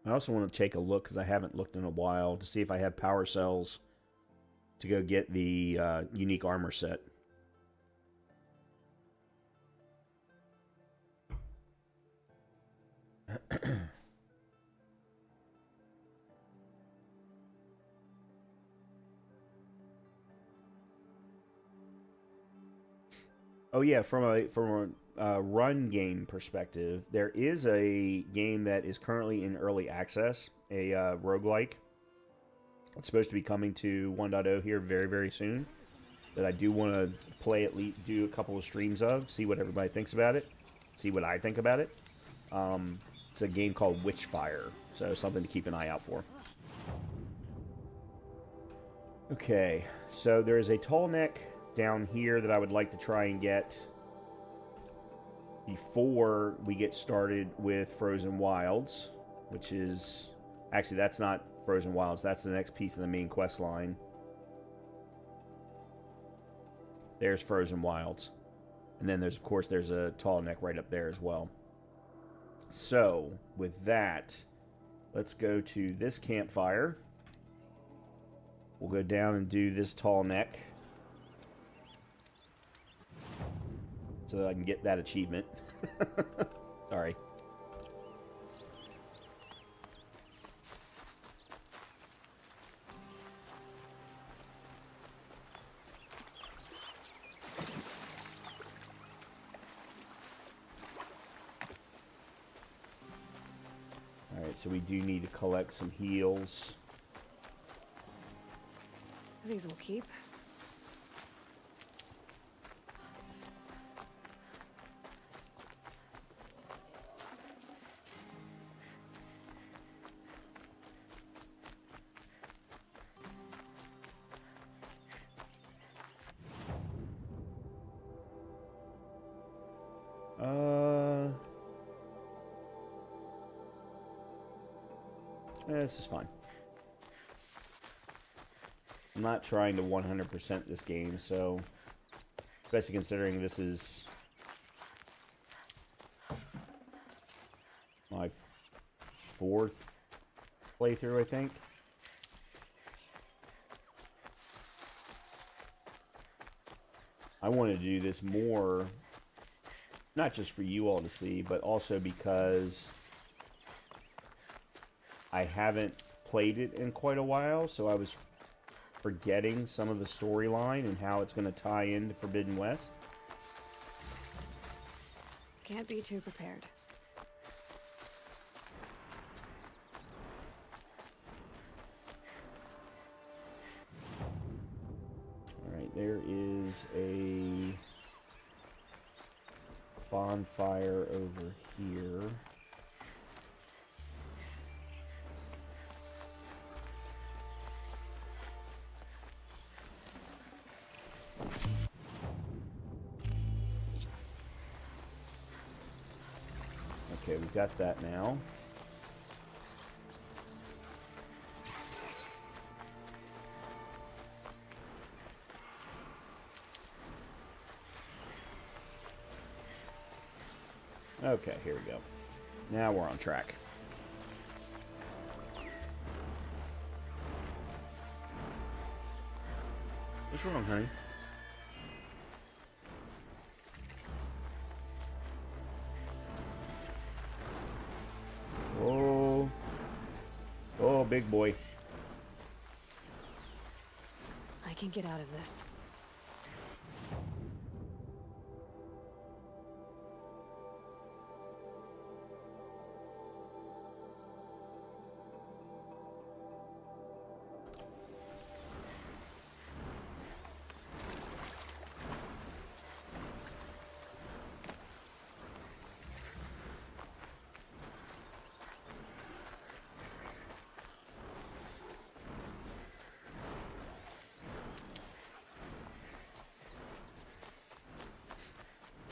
I also want to take a look, because I haven't looked in a while, to see if I have power cells to go get the unique armor set. Oh yeah, from a run game perspective, there is a game that is currently in early access, a roguelike. It's supposed to be coming to 1.0 here very, very soon. That I do want to play, at least do a couple of streams of, see what everybody thinks about it, see what I think about it. It's a game called Witchfire, so something to keep an eye out for. Okay, so there is a tall neck down here that I would like to try and get before we get started with Frozen Wilds, which is... Actually, that's not Frozen Wilds. That's the next piece of the main quest line. There's Frozen Wilds. And then there's, of course, there's a tall neck right up there as well. So, with that, let's go to this campfire. We'll go down and do this tall neck, so that I can get that achievement. Sorry. Alright, so we do need to collect some heals. These will keep. This is fine. I'm not trying to 100% this game, so... Especially considering this is... my 4th playthrough, I think. I wanted to do this more, not just for you all to see, but also because I haven't played it in quite a while, so I was forgetting some of the storyline and how it's going to tie into Forbidden West. Can't be too prepared. Alright, there is a bonfire over here. Okay, we've got that now. Okay, here we go. Now we're on track. What's wrong, honey? Oh. Oh, big boy. I can get out of this.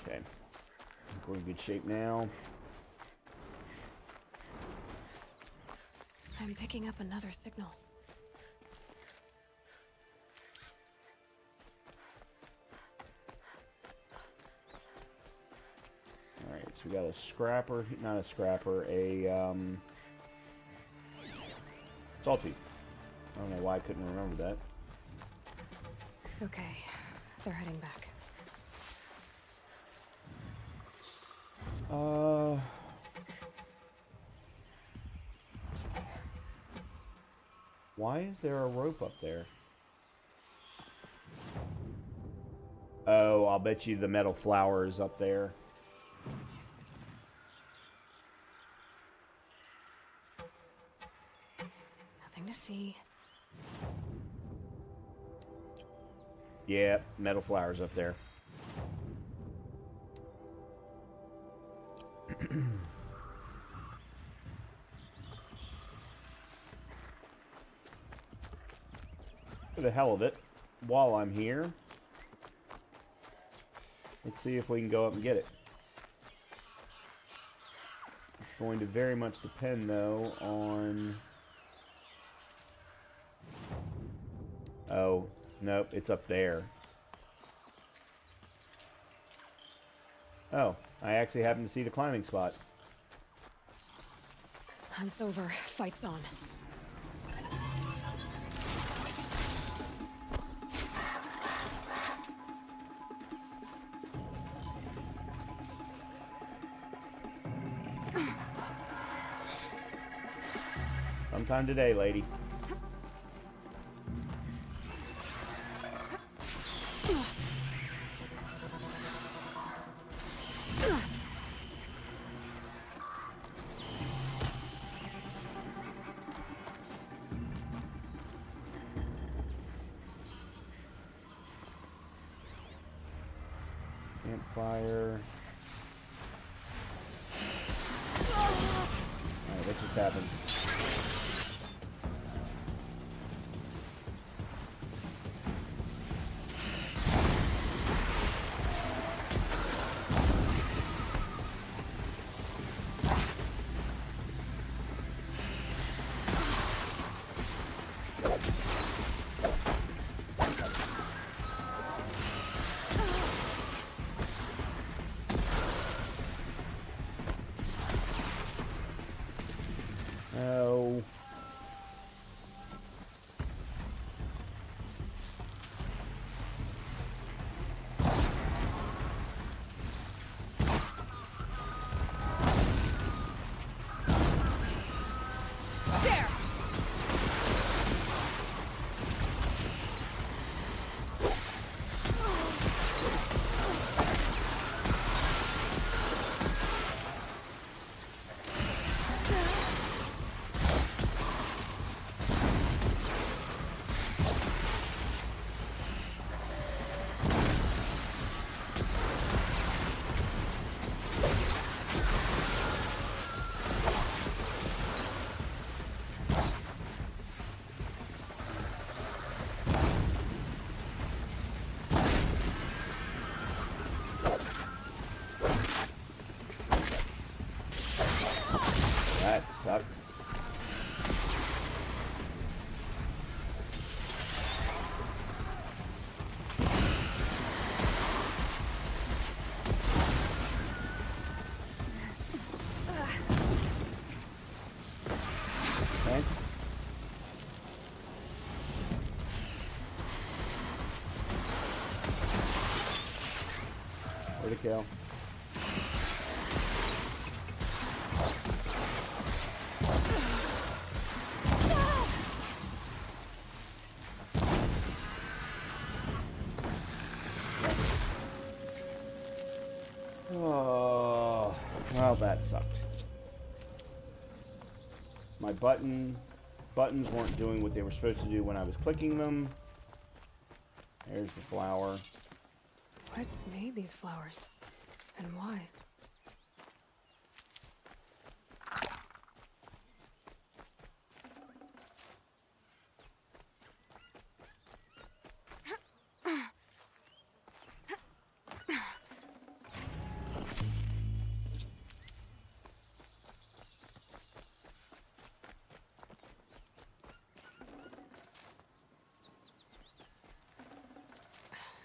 Okay. I think we're in good shape now. I'm picking up another signal. Alright, so we got a scrapper, not a scrapper, a Salty. I don't know why I couldn't remember that. Okay, they're heading back. Why is there a rope up there? Oh, I'll bet you the metal flower is up there. Nothing to see. Yeah, metal flower's up there. For the hell of it, while I'm here, let's see if we can go up and get it. It's going to very much depend, though, on... Oh, nope, it's up there. Oh, I actually happen to see the climbing spot. Hunt's over. Fight's on. Sometime today, lady. Campfire. Alright, what just happened? Oh. There! That sucked. Okay. Where'd it go? Oh, well, that sucked. My buttons weren't doing what they were supposed to do when I was clicking them. There's the flower. What made these flowers? And why?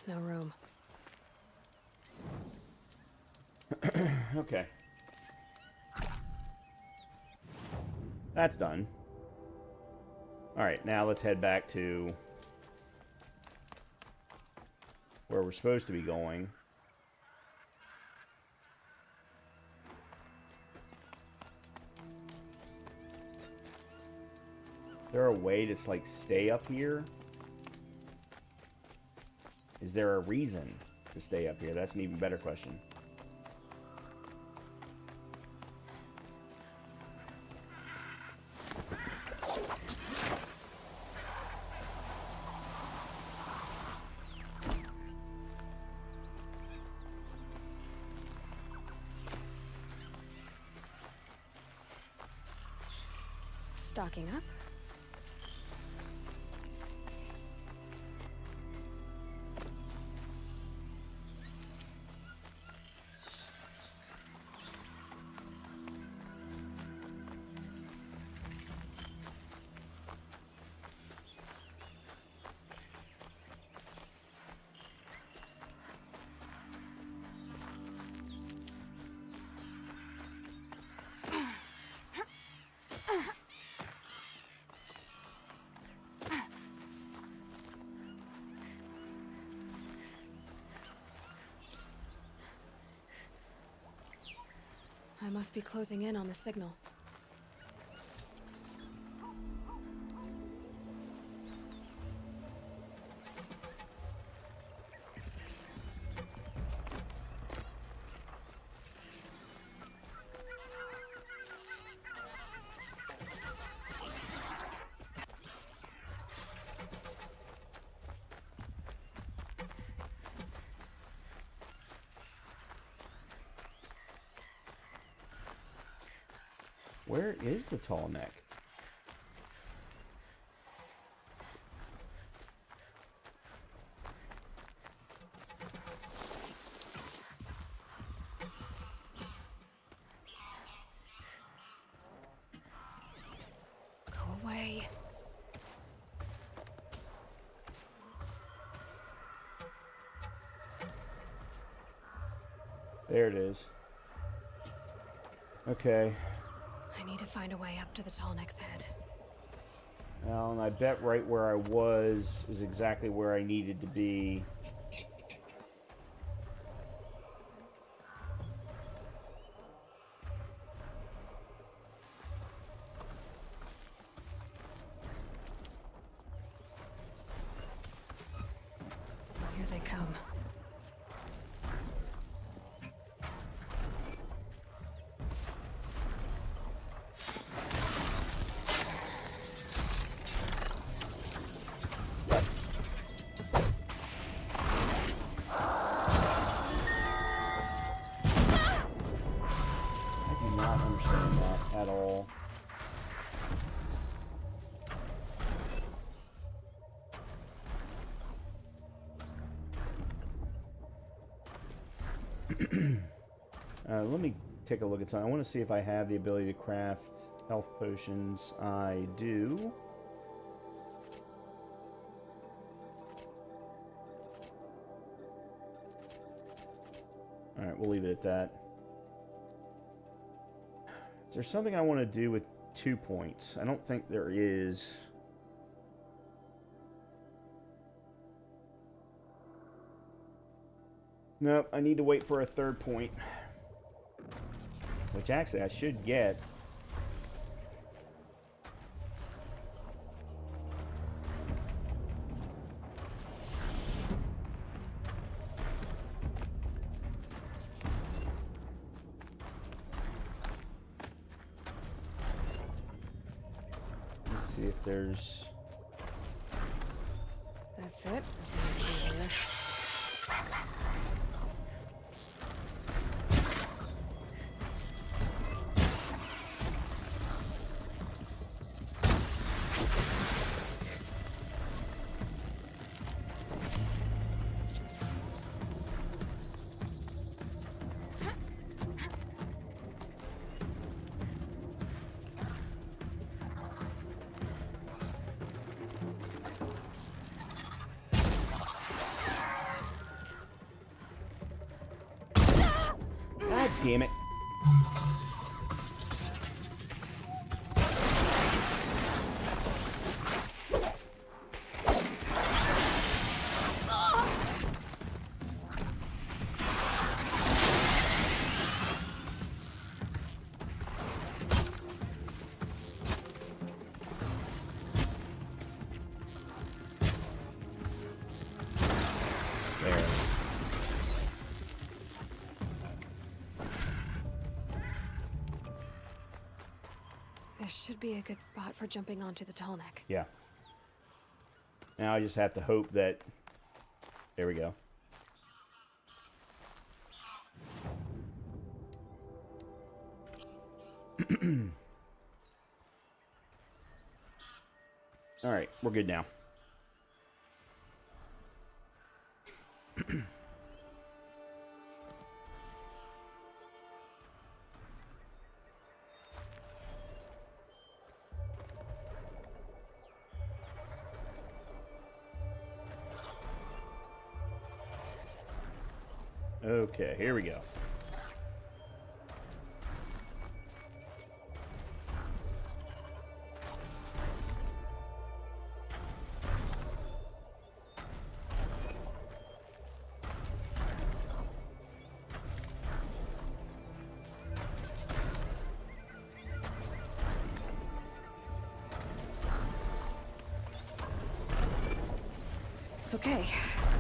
No room. Okay. That's done. Alright, now let's head back to where we're supposed to be going. Is there a way to, like, stay up here? Is there a reason to stay up here? That's an even better question. Stocking up. I must be closing in on the signal. Where is the tall neck? Go away. There it is. Okay. I need to find a way up to the tall neck's head. Well, and I bet right where I was is exactly where I needed to be. Here they come. At all. Let me take a look at something. I want to see if I have the ability to craft health potions. I do. Alright, we'll leave it at that. Is there something I want to do with 2 points? I don't think there is. Nope, I need to wait for a 3rd point. Which actually I should get. See if there's... That's it. God damn it. This should be a good spot for jumping onto the tall neck. Yeah. Now I just have to hope that... There we go. Alright, we're good now. Okay, here we go. Okay,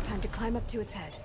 time to climb up to its head.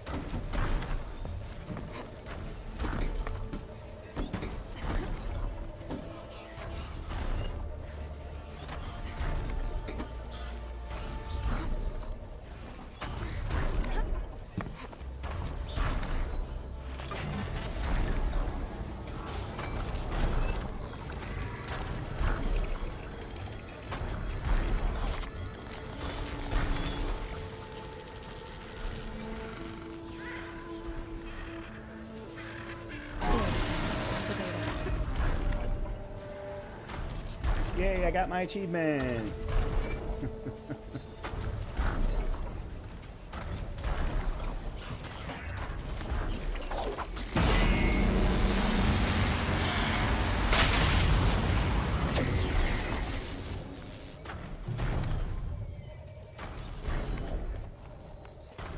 Yay, I got my achievement!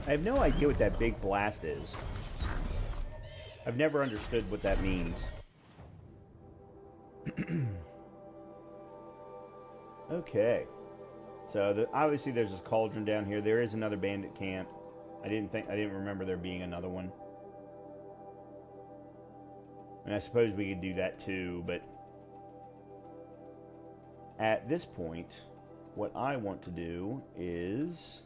I have no idea what that big blast is. I've never understood what that means. Okay. So, obviously there's this cauldron down here. There is another bandit camp. I didn't remember there being another one. And I suppose we could do that too, but... At this point, what I want to do is...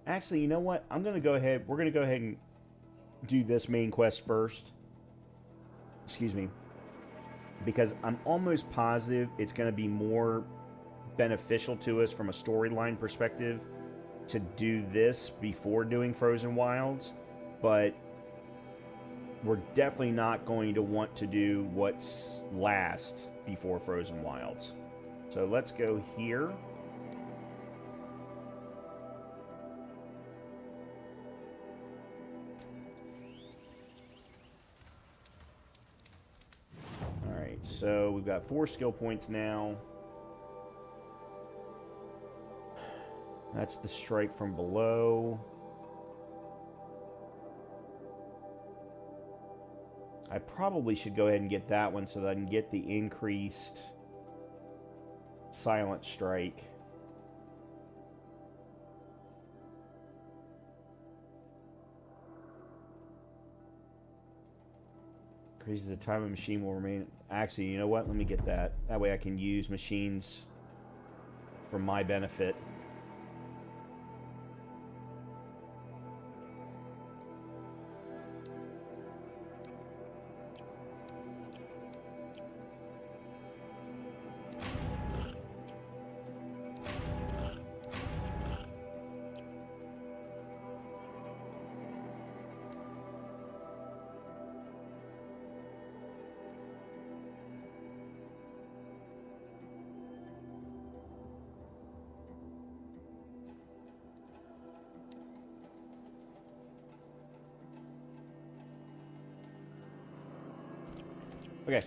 Actually, you know what? We're going to go ahead and do this main quest first. Excuse me. Because I'm almost positive it's going to be more beneficial to us from a storyline perspective to do this before doing Frozen Wilds. But we're definitely not going to want to do what's last before Frozen Wilds. So let's go here. So we've got 4 skill points now. That's the strike from below. I probably should go ahead and get that one so that I can get the increased silent strike. Increases the time a machine will remain... Actually, you know what? Let me get that. That way I can use machines for my benefit. Okay,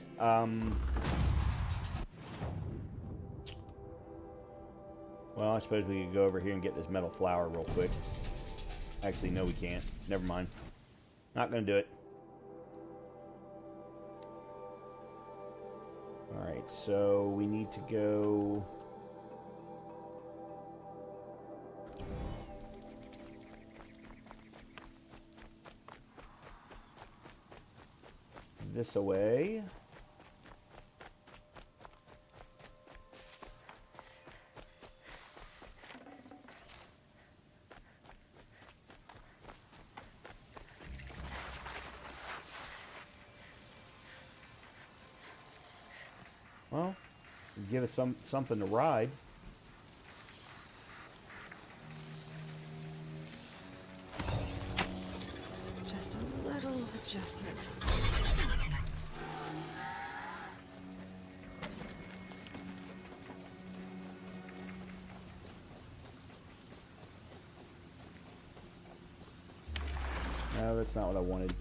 well, I suppose we could go over here and get this metal flower real quick. Actually, no, we can't. Never mind. Not gonna do it. Alright, so we need to go... this away. Well, give us something to ride. Just a little adjustment. No, that's not what I wanted.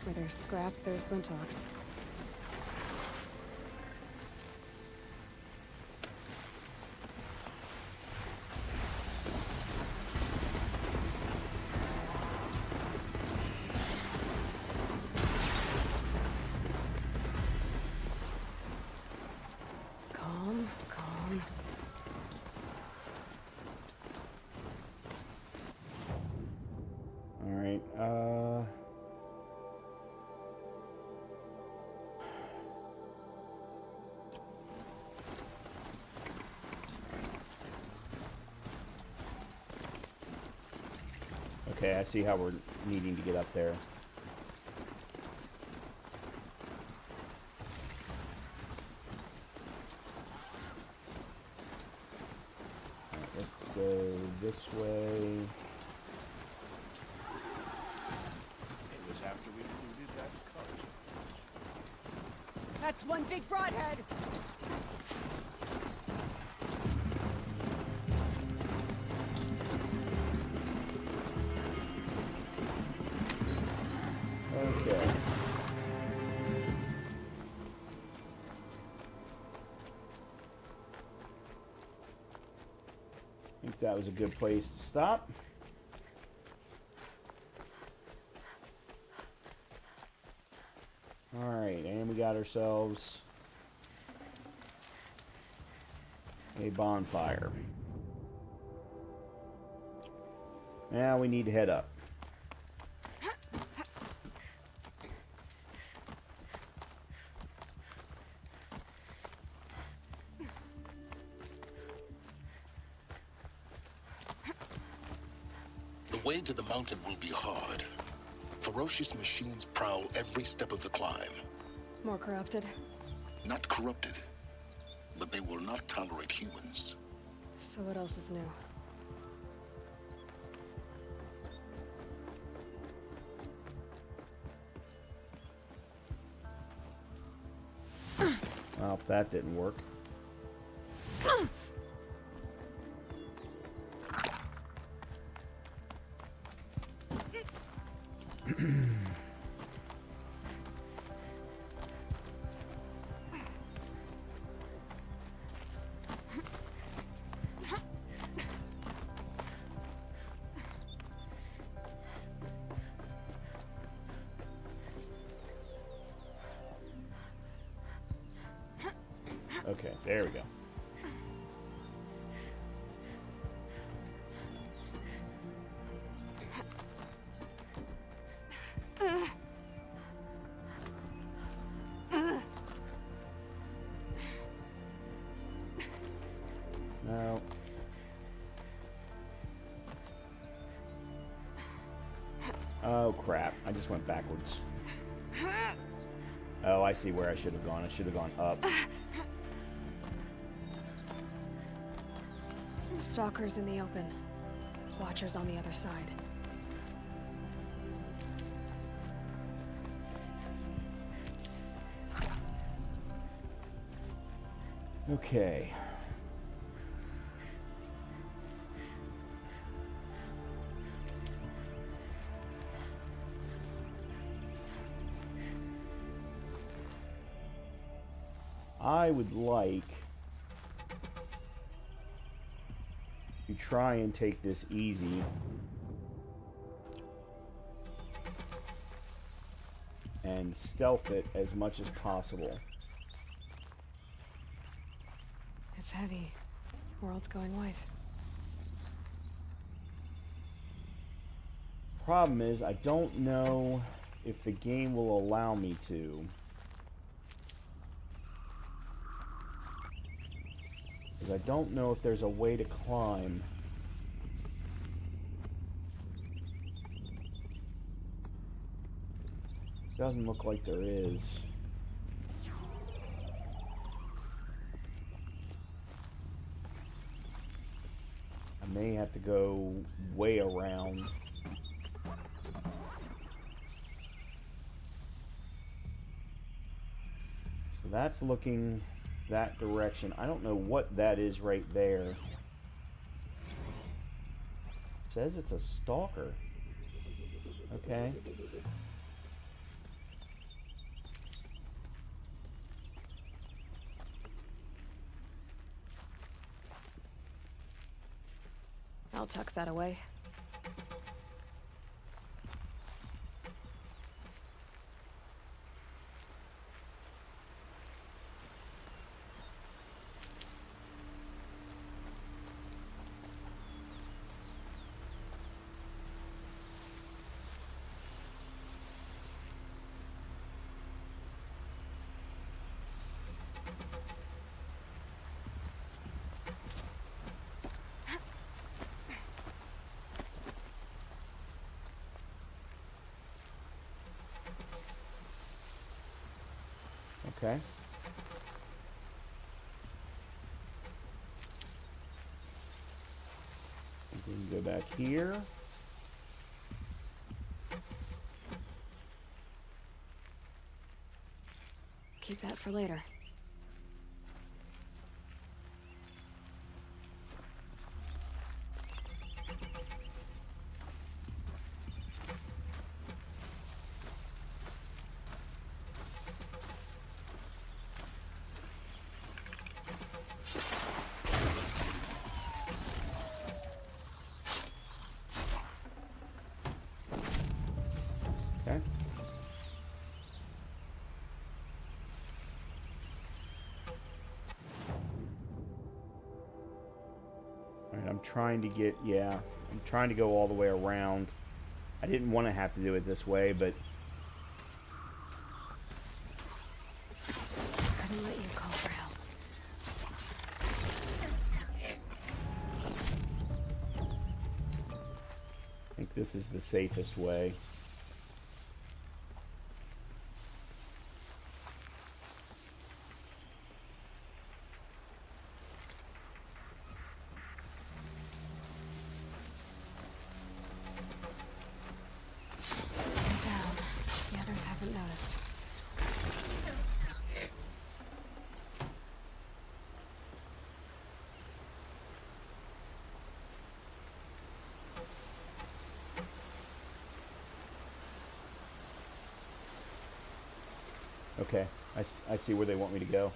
Where there's scrap, there's Glintox. Calm, calm. All right. Okay, I see how we're needing to get up there. All right, let's go this way. It was after we looted that cart. That's one big broadhead! Okay. I think that was a good place to stop. All right, and we got ourselves a bonfire. Now we need to head up. The way to the mountain will be hard. Ferocious machines prowl every step of the climb. More corrupted. Not corrupted, but they will not tolerate humans. So what else is new? Well, that didn't work. Okay, there we go. No. Oh, crap. I just went backwards. Oh, I see where I should have gone. I should have gone up. Stalkers in the open. Watchers on the other side. Okay. I would like to try and take this easy. And stealth it as much as possible. It's heavy. World's going white. Problem is, I don't know if the game will allow me to. Because I don't know if there's a way to climb. Doesn't look like there is. I may have to go way around. So that's looking that direction. I don't know what that is right there. It says it's a stalker. Okay. I'll tuck that away. Okay. We can go back here. Keep that for later. Okay. Alright, I'm trying to get, yeah, I'm trying to go all the way around. I didn't want to have to do it this way, but Couldn't let you call for help. I think this is the safest way. He's down. The others haven't noticed. Okay, I see where they want me to go.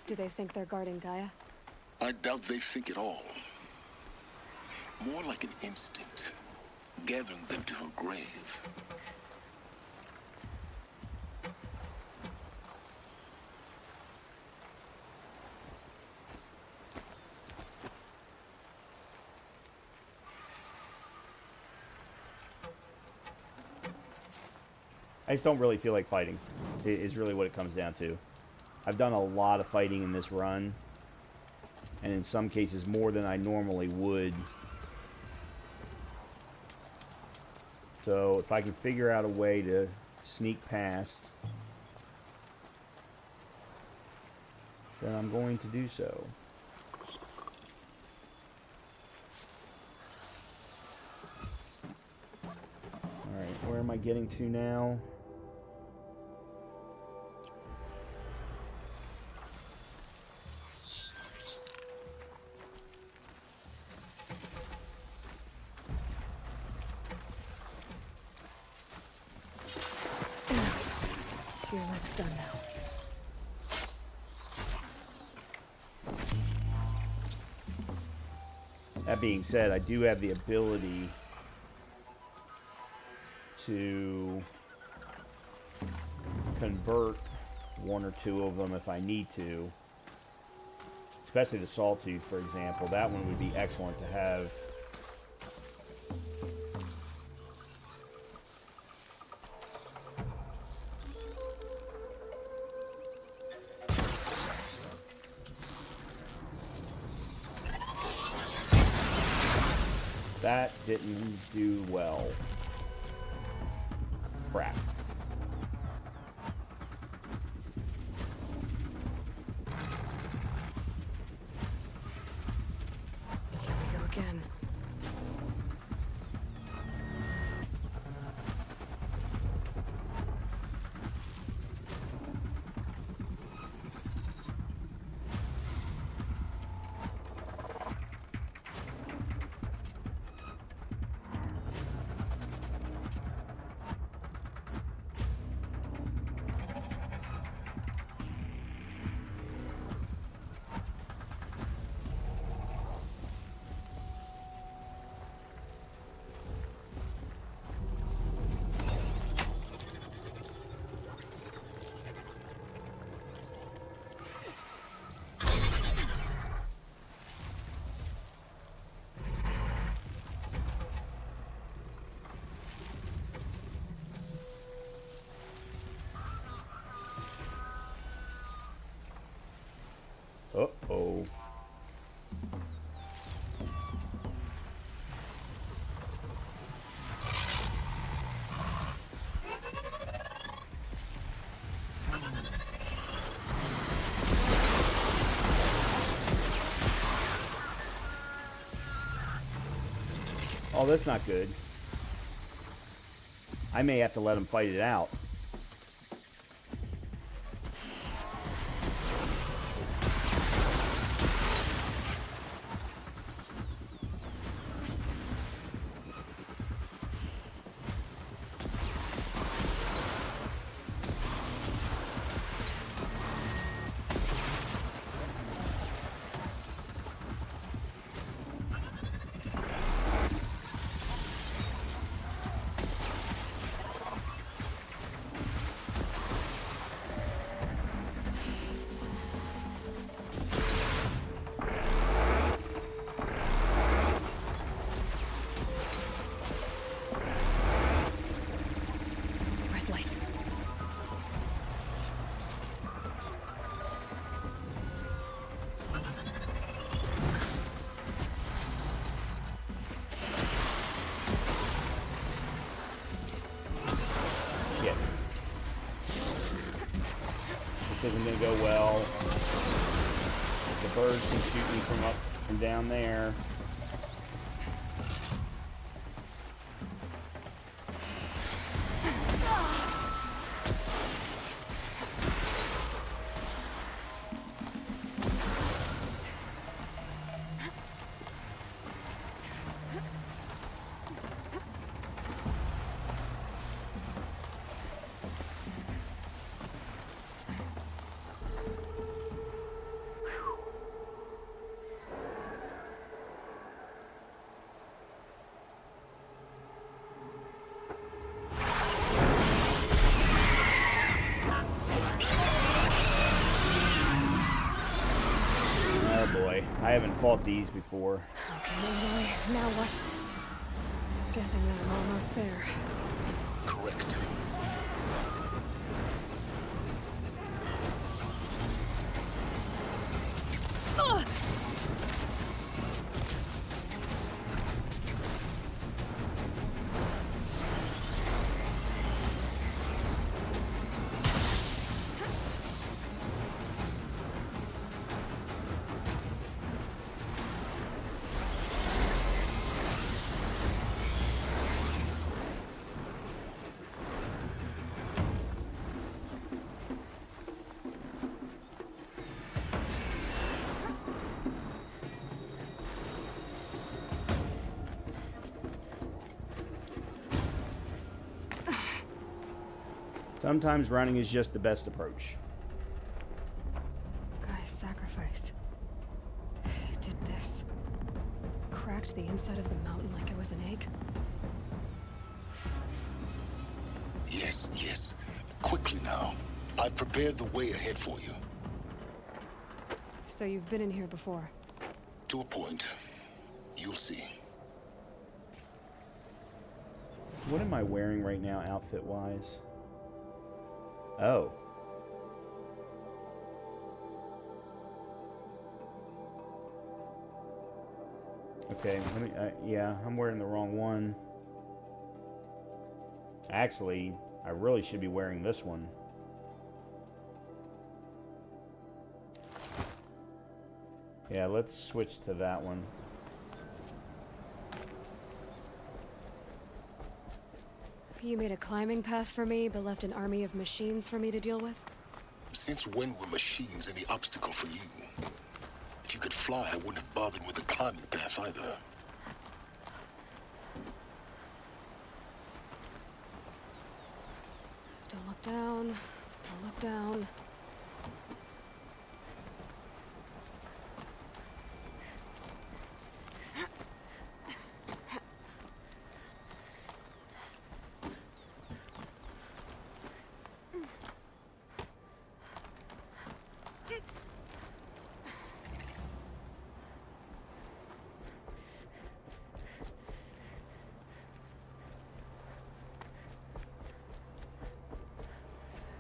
Do they think they're guarding Gaia? I doubt they think at all. More like an instinct, gathering them to her grave. I just don't really feel like fighting, is really what it comes down to. I've done a lot of fighting in this run, and in some cases more than I normally would. So if I can figure out a way to sneak past, then I'm going to do so. Alright, where am I getting to now? Your work's done now. That being said, I do have the ability to convert one or two of them if I need to. Especially the Sawtooth, for example. That one would be excellent to have. That didn't do well. Crap. Here we go again. Uh-oh. Oh, that's not good. I may have to let him fight it out. Red light. Shit. This isn't gonna go well. The birds can shoot me from up and down there. Oh boy, I haven't fought these before. Okay, Aloy, now what? Guessing that I'm almost there. Correct. Ugh! Sometimes running is just the best approach. Guy's sacrifice. It did this. Cracked the inside of the mountain like it was an egg. Yes, yes. Quickly now. I've prepared the way ahead for you. So you've been in here before? To a point. You'll see. What am I wearing right now, outfit-wise? Oh. Okay, let me, yeah, I'm wearing the wrong one. Actually, I really should be wearing this one. Yeah, let's switch to that one. You made a climbing path for me, but left an army of machines for me to deal with? Since when were machines any obstacle for you? If you could fly, I wouldn't have bothered with the climbing path either. Don't look down. Don't look down.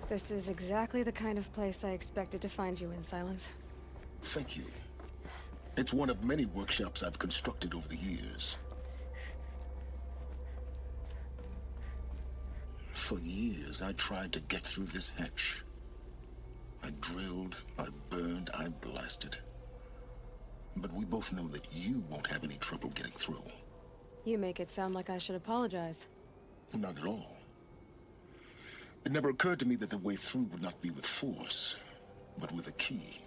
This is exactly the kind of place I expected to find you in, Silence. Thank you. It's one of many workshops I've constructed over the years. For years, I tried to get through this hatch. I drilled, I burned, I blasted. But we both know that you won't have any trouble getting through. You make it sound like I should apologize. Not at all. It never occurred to me that the way through would not be with force, but with a key.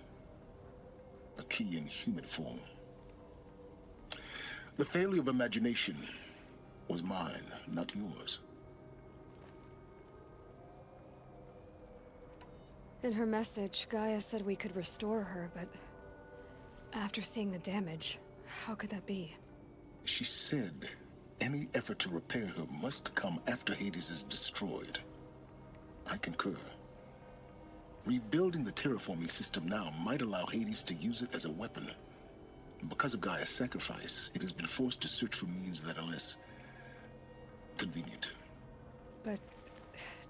A key in human form. The failure of imagination was mine, not yours. In her message, Gaia said we could restore her, but after seeing the damage, how could that be? She said any effort to repair her must come after Hades is destroyed. I concur. Rebuilding the terraforming system now might allow Hades to use it as a weapon. Because of Gaia's sacrifice, it has been forced to search for means that are less convenient. But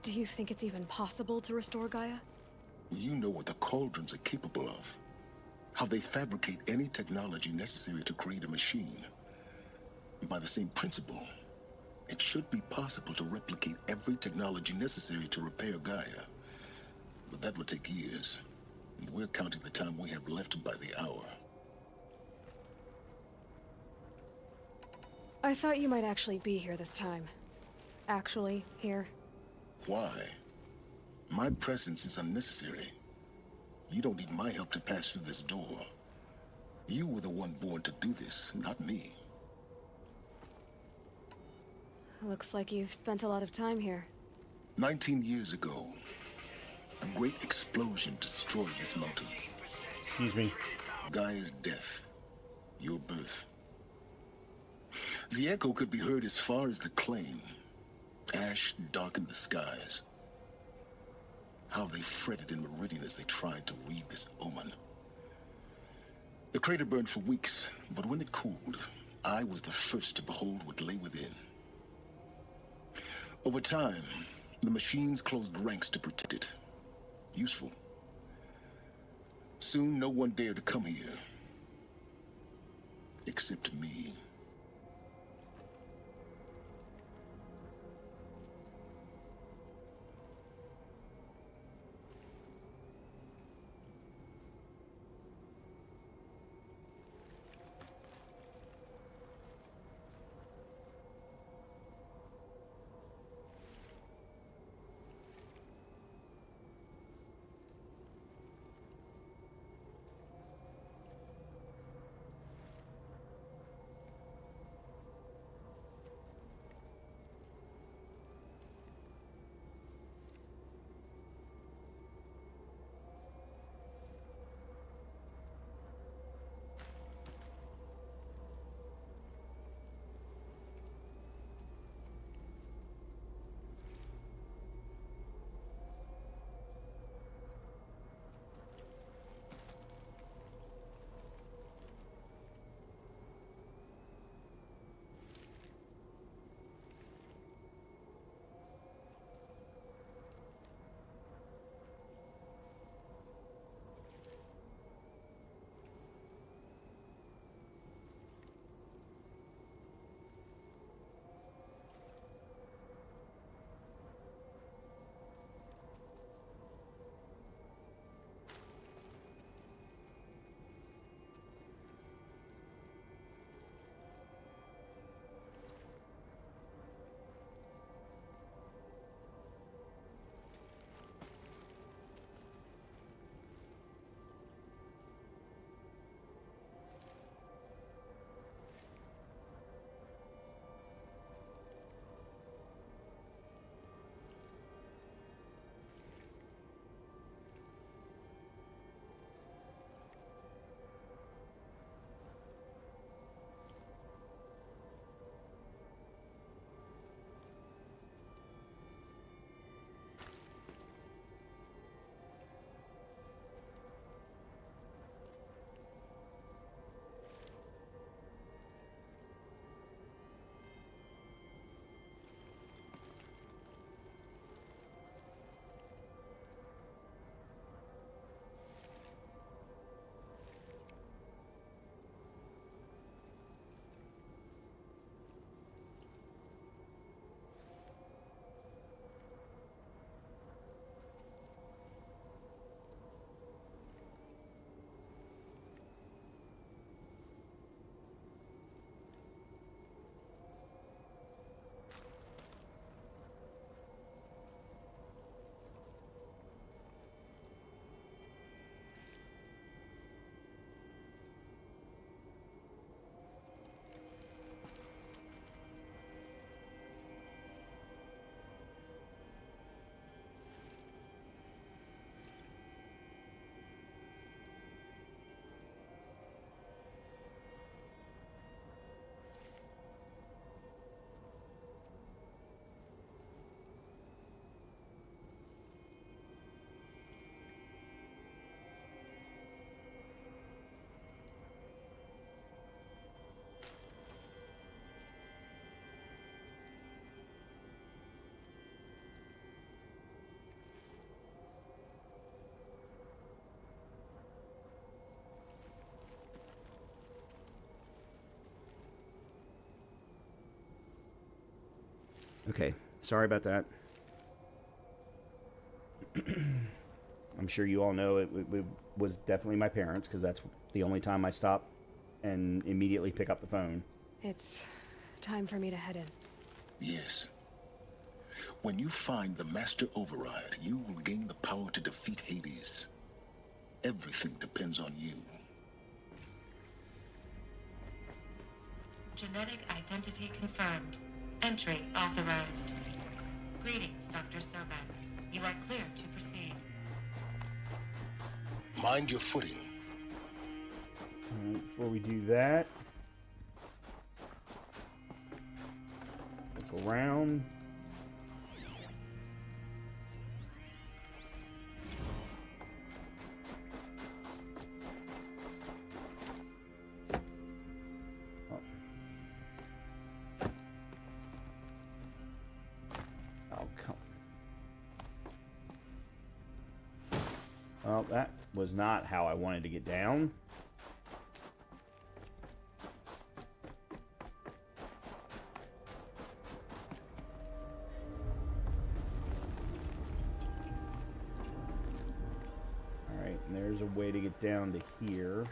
do you think it's even possible to restore Gaia? You know what the Cauldrons are capable of. How they fabricate any technology necessary to create a machine. By the same principle, it should be possible to replicate every technology necessary to repair Gaia. But that would take years. And we're counting the time we have left by the hour. I thought you might actually be here this time. Actually, here. Why? My presence is unnecessary. You don't need my help to pass through this door. You were the one born to do this, not me. Looks like you've spent a lot of time here. 19 years ago, a great explosion destroyed this mountain. Excuse me. Gaia's death. Your birth. The echo could be heard as far as the claim. Ash darkened the skies. How they fretted in Meridian as they tried to read this omen. The crater burned for weeks, but when it cooled, I was the first to behold what lay within. Over time, the machines closed ranks to protect it. Useful. Soon, no one dared to come here. Except me. Okay, sorry about that. I'm sure you all know it was definitely my parents, because that's the only time I stop and immediately pick up the phone. It's time for me to head in. Yes. When you find the Master Override, you will gain the power to defeat Hades. Everything depends on you. Genetic identity confirmed. Entry authorized. Greetings, Dr. Sobek. You are cleared to proceed. Mind your footing. Before we do that, look around. Well, that was not how I wanted to get down. Alright, and there's a way to get down to here.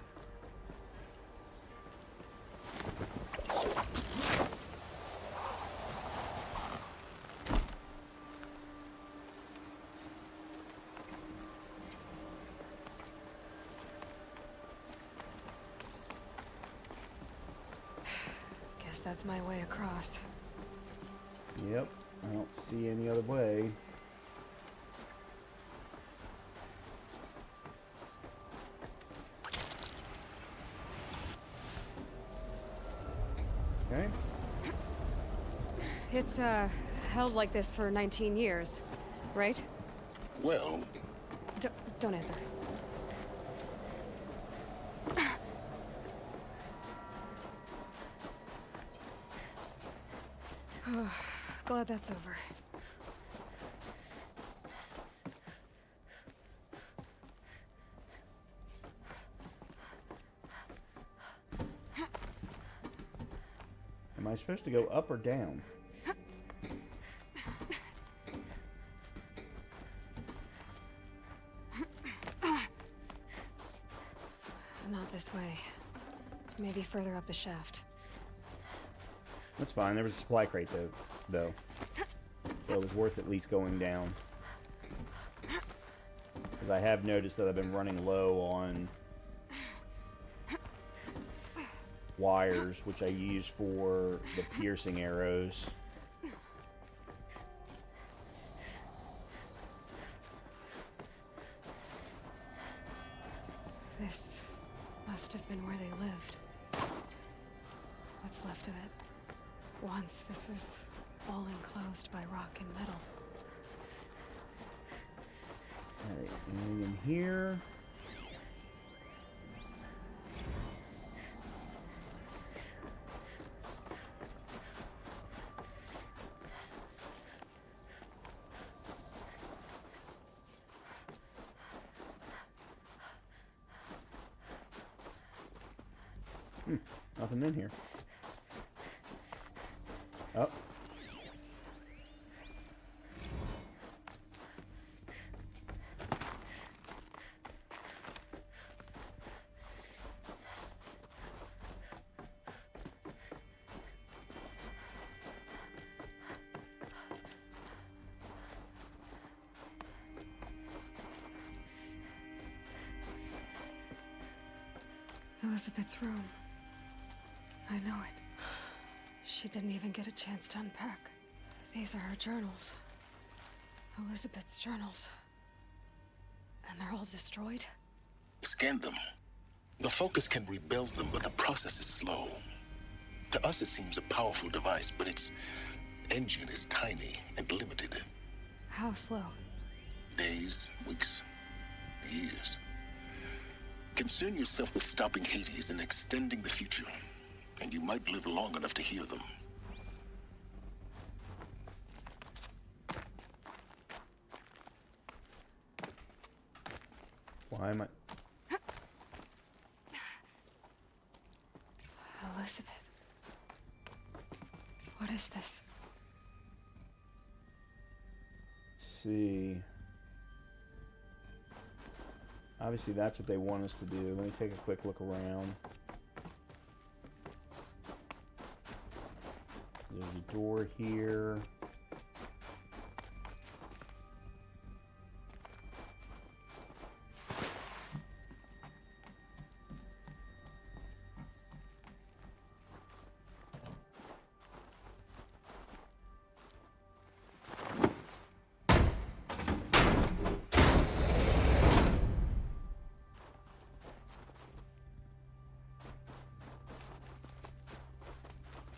Guess that's my way across. Yep, I don't see any other way. Okay. It's, held like this for 19 years, right? Well, Don't answer. Glad that's over. Am I supposed to go up or down? Not this way. Maybe further up the shaft. That's fine. There was a supply crate though. So it was worth at least going down. Because I have noticed that I've been running low on wires, which I use for the piercing arrows. This must have been where they lived. What's left of it. Once this was all enclosed by rock and metal. Alright, anything in here? Nothing in here. Oh. Elizabeth's room. I know it. She didn't even get a chance to unpack. These are her journals. Elizabeth's journals. And they're all destroyed? scan them. The Focus can rebuild them, but the process is slow. To us, it seems a powerful device, but its engine is tiny and limited. How slow? Days, weeks, years. Concern yourself with stopping Hades and extending the future, and you might live long enough to hear them. Why am I... Elizabeth. What is this? see. Obviously, that's what they want us to do. Let me take a quick look around. There's a door here.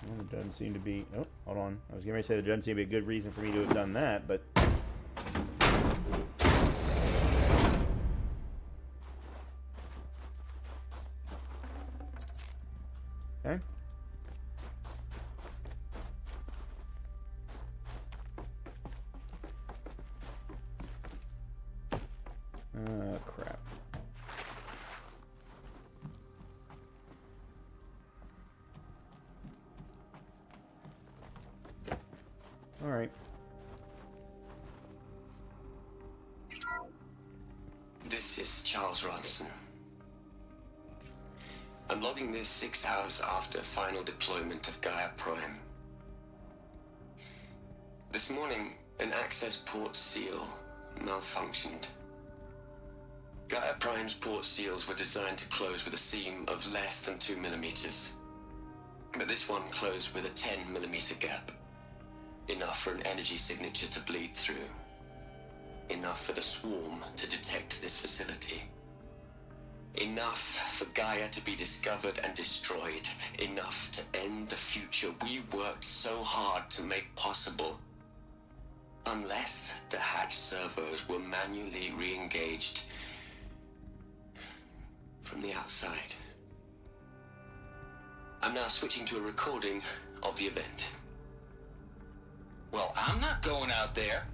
Well, it doesn't seem to be... Oh, hold on. I was getting ready to say there doesn't seem to be a good reason for me to have done that, but... Okay. Crap. All right. This is Charles Ronson. I'm logging this 6 hours after final deployment of Gaia Prime. This morning, an access port seal malfunctioned. Gaia Prime's port seals were designed to close with a seam of less than 2 millimeters. But this one closed with a 10 millimeter gap. Enough for an energy signature to bleed through. Enough for the swarm to detect this facility. Enough for Gaia to be discovered and destroyed. Enough to end the future we worked so hard to make possible. Unless the hatch servos were manually re-engaged from the outside. I'm now switching to a recording of the event. Well, I'm not going out there.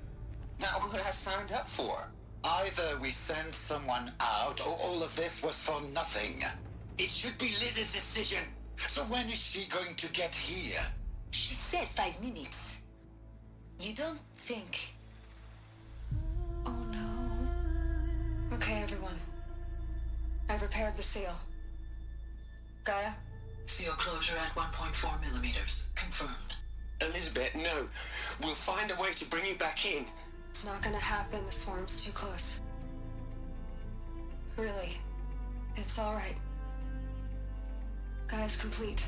Not what I signed up for. Either we send someone out, or all of this was for nothing. It should be Liz's decision. So when is she going to get here? She said 5 minutes. You don't think... Oh no. Okay, everyone. I've repaired the seal. Gaia? Seal closure at 1.4 millimeters. Confirmed. Elizabeth, no. We'll find a way to bring you back in. It's not gonna happen. The swarm's too close. Really. It's alright. Gaia's complete.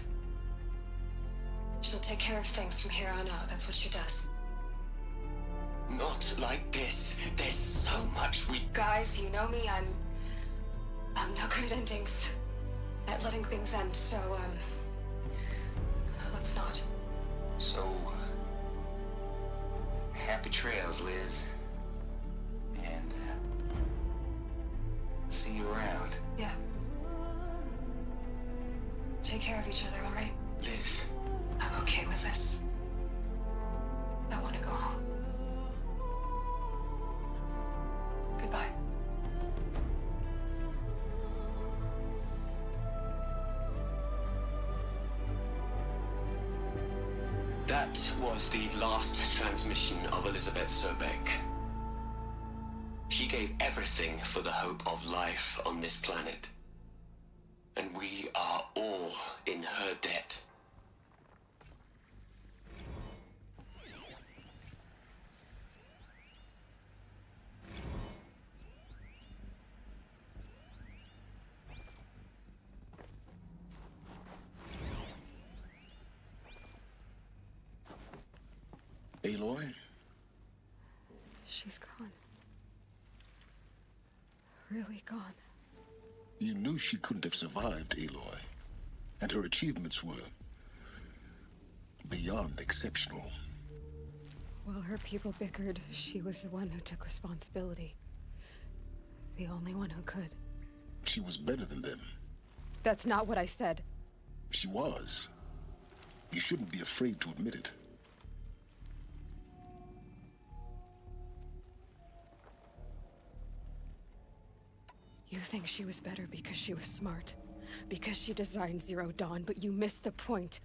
She'll take care of things from here on out. That's what she does. Not like this. There's so much we... Guys, you know me. I'm no good at endings. At letting things end, so, let's not. So... happy trails, Liz. And... see you around. Yeah. Take care of each other, alright? Liz. I'm okay with this. I want to go home. Goodbye. That was the last transmission of Elizabeth Sobek. She gave everything for the hope of life on this planet. And we are all in her debt. Aloy? She's gone. Really gone. You knew she couldn't have survived, Aloy. And her achievements were beyond exceptional. While her people bickered, she was the one who took responsibility. The only one who could. She was better than them. That's not what I said. She was. You shouldn't be afraid to admit it. You think she was better because she was smart, because she designed Zero Dawn, but you missed the point.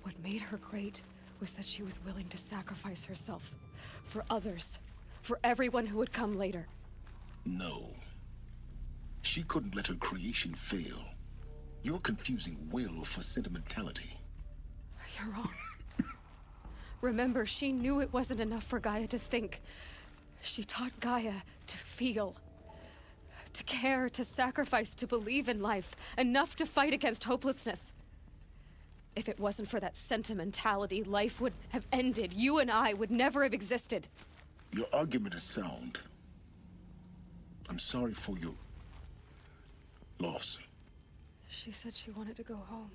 What made her great was that she was willing to sacrifice herself for others. for everyone who would come later. No. She couldn't let her creation fail. You're confusing will for sentimentality. You're wrong. Remember, she knew it wasn't enough for Gaia to think. She taught Gaia to feel. To care, to sacrifice, to believe in life. Enough to fight against hopelessness. If it wasn't for that sentimentality, life would have ended. You and I would never have existed. Your argument is sound. I'm sorry for your loss. She said she wanted to go home.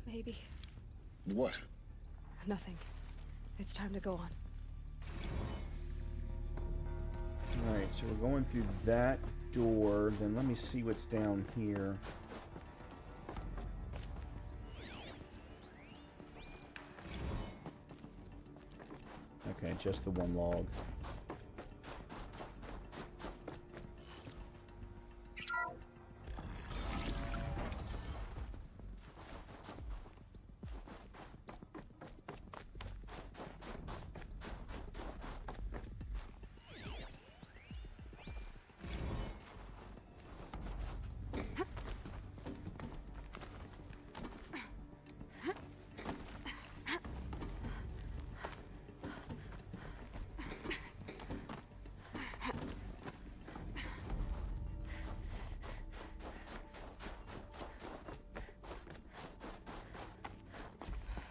Maybe. What? Nothing. It's time to go on. Alright, so we're going through that door. Then let me see what's down here. Okay, just the one log.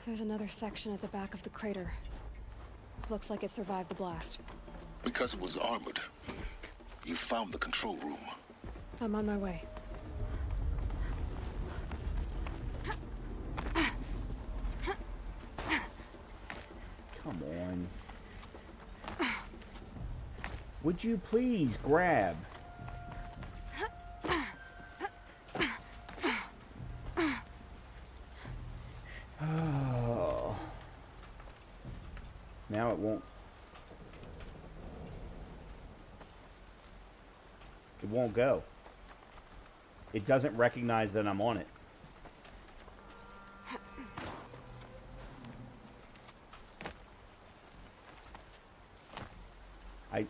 There's another section at the back of the crater. Looks like it survived the blast. Because it was armored. You found the control room. I'm on my way. Come on. Would you please grab? Oh. Now it won't. It won't go. It doesn't recognize that I'm on it.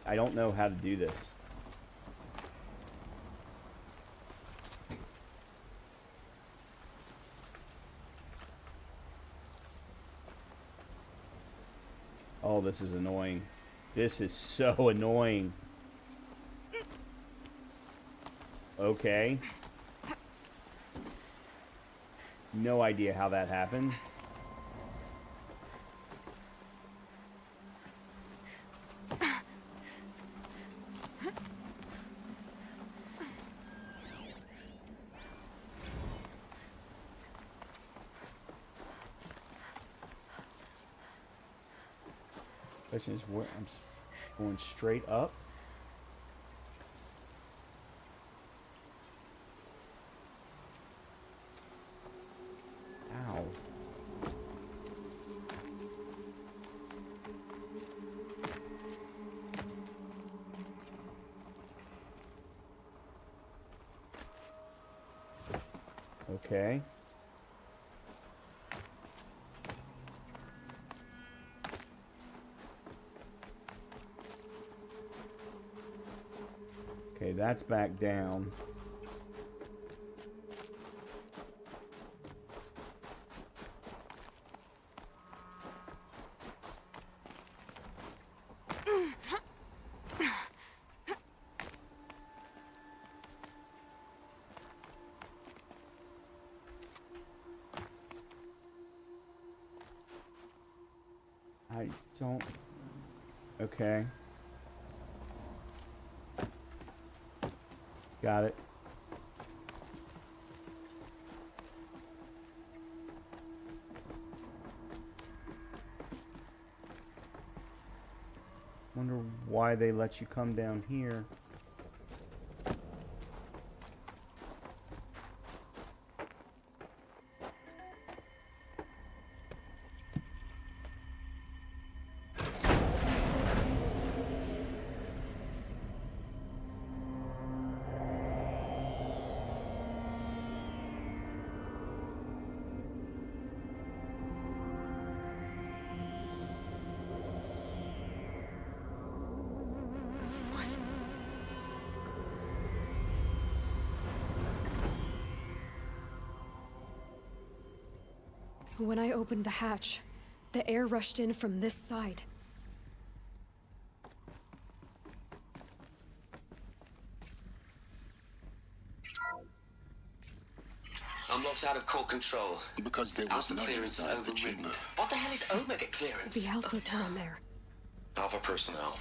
I don't know how to do this. Oh, this is annoying. This is so annoying. Okay. No idea how that happened. Question is, where I'm going straight up. Ow. Okay. Okay, that's back down. I don't... Okay. Got it. Wonder why they let you come down here. When I opened the hatch, the air rushed in from this side. I'm locked out of core control. Because there was Alpha nothing clearance inside the overridden. chamber. What the hell is Omega clearance? The Alphas were in there. Alpha personnel.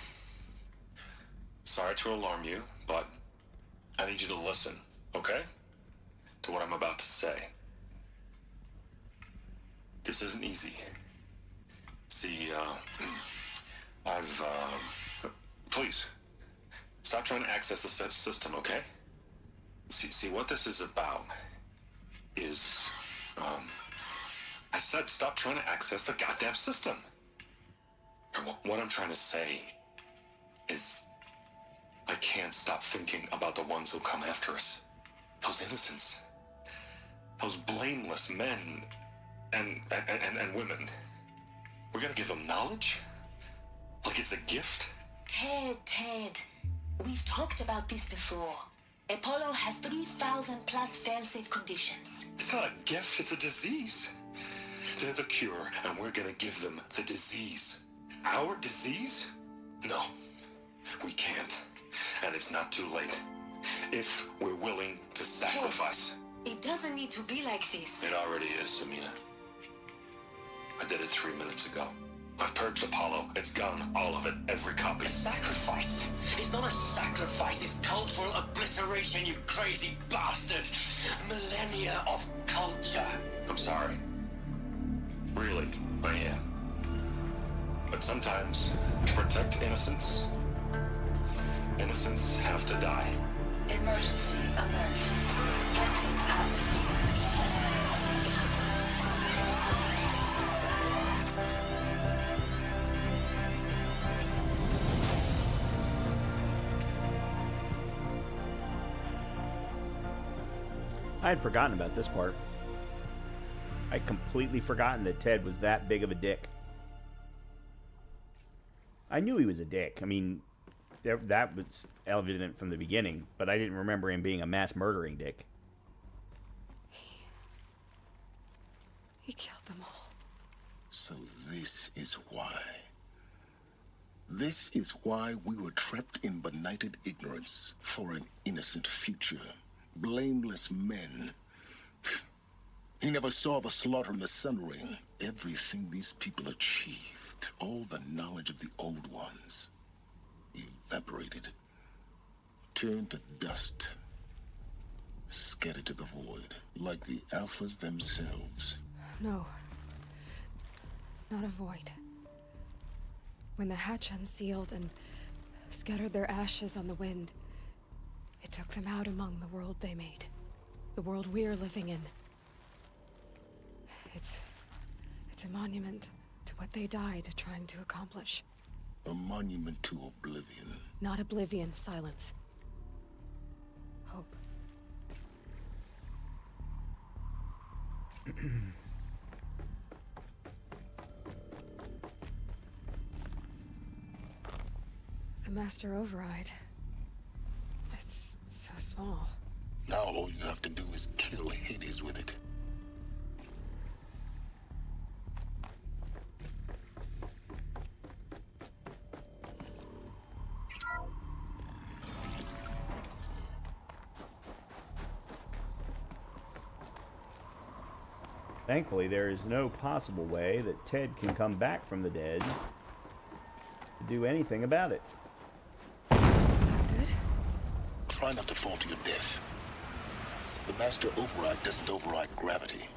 Sorry to alarm you, but I need you to listen, okay? To what I'm about to say. This isn't easy. See, please, stop trying to access the system, okay? See, what this is about is, I said stop trying to access the goddamn system. And what I'm trying to say is, I can't stop thinking about the ones who'll come after us. Those innocents. Those blameless men and women. We're gonna give them knowledge? Like it's a gift? Ted. We've talked about this before. Apollo has 3,000 plus fail-safe conditions. It's not a gift, it's a disease. They're the cure, and we're gonna give them the disease. Our disease? No, we can't. And it's not too late. If we're willing to sacrifice. It doesn't need to be like this. It already is, Samina. I did it 3 minutes ago. I've purged Apollo. It's gone. All of it. Every copy. A sacrifice? It's not a sacrifice, it's cultural obliteration, you crazy bastard! Millennia of culture. I'm sorry. Really, I am. But sometimes, to protect innocence, innocents have to die. Emergency alert. Threatened atmosphere. I had forgotten about this part. I'd completely forgotten that Ted was that big of a dick. I knew he was a dick. I mean, that was evident from the beginning, but I didn't remember him being a mass murdering dick. He killed them all. So this is why. This is why we were trapped in benighted ignorance for an innocent future. Blameless men. He never saw the slaughter in the Sun Ring. Everything these people achieved, all the knowledge of the old ones, evaporated, turned to dust, scattered to the void, like the Alphas themselves. No. Not a void. When the hatch unsealed and scattered their ashes on the wind, it took them out among the world they made. The world we're living in. It's a monument to what they died trying to accomplish. A monument to oblivion. Not oblivion, silence. Hope. The Master Override. It's so small. Now all you have to do is kill Hades with it. Thankfully, there is no possible way that Ted can come back from the dead to do anything about it. Is that good? Try not to fall to your death. The Master Override doesn't override gravity.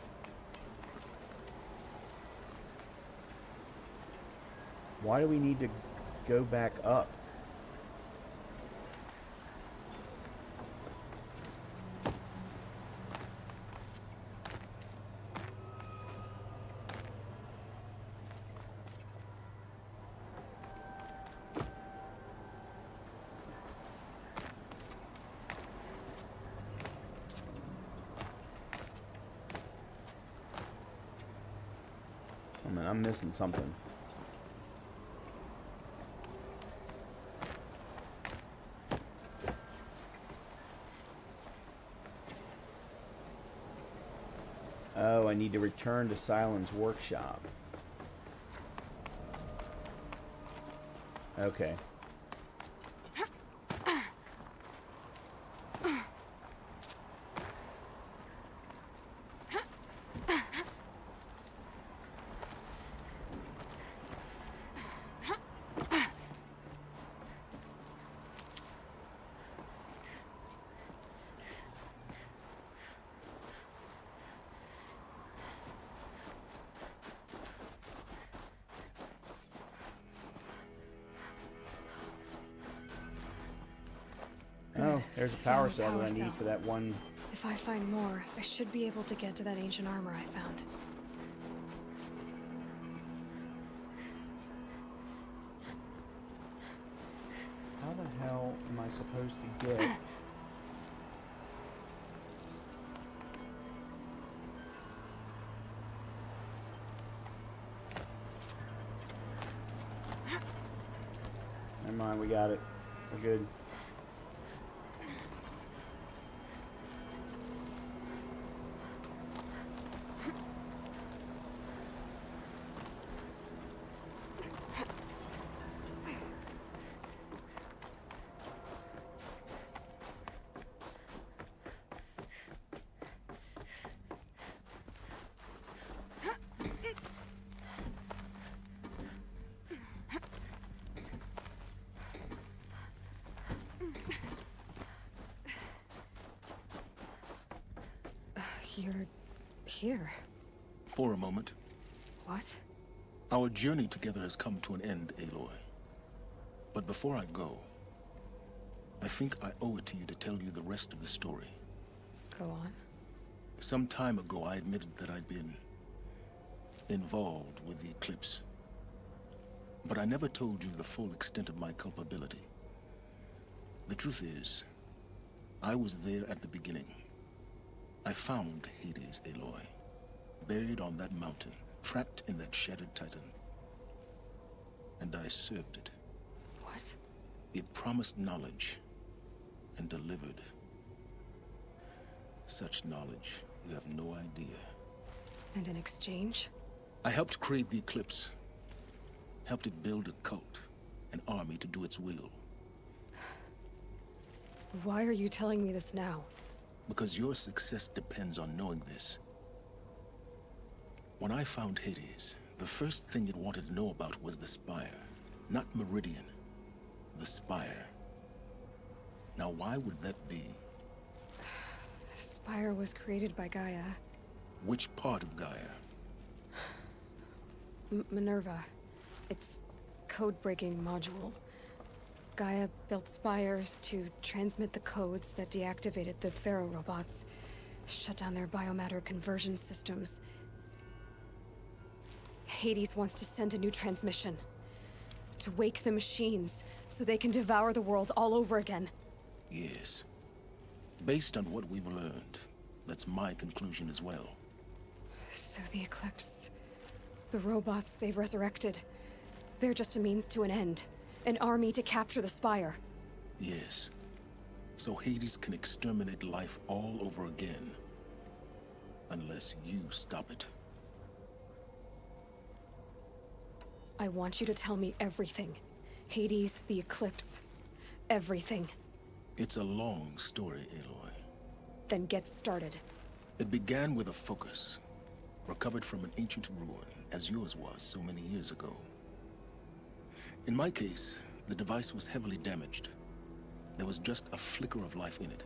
Why do we need to go back up? Oh man, I'm missing something. Oh, so I need to return to Cylon's workshop. Okay. Oh, there's a power cell that I need for that one. If I find more, I should be able to get to that ancient armor I found. How the hell am I supposed to get... Never mind, we got it. We're good. You're here. For a moment. What? Our journey together has come to an end, Aloy. But before I go, I think I owe it to you to tell you the rest of the story. Go on. Some time ago, I admitted that I'd been involved with the Eclipse. But I never told you the full extent of my culpability. The truth is, I was there at the beginning. I found Hades, Aloy, buried on that mountain, trapped in that shattered titan. And I served it. What? It promised knowledge and delivered. Such knowledge, you have no idea. And in exchange? I helped create the Eclipse. Helped it build a cult, an army to do its will. Why are you telling me this now? Because your success depends on knowing this. When I found Hades, the first thing it wanted to know about was the Spire. Not Meridian. The Spire. Now, why would that be? The Spire was created by Gaia. Which part of Gaia? Minerva. It's code-breaking module. Gaia built spires to transmit the codes that deactivated the Pharaoh robots, shut down their biomatter conversion systems. Hades wants to send a new transmission. To wake the machines, so they can devour the world all over again. Yes. Based on what we've learned, that's my conclusion as well. So the Eclipse... the robots they've resurrected... they're just a means to an end. An army to capture the Spire. Yes. So Hades can exterminate life all over again. Unless you stop it. I want you to tell me everything. Hades, the Eclipse. Everything. It's a long story, Aloy. Then get started. It began with a focus. Recovered from an ancient ruin, as yours was so many years ago. In my case, the device was heavily damaged. There was just a flicker of life in it.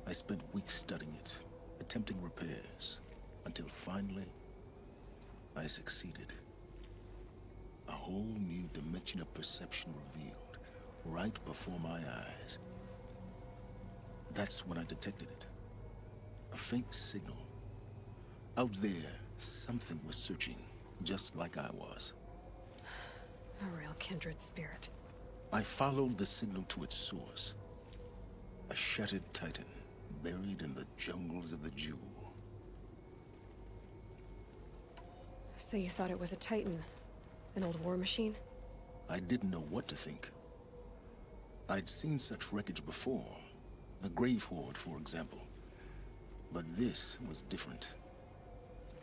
I spent weeks studying it, attempting repairs, until finally, I succeeded. A whole new dimension of perception revealed, right before my eyes. That's when I detected it. A faint signal. Out there, something was searching, just like I was. A real kindred spirit. I followed the signal to its source. A shattered titan, buried in the jungles of the Jewel. So you thought it was a titan? An old war machine? I didn't know what to think. I'd seen such wreckage before. The Grave Horde, for example. But this was different.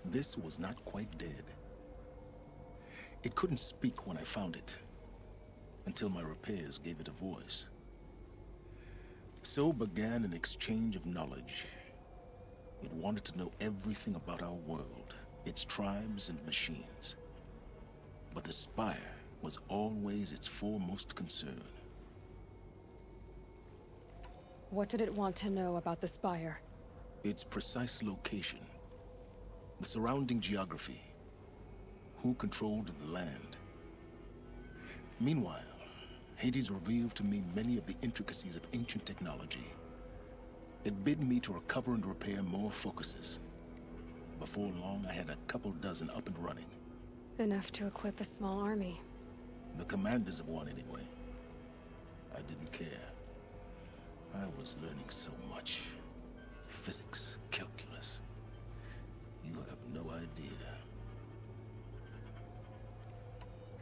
This was not quite dead. It couldn't speak when I found it, until my repairs gave it a voice. So began an exchange of knowledge. It wanted to know everything about our world, its tribes and machines. But the Spire was always its foremost concern. What did it want to know about the Spire? Its precise location, the surrounding geography, who controlled the land. Meanwhile, Hades revealed to me many of the intricacies of ancient technology. It bid me to recover and repair more focuses. Before long, I had a couple dozen up and running. Enough to equip a small army. The commanders of one, anyway. I didn't care. I was learning so much. Physics, calculus. You have no idea.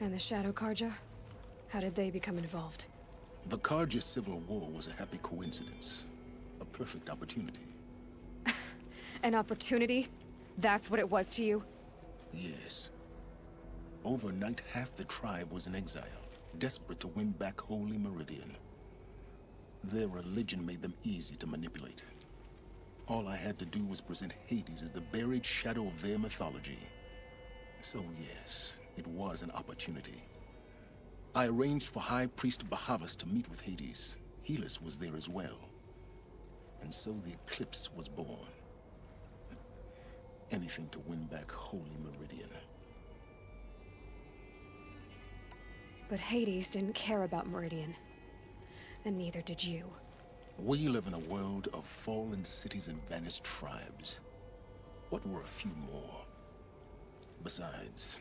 And the Shadow Karja? How did they become involved? The Karja Civil War was a happy coincidence. A perfect opportunity. An opportunity? That's what it was to you? Yes. Overnight, half the tribe was in exile, desperate to win back Holy Meridian. Their religion made them easy to manipulate. All I had to do was present Hades as the buried shadow of their mythology. So yes, it was an opportunity. I arranged for High Priest Bahavas to meet with Hades. Helis was there as well. And so the eclipse was born. Anything to win back Holy Meridian. But Hades didn't care about Meridian. And neither did you. We live in a world of fallen cities and vanished tribes. What were a few more? Besides,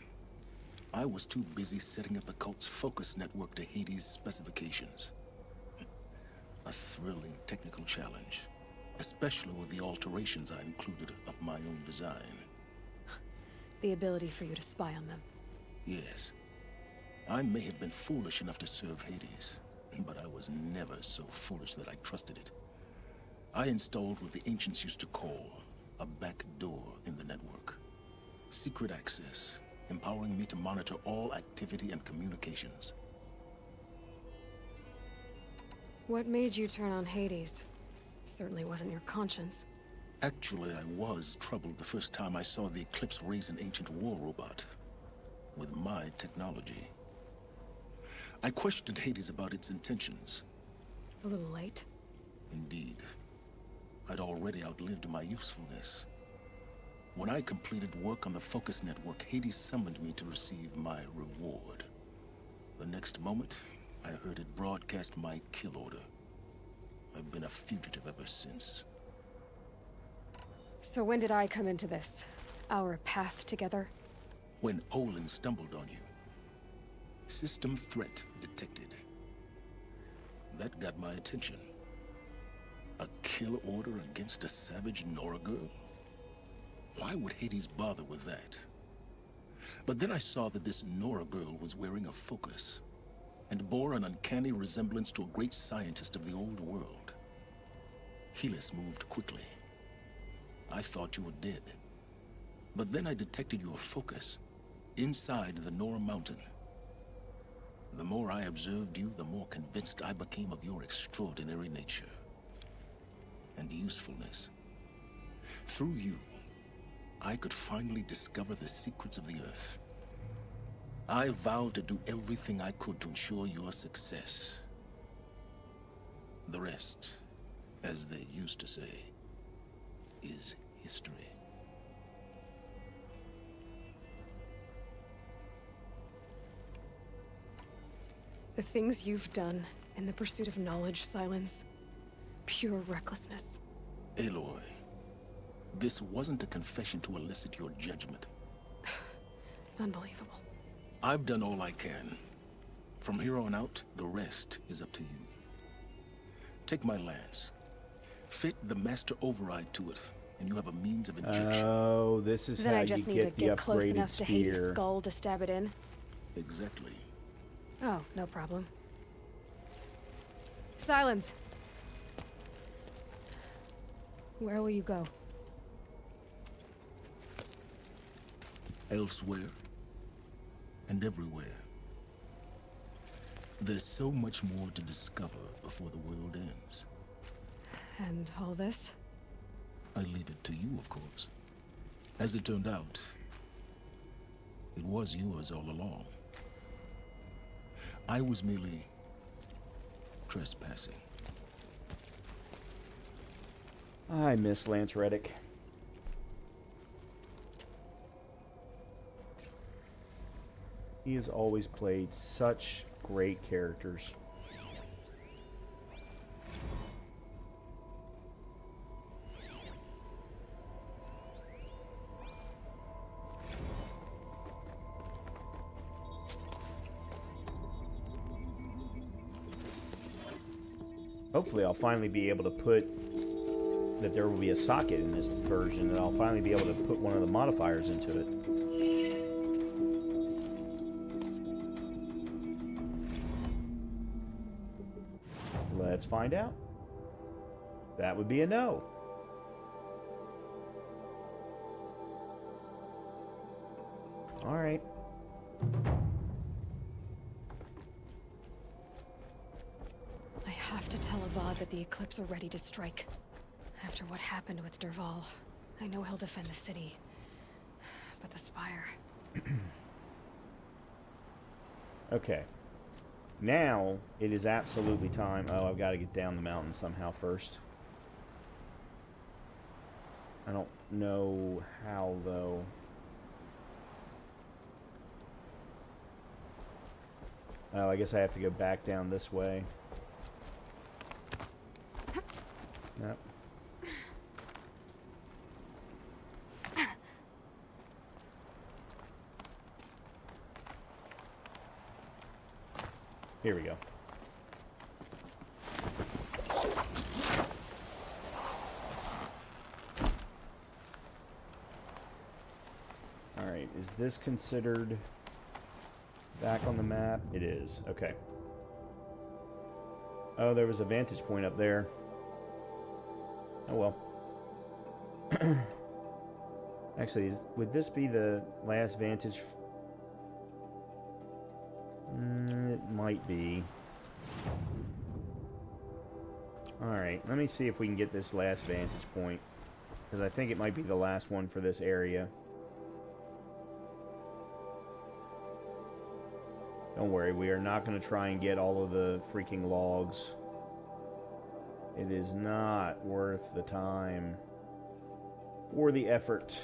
I was too busy setting up the cult's focus network to Hades' specifications. A thrilling technical challenge, especially with the alterations I included of my own design. The ability for you to spy on them. Yes. I may have been foolish enough to serve Hades, but I was never so foolish that I trusted it. I installed what the ancients used to call a back door in the network. Secret access, empowering me to monitor all activity and communications. What made you turn on Hades? It certainly wasn't your conscience. Actually, I was troubled the first time I saw the Eclipse raise an ancient war robot. With my technology. I questioned Hades about its intentions. A little late. Indeed. I'd already outlived my usefulness. When I completed work on the Focus Network, Hades summoned me to receive my reward. The next moment, I heard it broadcast my kill order. I've been a fugitive ever since. So when did I come into this? Our path together? When Olin stumbled on you. System threat detected. That got my attention. A kill order against a savage Nora girl? Why would Hades bother with that? But then I saw that this Nora girl was wearing a focus, and bore an uncanny resemblance to a great scientist of the old world. Helis moved quickly. I thought you were dead. But then I detected your focus, inside the Nora mountain. The more I observed you, the more convinced I became of your extraordinary nature and usefulness. Through you, I could finally discover the secrets of the Earth. I vowed to do everything I could to ensure your success. The rest, as they used to say, is history. The things you've done in the pursuit of knowledge, Silence. Pure recklessness. Aloy, this wasn't a confession to elicit your judgment. Unbelievable. I've done all I can. From here on out, the rest is up to you. Take my lance. Fit the master override to it, and you have a means of injection. Oh, this is Then how I just you need to get the get close upgraded enough to Hades' spear. skull to stab it in. Exactly. Oh, no problem. Silence! Where will you go? elsewhere, and everywhere. There's so much more to discover before the world ends. And all this? I leave it to you, of course. As it turned out, it was yours all along. I was merely trespassing. I miss Lance Reddick. He has always played such great characters. Hopefully I'll finally be able to put that there will be a socket in this version, and I'll finally be able to put one of the modifiers into it. Let's find out. That would be a no. All right. I have to tell Avad that the Eclipse are ready to strike. After what happened with Derval, I know he'll defend the city. But the Spire... Okay. Now, it is absolutely time... Oh, I've got to get down the mountain somehow first. I don't know how, though. Oh, I guess I have to go back down this way. Yep. Here we go. Alright, is this considered back on the map? It is. Okay. Oh, there was a vantage point up there. Oh well. Actually, would this be the last vantage? It might be. Alright, let me see if we can get this last vantage point. Because I think it might be the last one for this area. Don't worry, we are not going to try and get all of the freaking logs. It is not worth the time or the effort.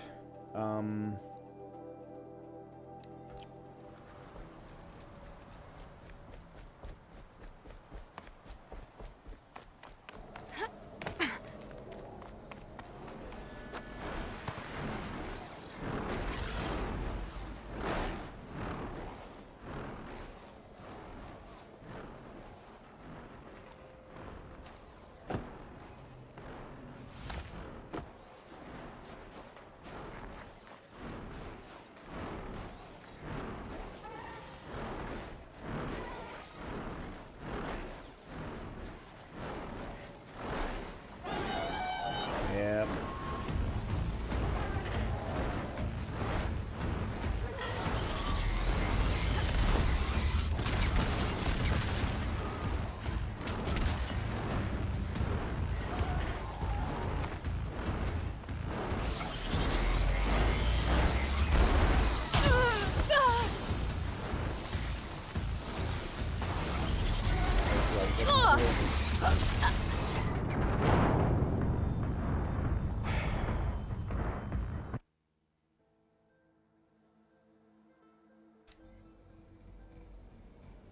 Yep.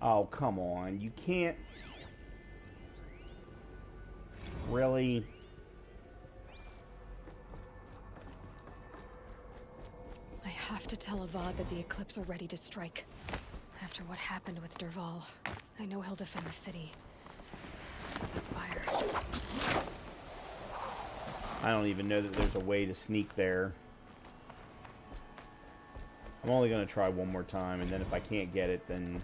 Oh, come on. You can't... Really? I have to tell Avad that the Eclipse are ready to strike. After what happened with Derval, I know he'll defend the city. The Spire. I don't even know that there's a way to sneak there. I'm only going to try one more time, and then if I can't get it, then...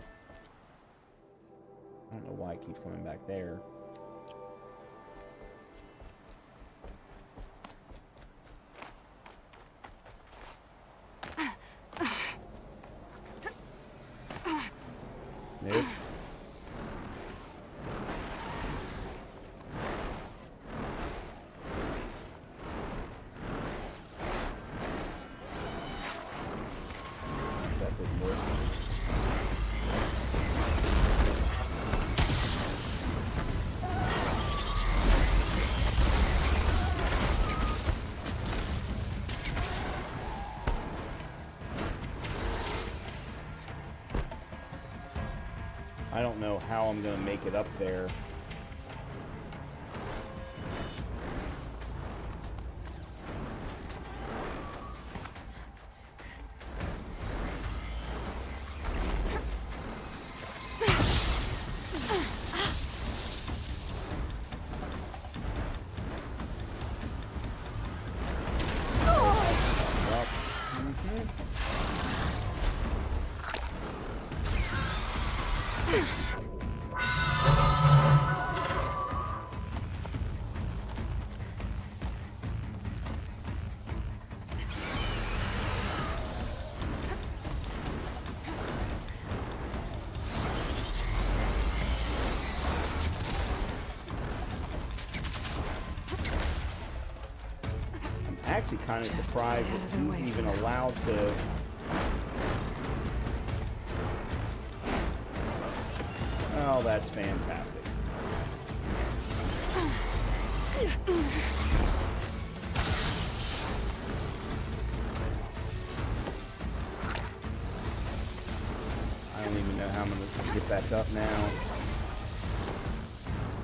I don't know why it keeps coming back there. don't know how I'm going to make it up there. Actually kind of surprised that he's even allowed to. Oh, that's fantastic. I don't even know how I'm going to get back up now.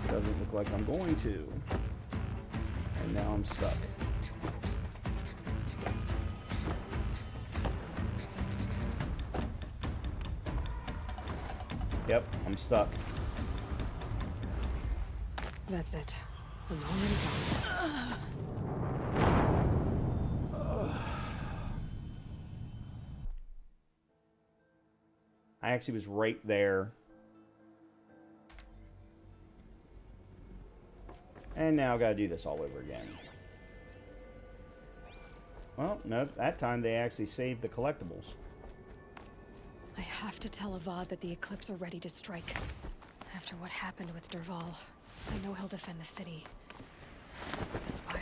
Doesn't look like I'm going to. And now I'm stuck. Yep, I'm stuck. That's it. I'm already gone. I actually was right there. And now I've got to do this all over again. Well, no, that time they actually saved the collectibles. I have to tell Avad that the Eclipse are ready to strike. After what happened with Derval, I know he'll defend the city. The spire.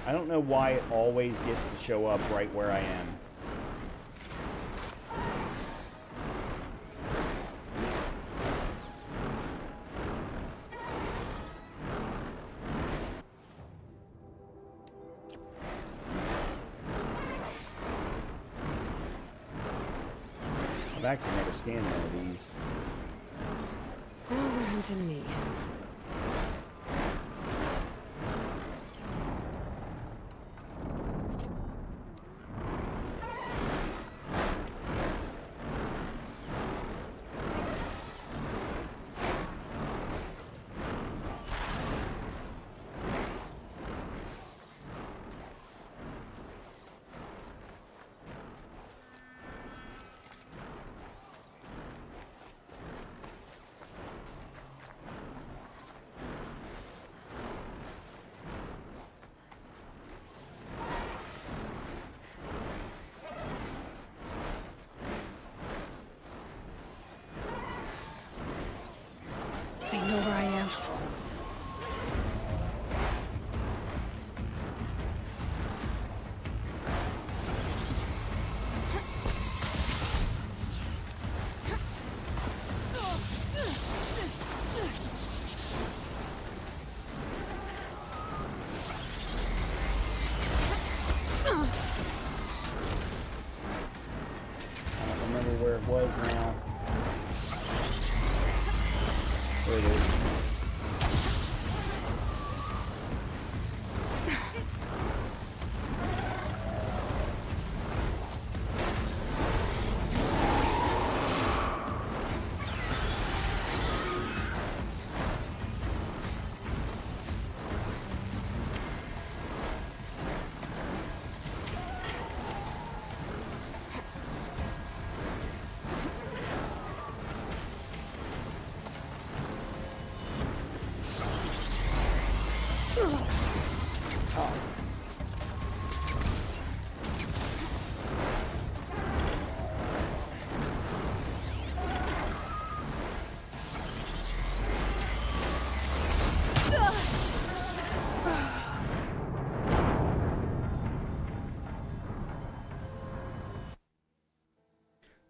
I don't know why it always gets to show up right where I am. I've actually never scanned one of these. Oh, they're hunting me. They know where I am. I don't remember where it was now. There it is.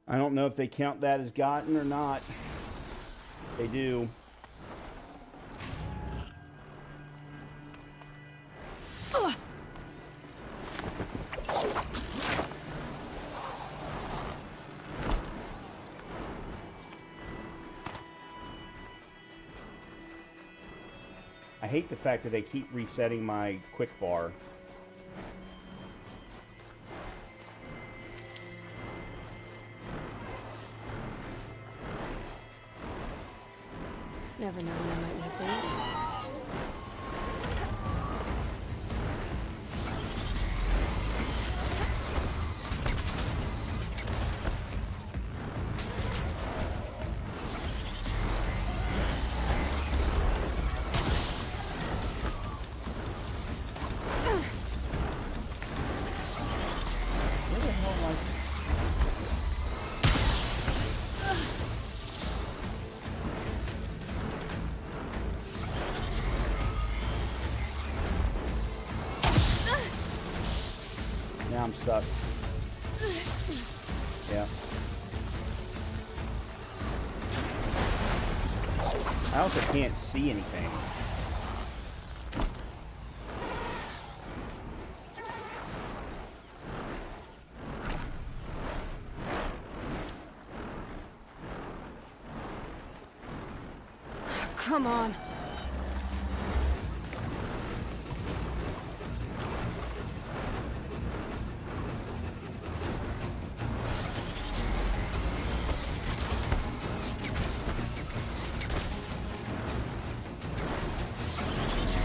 I don't know if they count that as gotten or not. They do. I hate the fact that they keep resetting my quick bar. Never know when I might need these. Where the hell am I? Now I'm stuck. Yeah. I also can't see anything. Come on.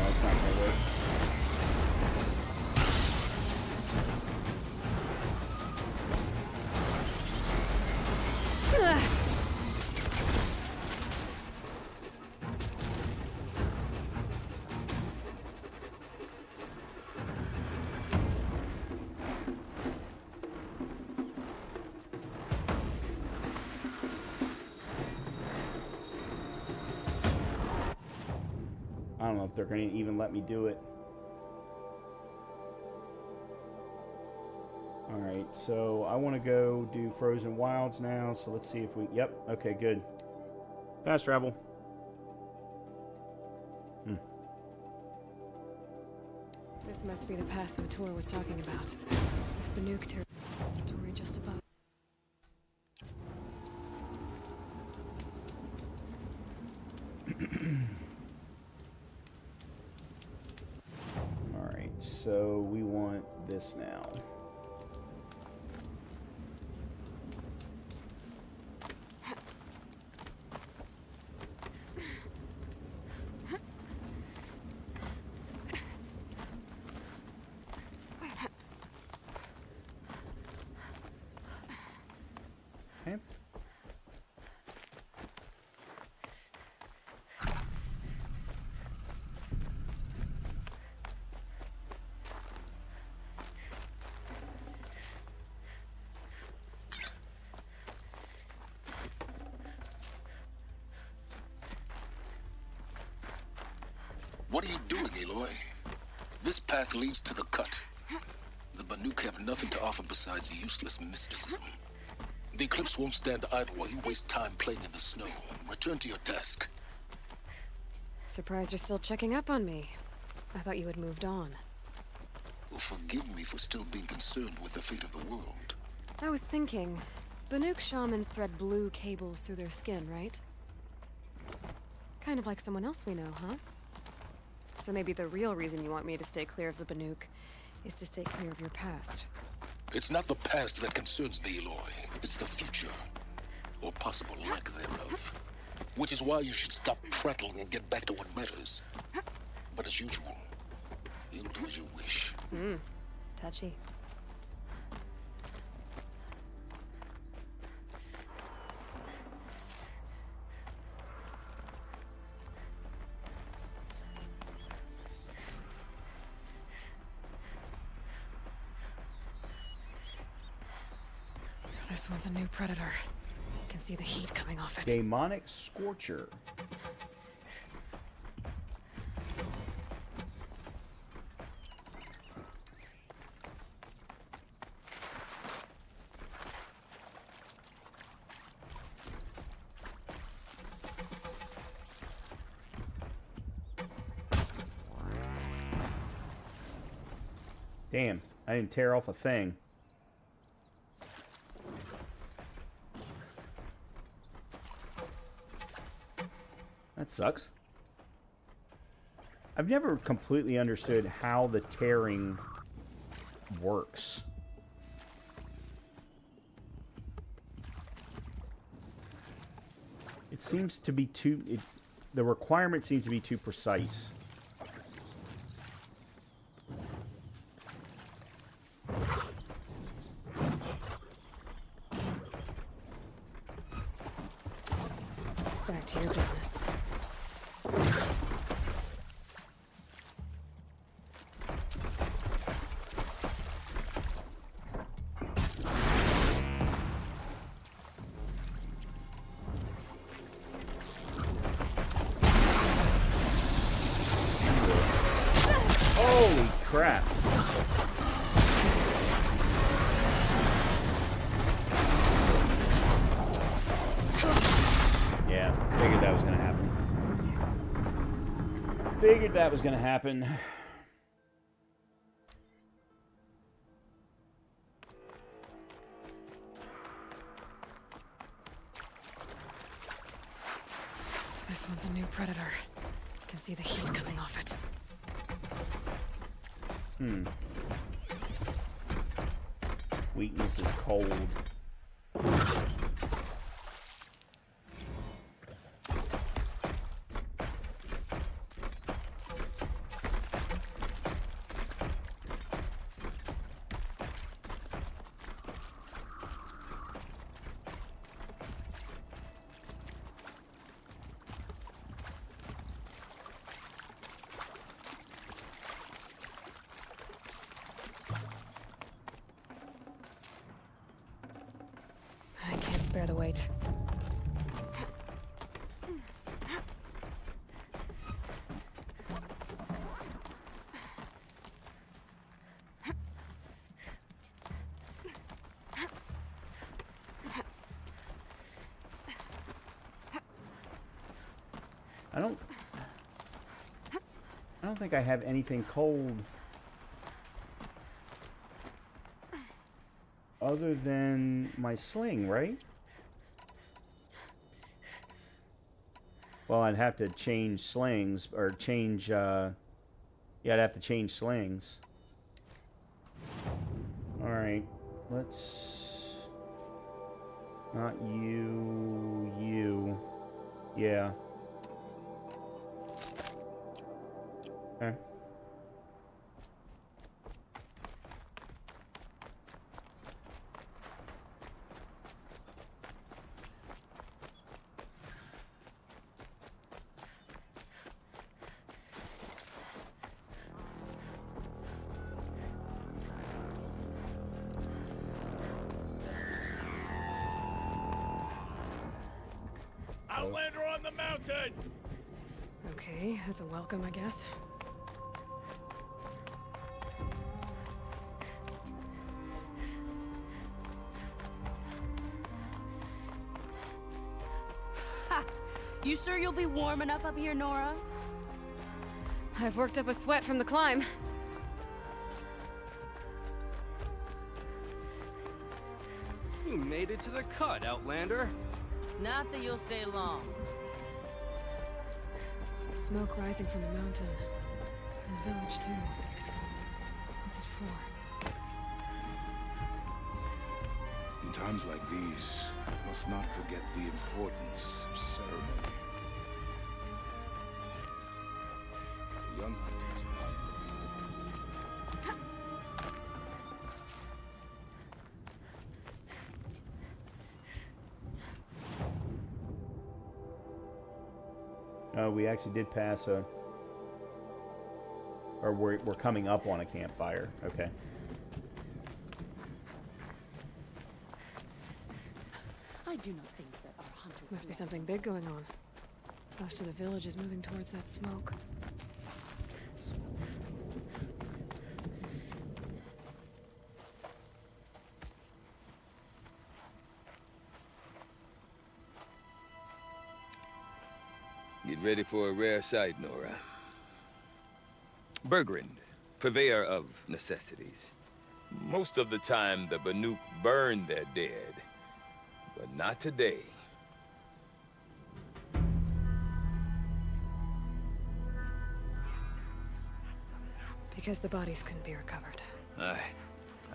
That's not gonna work. I don't know if they're going to even let me do it. Alright, so I want to go do Frozen Wilds now, so let's see if we... Yep, okay, good. Fast travel. This must be the pass Tor was talking about. With Banuk territory just above. Alright, so we want this now. Okay. What are you doing, Aloy? This path leads to the cut. The Banuk have nothing to offer besides useless mysticism. The Eclipse won't stand idle while you waste time playing in the snow. Return to your task. Surprised you're still checking up on me. I thought you had moved on. Well, forgive me for still being concerned with the fate of the world. I was thinking, Banuk shamans thread blue cables through their skin, right? Kind of like someone else we know, huh? So maybe the real reason you want me to stay clear of the Banuk is to stay clear of your past. It's not the past that concerns me, Aloy. It's the future. Or possible lack thereof. Which is why you should stop prattling and get back to what matters. But as usual, you'll do as you wish. Touchy. This one's a new predator. I can see the heat coming off it. Demonic Scorcher. Damn, I didn't tear off a thing. That sucks. I've never completely understood how the tearing works. It seems to be too... the requirement seems to be too precise. Back to your business. Holy crap. Yeah, figured that was gonna happen. Figured that was gonna happen. This one's a new predator. Can see the heat coming off it. Weakness is cold. I can't spare the weight. I don't think I have anything cold other than my sling, right? Well, I'd have to change slings, or change, yeah, I'd have to change slings. Alright, let's... Not you, you. Yeah. Okay. Outlander on the mountain! Okay, that's a welcome, I guess. You sure you'll be warm enough up here, Nora? I've worked up a sweat from the climb. You made it to the cut, Outlander. Not that you'll stay long. Smoke rising from the mountain. And the village, too. What's it for? In times like these, we must not forget the importance of ceremony. The young hunters We actually did pass a... Or we're coming up on a campfire. Okay. I do not think that our hunters... Must be something big going on. Most of the village is moving towards that smoke. Get ready for a rare sight, Nora. Bergrind, purveyor of necessities. Most of the time, the Banuk burn their dead. But not today. Because the bodies couldn't be recovered. Aye,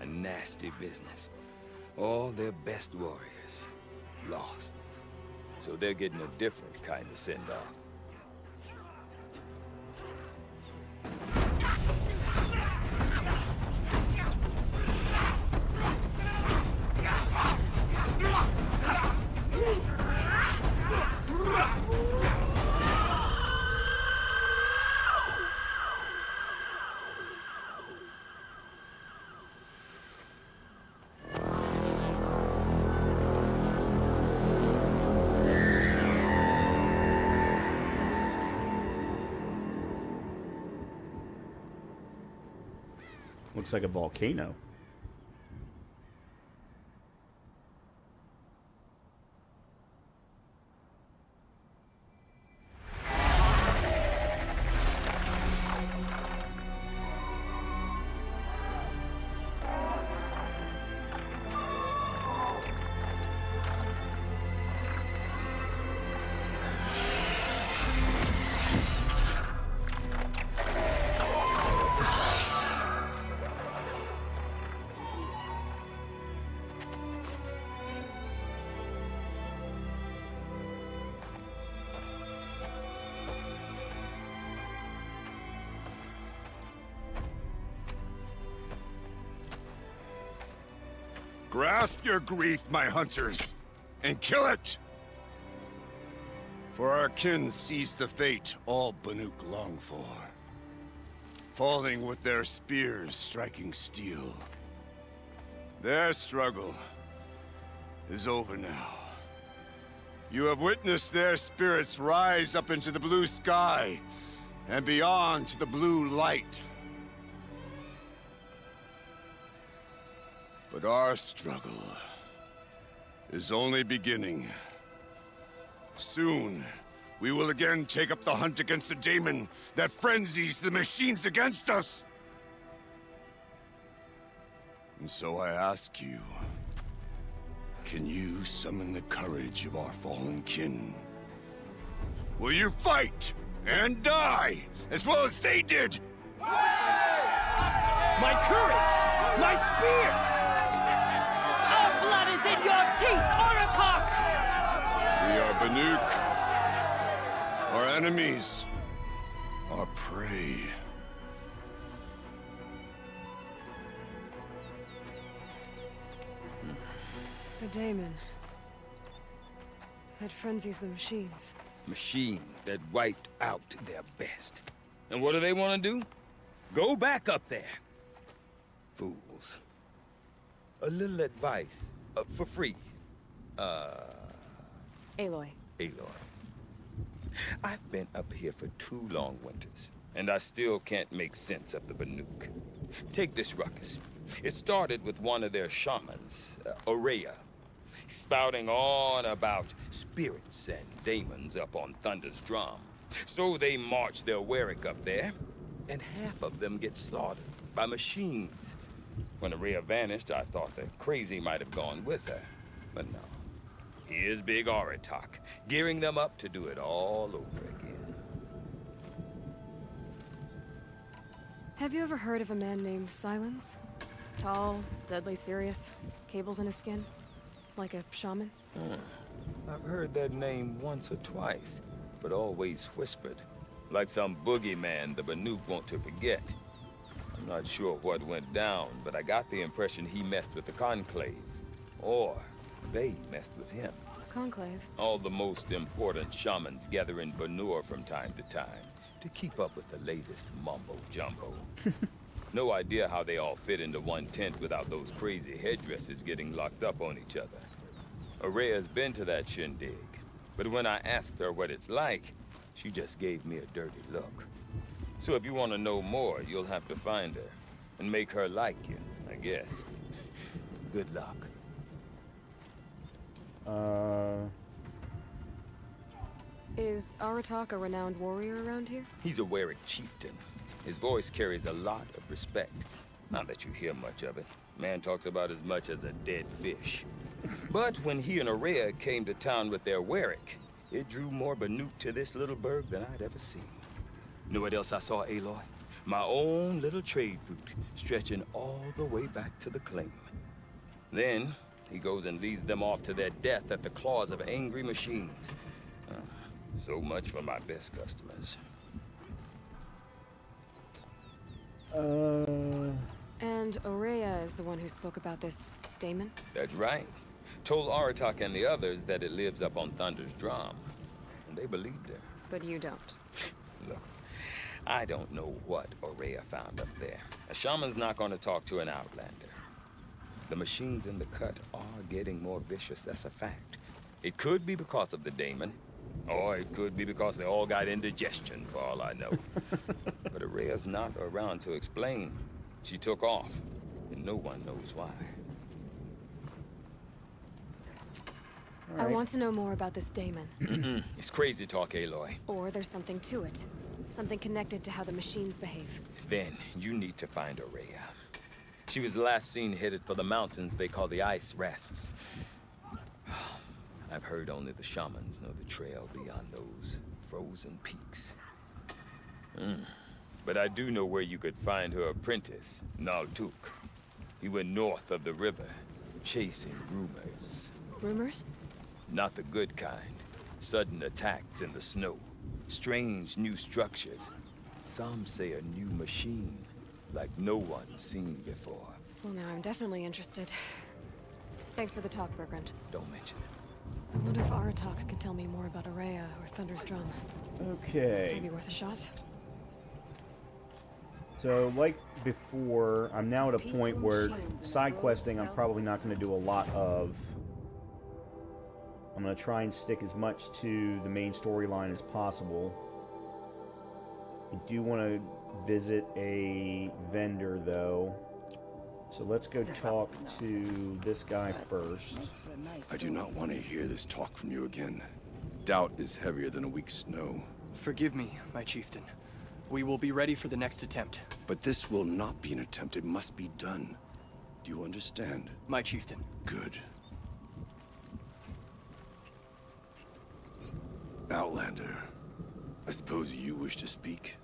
a nasty business. All their best warriors lost. So they're getting a different kind of send-off. Looks like a volcano. Grasp your grief, my hunters, and kill it! For our kin sees the fate all Banuk long for. Falling with their spears striking steel. Their struggle is over now. You have witnessed their spirits rise up into the blue sky and beyond to the blue light. But our struggle is only beginning. Soon, we will again take up the hunt against the daemon that frenzies the machines against us. And so I ask you, can you summon the courage of our fallen kin? Will you fight and die as well as they did? My courage! My spear! Our blood is in your teeth, Oratok! We are Banuk. Our enemies are prey. The daemon. That frenzies the machines. Machines that wiped out their best. And what do they want to do? Go back up there. Fools. A little advice, for free. Aloy. Aloy. I've been up here for 2 long winters, and I still can't make sense of the Banuk. Take this ruckus. It started with one of their shamans, Aurea, spouting on about spirits and daemons up on Thunder's drum. So they march their Warwick up there, and half of them get slaughtered by machines. When Aurea vanished, I thought the crazy might have gone with her, but no. Here's Big Oratok, gearing them up to do it all over again. Have you ever heard of a man named Silence? Tall, deadly serious, cables in his skin, like a shaman? I've heard that name once or twice, but always whispered, like some boogeyman the Banuk want to forget. I'm not sure what went down, but I got the impression he messed with the Conclave, or they messed with him. Conclave? All the most important shamans gather in Banur from time to time to keep up with the latest mumbo-jumbo. No idea how they all fit into one tent without those crazy headdresses getting locked up on each other. Aurea's been to that shindig, but when I asked her what it's like, she just gave me a dirty look. So if you want to know more, you'll have to find her and make her like you, I guess. Good luck. Is Aratak a renowned warrior around here? He's a Warwick chieftain. His voice carries a lot of respect. Not that you hear much of it. Man talks about as much as a dead fish. But when he and Araya came to town with their Warwick, it drew more Banuk to this little burg than I'd ever seen. Know what else I saw, Aloy? My own little trade route, stretching all the way back to the claim. Then, he goes and leads them off to their death at the claws of angry machines. So much for my best customers. And Araya is the one who spoke about this daemon? That's right. Told Aratak and the others that it lives up on Thunder's drum. And they believed her. But you don't. Look, I don't know what Araya found up there. A shaman's not going to talk to an outlander. The machines in the cut are getting more vicious, that's a fact. It could be because of the daemon, or it could be because they all got indigestion, for all I know. But Araya's not around to explain. She took off, and no one knows why. I want to know more about this daemon. It's crazy talk, Aloy. Or there's something to it. Something connected to how the machines behave. Then, you need to find Araya. She was last seen headed for the mountains they call the Ice Rafts. I've heard only the shamans know the trail beyond those frozen peaks. But I do know where you could find her apprentice, Naltuk. He went north of the river, chasing rumors. Rumors? Not the good kind. Sudden attacks in the snow. Strange new structures. Some say a new machine, like no one's seen before. Well, now I'm definitely interested. Thanks for the talk, Bergrand. Don't mention it. I wonder if Aratak can tell me more about Araya or Thunder's drum. Okay. Maybe worth a shot. So, like before, I'm now at a point where side questing I'm probably not going to do a lot of. I'm going to try and stick as much to the main storyline as possible. I do want to visit a vendor, though. So let's go talk to this guy first. I do not want to hear this talk from you again. Doubt is heavier than a week's snow. Forgive me, my chieftain. We will be ready for the next attempt. But this will not be an attempt. It must be done. Do you understand? My chieftain. Good. Outlander, I suppose you wish to speak?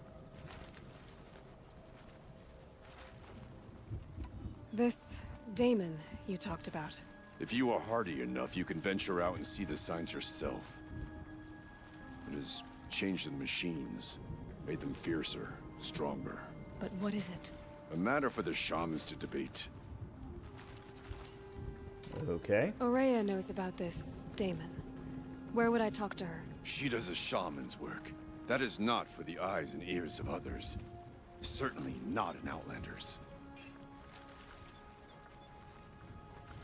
This daemon you talked about. If you are hardy enough, you can venture out and see the signs yourself. It has changed the machines, made them fiercer, stronger. But what is it? A matter for the shamans to debate. Okay. Araya knows about this daemon. Where would I talk to her? She does a shaman's work. That is not for the eyes and ears of others. Certainly not an outlander's.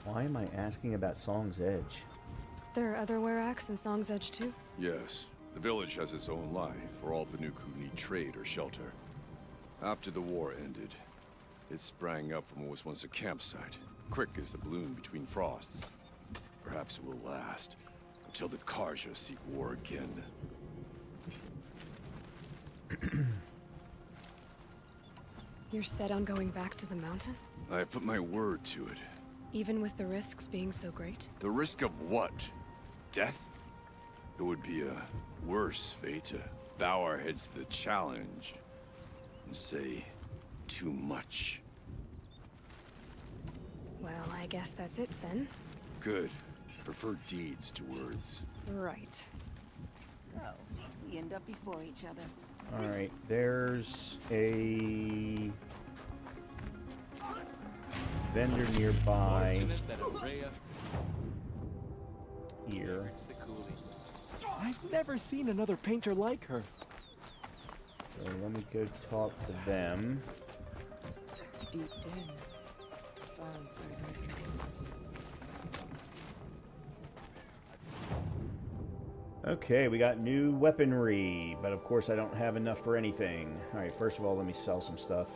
Why am I asking about Song's Edge? There are other Weraks in Song's Edge too? Yes. The village has its own life for all Banuk who need trade or shelter. After the war ended, it sprang up from what was once a campsite, quick as the bloom between frosts. Perhaps it will last, until the Karja seek war again. You're set on going back to the mountain? I have put my word to it. Even with the risks being so great? The risk of what? Death? It would be a worse fate to bow our heads to the challenge and say too much. Well, I guess that's it then. Good. Prefer deeds to words. Right. So, we end up before each other. Alright, there's a vendor nearby here. I've never seen another painter like her. So let me go talk to them. Deep in. Sounds very Okay, we got new weaponry, but of course I don't have enough for anything. Alright, first of all, let me sell some stuff.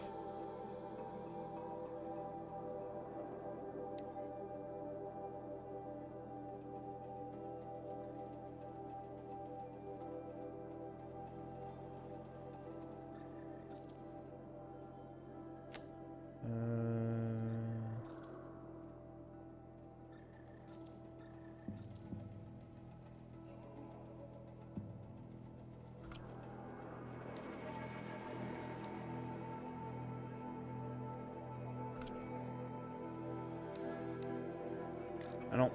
I don't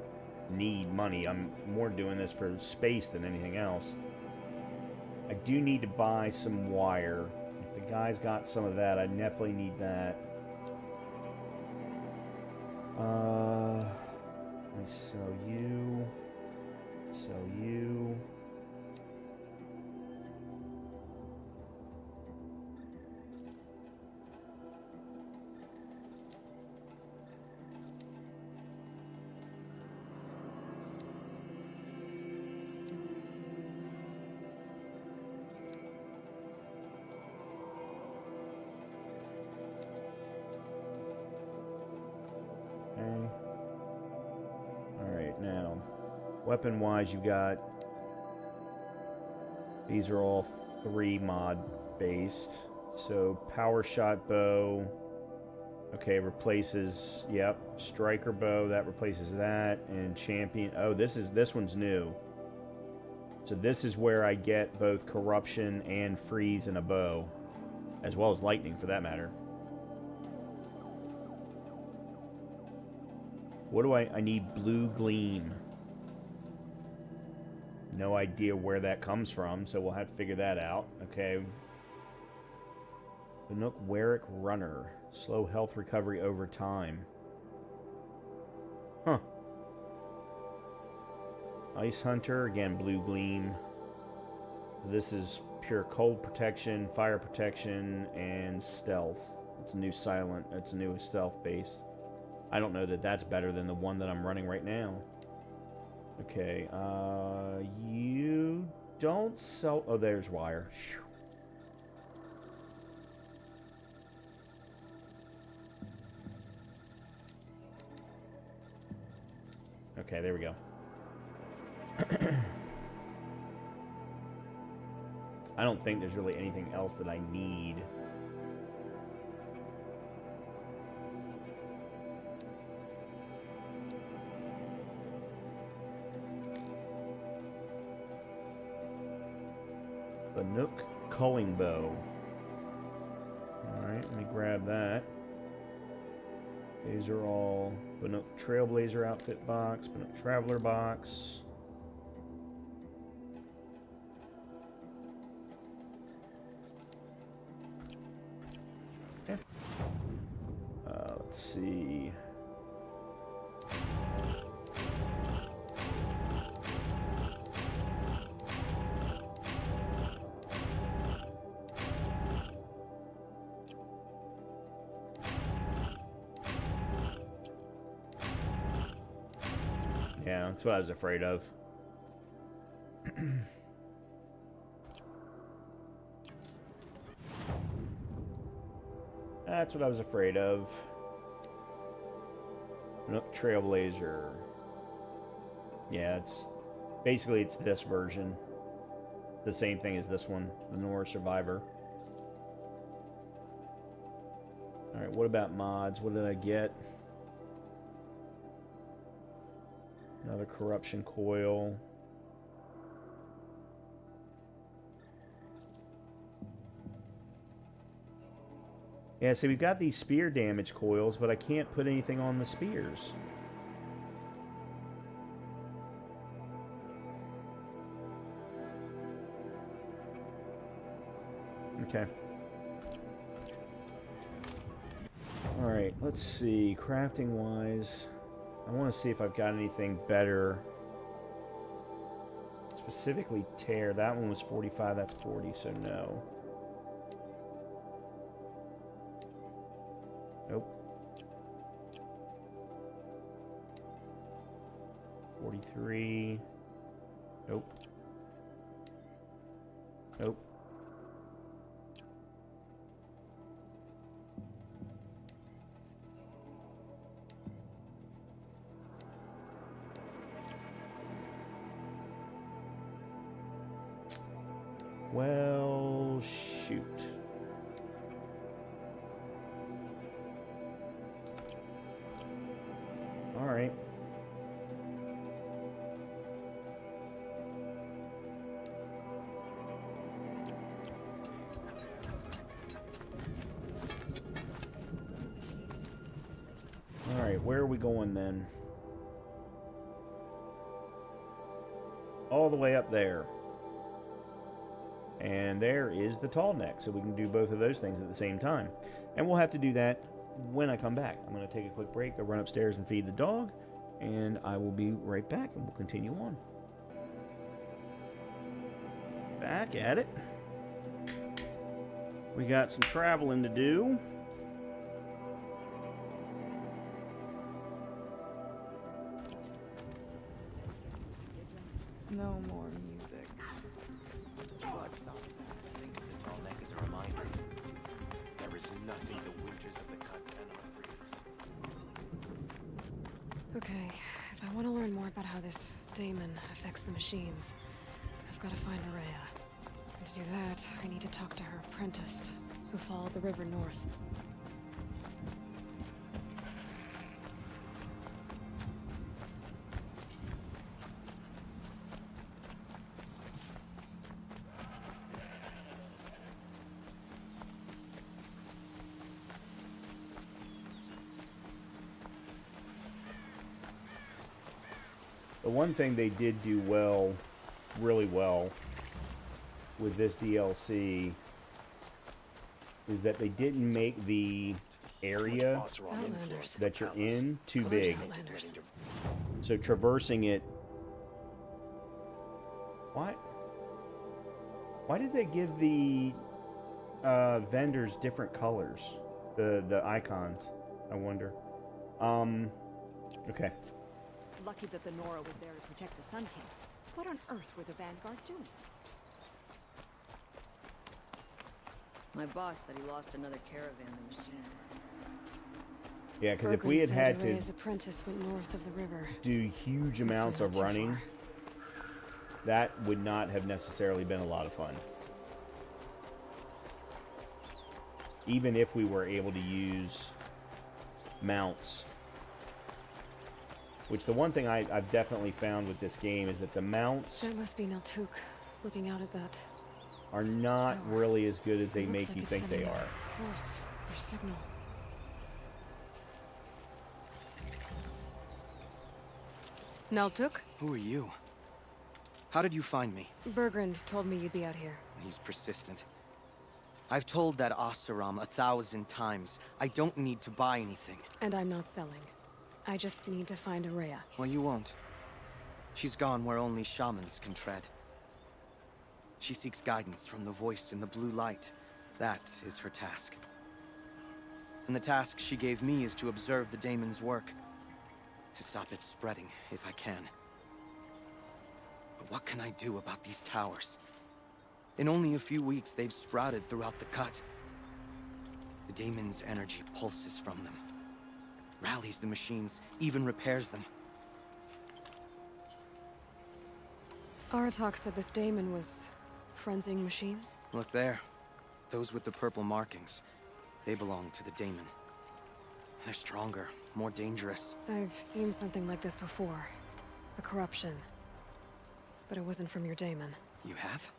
need money. I'm more doing this for space than anything else. I do need to buy some wire. If the guy's got some of that, I definitely need that. Let me sell you. Sell you. Alright, now, weapon-wise, you got... These are all 3 mod-based. So, power shot bow... Okay, replaces... Yep, striker bow, that replaces that. And champion... Oh, this one's new. So this is where I get both corruption and freeze in a bow. As well as lightning, for that matter. What do I need? Blue gleam. No idea where that comes from, so we'll have to figure that out. Okay. Banuk Warwick Runner. Slow health recovery over time. Huh. Ice Hunter, again, blue gleam. This is pure cold protection, fire protection, and stealth. It's a new silent, it's a new stealth based. I don't know that that's better than the one that I'm running right now. Okay, you don't sell... Oh, there's wire. Okay, there we go. I don't think there's really anything else that I need. Banuk culling bow. Alright, let me grab that. These are all Banuk Trailblazer outfit box, Banuk Traveler box. Okay. Let's see. Yeah, that's what I was afraid of. That's what I was afraid of. Nope, Trailblazer. Yeah, it's basically it's this version. The same thing as this one, the Nora Survivor. Alright, what about mods? What did I get? Another corruption coil. Yeah, so we've got these spear damage coils, but I can't put anything on the spears. Okay. Alright, let's see. Crafting wise, I want to see if I've got anything better. Specifically tear. That one was 45, that's 40, so no. Nope. 43. Nope. Nope. Well, shoot. All right. All right, where are we going then? all the way up there. And there is the tall neck, so we can do both of those things at the same time. And we'll have to do that when I come back. I'm going to take a quick break, go run upstairs and feed the dog, and I will be right back, and we'll continue on. Back at it. We got some traveling to do. No more music. What's up with that? Think of the tall neck as a reminder. There is nothing the winters of the cut cannot freeze. Okay, if I want to learn more about how this daemon affects the machines, I've got to find Araya. And to do that, I need to talk to her apprentice, who followed the river north. The one thing they did do well, really well, with this DLC is that they didn't make the area that you're in too big. So traversing it... Why did they give the vendors different colors? The icons, I wonder. Okay. Lucky that the Nora was there to protect the Sun King. What on earth were the Vanguard doing? My boss said he lost another caravan the machines. Yeah, because if we had had to Araya's apprentice went north of the river. do huge amounts of running, that would not have necessarily been a lot of fun. Even if we were able to use mounts. Which the one thing I've definitely found with this game is that the mounts That must be Naltuk, looking out at that. are not really as good as they It looks make like you it's think they sending are. a pulse or signal. Naltuk? Who are you? How did you find me? Bergrand told me you'd be out here. He's persistent. I've told that Oseram 1,000 times. I don't need to buy anything. And I'm not selling. I just need to find Araya. Well, you won't. She's gone where only shamans can tread. She seeks guidance from the voice in the blue light. That is her task. And the task she gave me is to observe the daemon's work. To stop it spreading, if I can. But what can I do about these towers? In only a few weeks, they've sprouted throughout the cut. The daemon's energy pulses from them. Rallies the machines, even repairs them. Aratak said this daemon was frenzying machines. Look there. Those with the purple markings. They belong to the daemon. They're stronger, more dangerous. I've seen something like this before. A corruption. But it wasn't from your daemon. You have?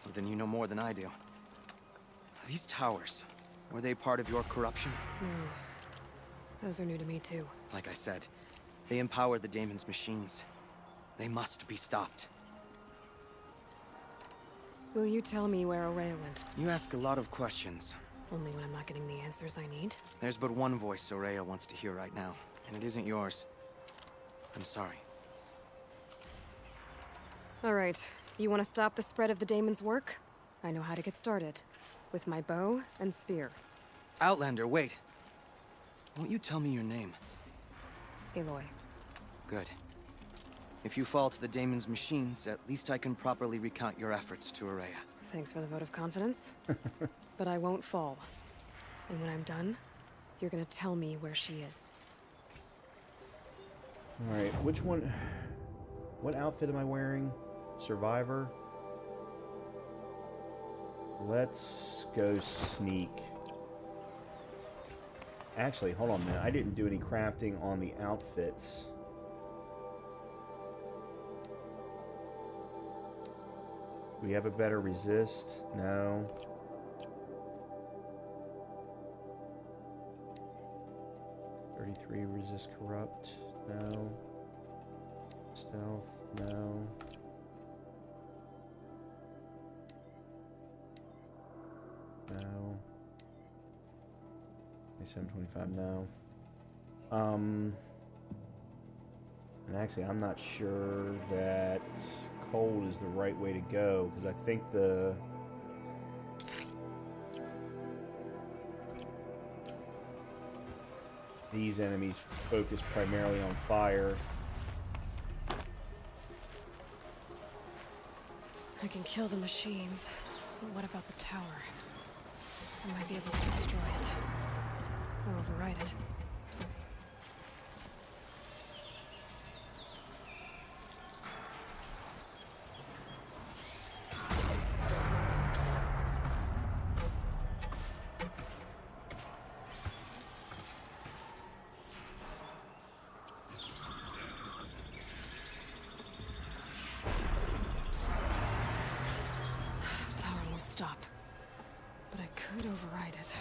Well, then you know more than I do. These towers, were they part of your corruption? No. Those are new to me, too. Like I said, they empower the daemon's machines. They must be stopped. Will you tell me where Araya went? You ask a lot of questions. Only when I'm not getting the answers I need. There's but one voice Araya wants to hear right now, and it isn't yours. I'm sorry. All right. You want to stop the spread of the daemon's work? I know how to get started. With my bow and spear. Outlander, wait. Won't you tell me your name? Aloy. Good. If you fall to the daemon's machines, at least I can properly recount your efforts to Araya. Thanks for the vote of confidence. But I won't fall. And when I'm done, you're gonna tell me where she is. Alright, which one... What outfit am I wearing? Survivor? Let's go sneak. Actually, hold on a minute. I didn't do any crafting on the outfits. Do we have a better resist? No. (33) resist corrupt? No. Stealth? No. No. 2725, no. And actually, I'm not sure that cold is the right way to go, because I think these enemies focus primarily on fire. I can kill the machines, but what about the tower? I might be able to destroy it. Or override it. Stop. But I could override it.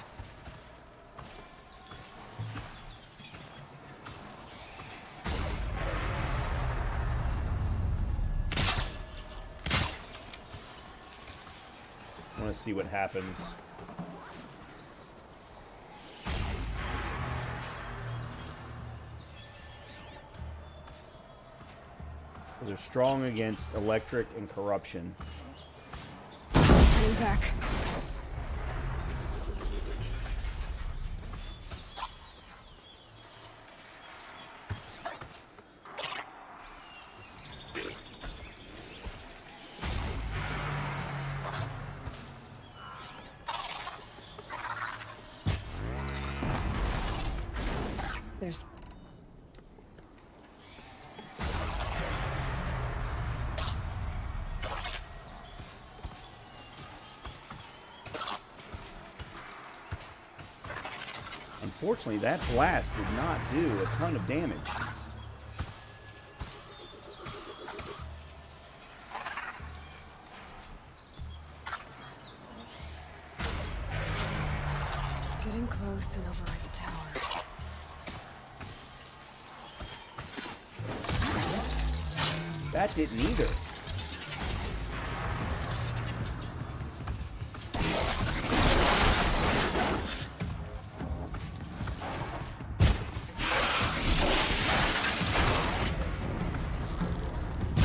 I want to see what happens. They're strong against electric and corruption. Turning back. There's... Unfortunately, that blast did not do a ton of damage. Getting close and override the tower. That didn't either.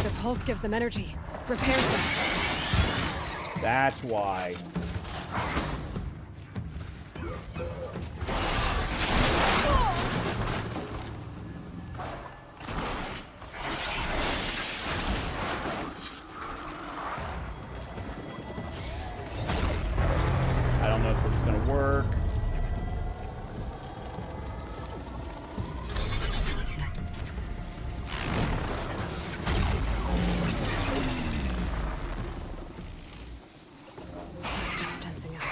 The pulse gives them energy. Repairs them. That's why. I don't know if this is going to work. Stop tensing up.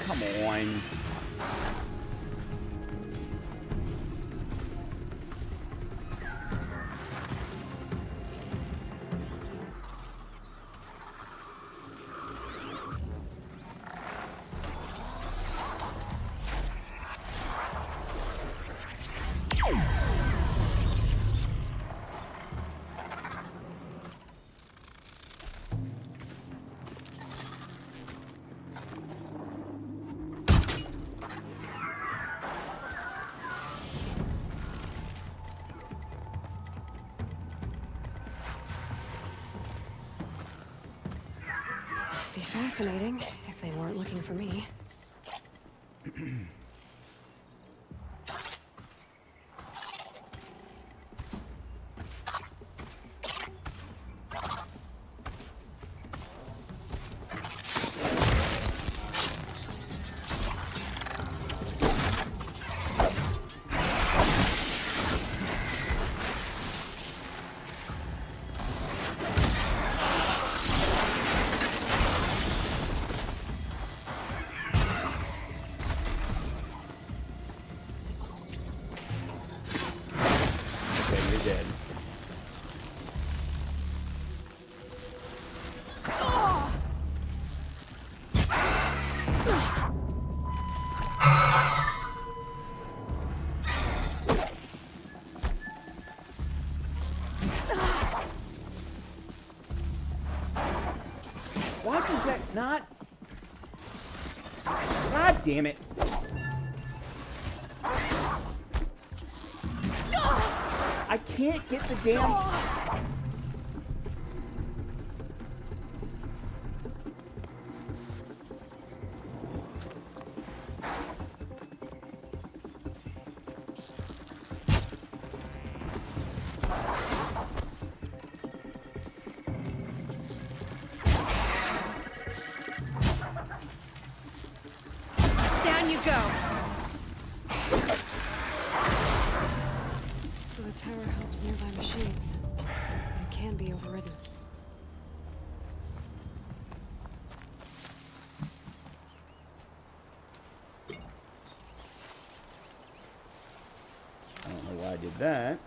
Come on. Be fascinating if they weren't looking for me. you're dead. Why does that not... God damn it. I can't get the damn... Down you go. So the tower helps nearby machines. But it can be overridden. I don't know why I did that.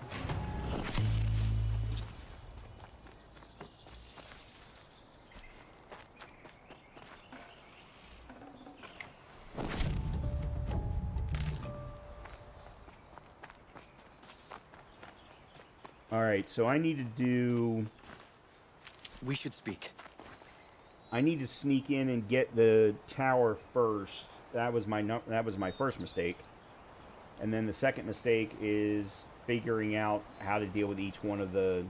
Alright, so I need to do... We should speak. I need to sneak in and get the tower first. That was my first mistake. And then the second mistake is figuring out how to deal with each one of the...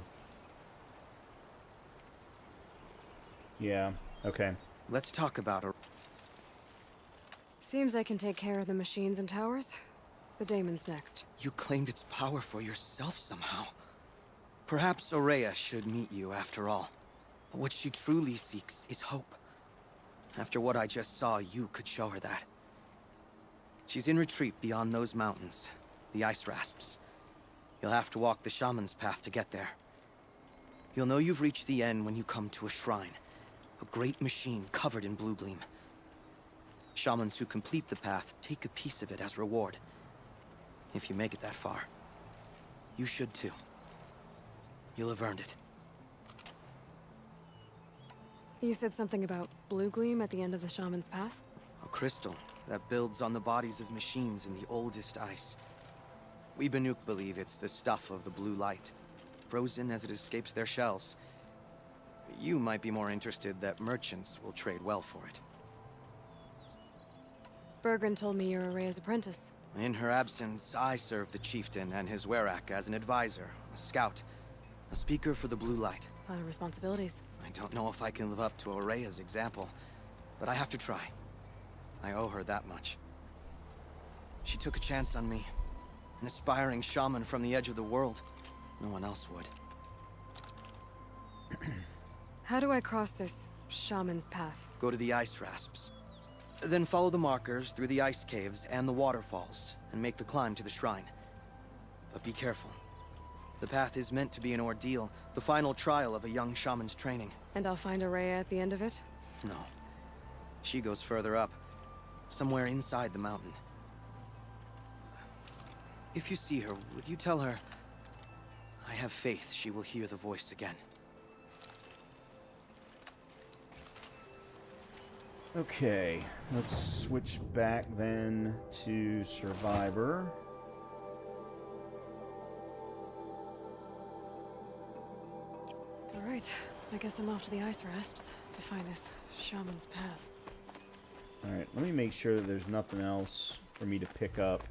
Yeah, okay. Let's talk about her. Seems I can take care of the machines and towers. The daemon's next. You claimed its power for yourself somehow. Perhaps Aurea should meet you after all. But what she truly seeks is hope. After what I just saw, you could show her that. She's in retreat beyond those mountains, the ice rasps. You'll have to walk the shaman's path to get there. You'll know you've reached the end when you come to a shrine, a great machine covered in blue gleam. Shamans who complete the path take a piece of it as reward. If you make it that far, you should too. You'll have earned it. You said something about blue gleam at the end of the shaman's path? A crystal that builds on the bodies of machines in the oldest ice. We Banuk believe it's the stuff of the blue light, frozen as it escapes their shells. You might be more interested that merchants will trade well for it. Bergren told me you're Aurea's apprentice. In her absence, I serve the chieftain and his werak as an advisor, a scout, a speaker for the blue light. A lot of responsibilities. I don't know if I can live up to Aurea's example, but I have to try. I owe her that much. She took a chance on me. An aspiring shaman from the edge of the world. No one else would. How do I cross this shaman's path? Go to the ice rasps. Then follow the markers through the ice caves and the waterfalls, and make the climb to the shrine. But be careful. The path is meant to be an ordeal, the final trial of a young shaman's training. And I'll find Aurea at the end of it? No. She goes further up, somewhere inside the mountain. If you see her, would you tell her, I have faith she will hear the voice again. Okay, let's switch back then to Survivor. Alright, I guess I'm off to the ice rasps to find this shaman's path. Alright, let me make sure that there's nothing else for me to pick up.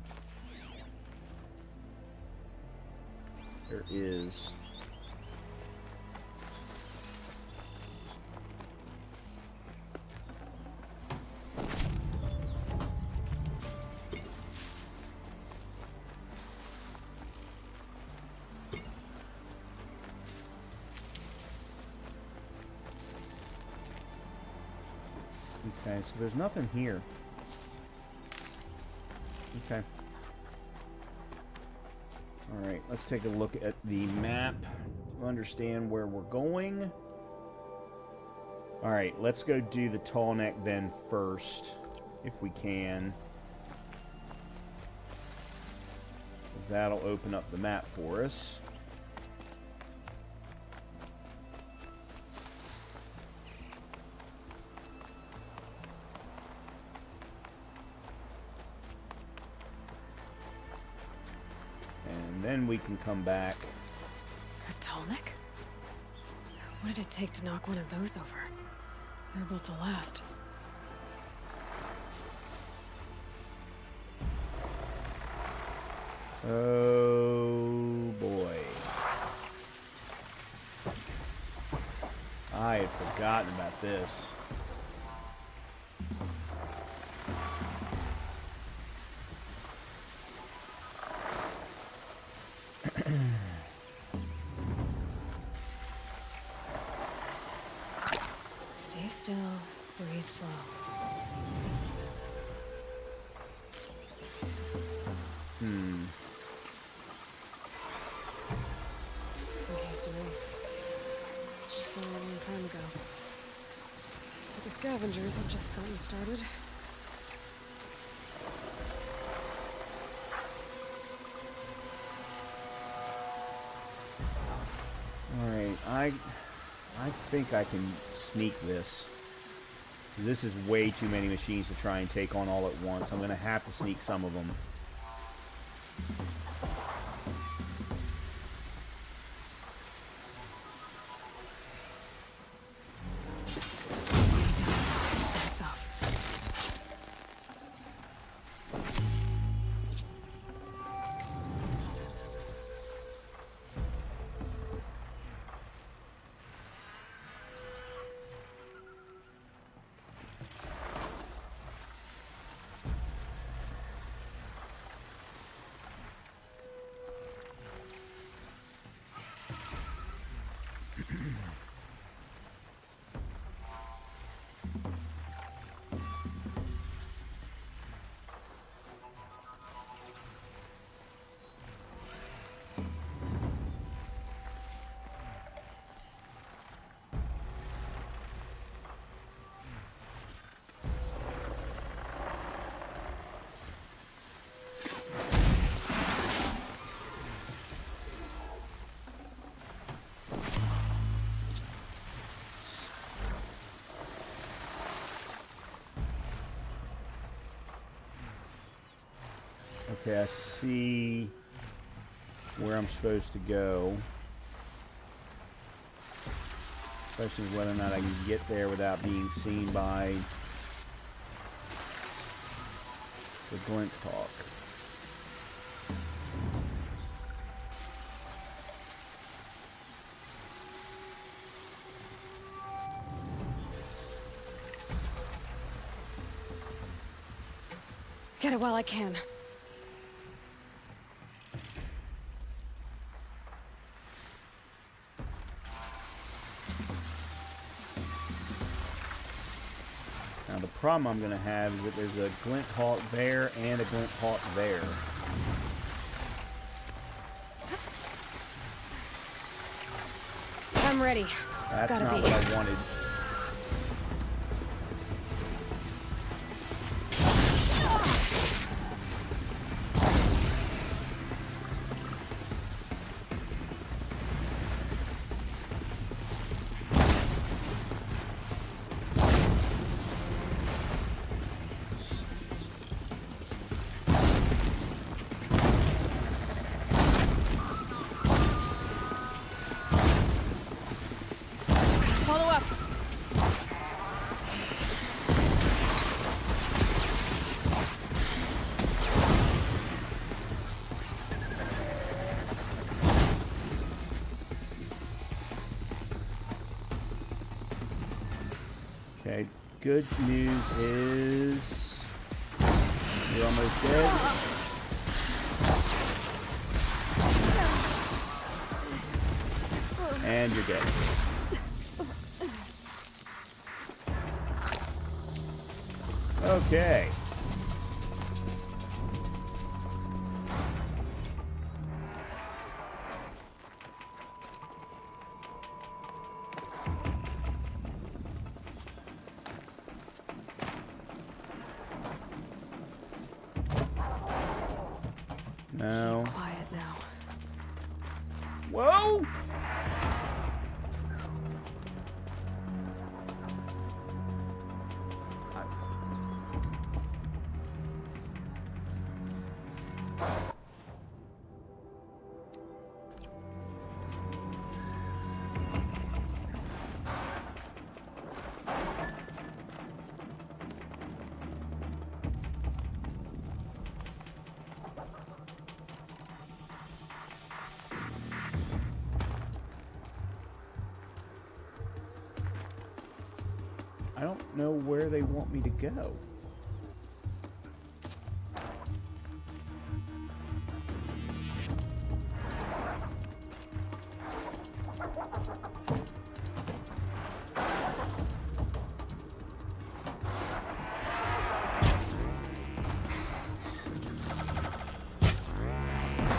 There is. Okay, so there's nothing here. Okay. Alright, let's take a look at the map to understand where we're going. Alright, let's go do the tall neck then first, if we can. 'Cause that'll open up the map for us. And then we can come back. Atomic? What did it take to knock one of those over? They're built to last. Oh boy. I had forgotten about this. Stay still, breathe slow. Encased in ice. It's not a long time ago. But the scavengers have just gotten started. Alright, I think I can sneak this. This is way too many machines to try and take on all at once. I'm going to have to sneak some of them. That's off. Okay, I see where I'm supposed to go. Question is whether or not I can get there without being seen by the glint hawk. Get it while I can. Now the problem I'm going to have is that there's a glint hawk there and a glint hawk there. I'm ready. That's Gotta not be. what I wanted. Follow up. Okay, good news is you're almost dead. And you're dead. Okay. No. Quiet now. Whoa! don't know where they want me to go.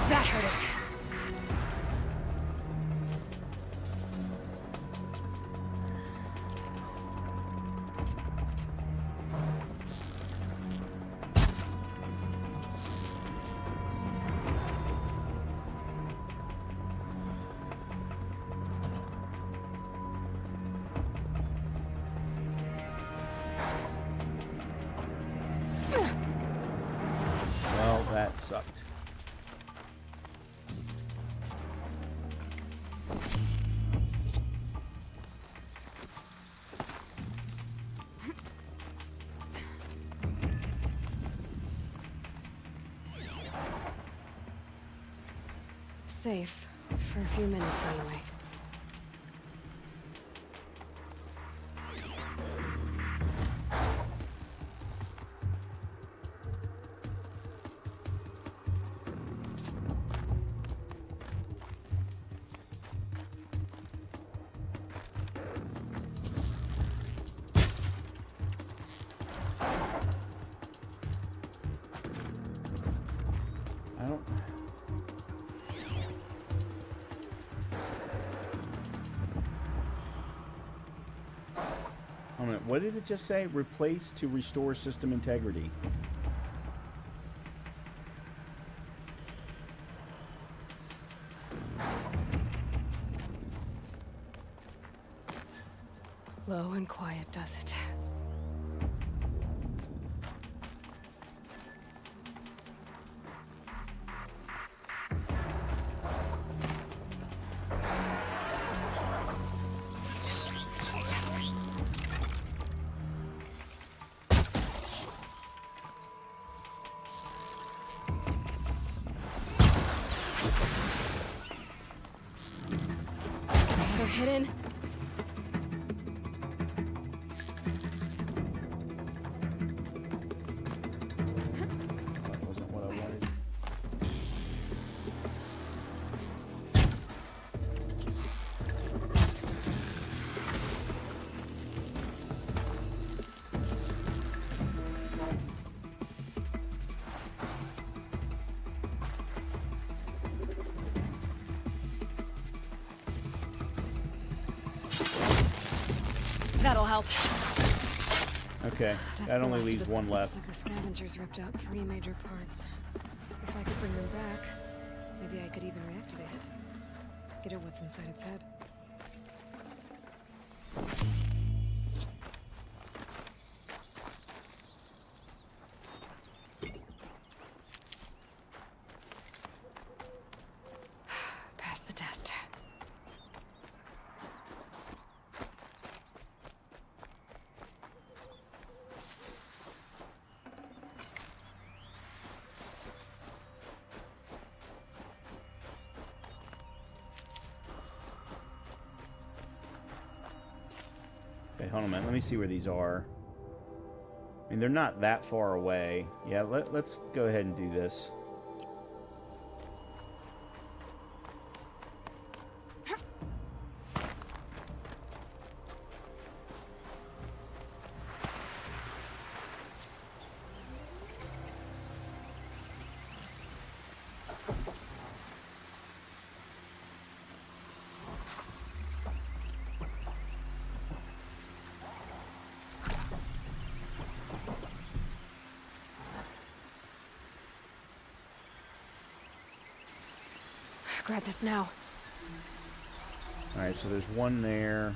That hurt it. Well, that sucked. Safe. For a few minutes, anyway. I don't... Hold on, what did it just say? Replace to restore system integrity. Low and quiet does it. They're hidden. That wasn't what I wanted. That'll help. Okay, that only leaves one left. Looks like the scavengers ripped out 3 major parts. If I could bring them back, maybe I could even reactivate it. Get at what's inside its head. Pass the test. Okay, hold on a minute. Let me see where these are. I mean, they're not that far away. Yeah, let's go ahead and do this. Grab this now. Alright, so there's one there.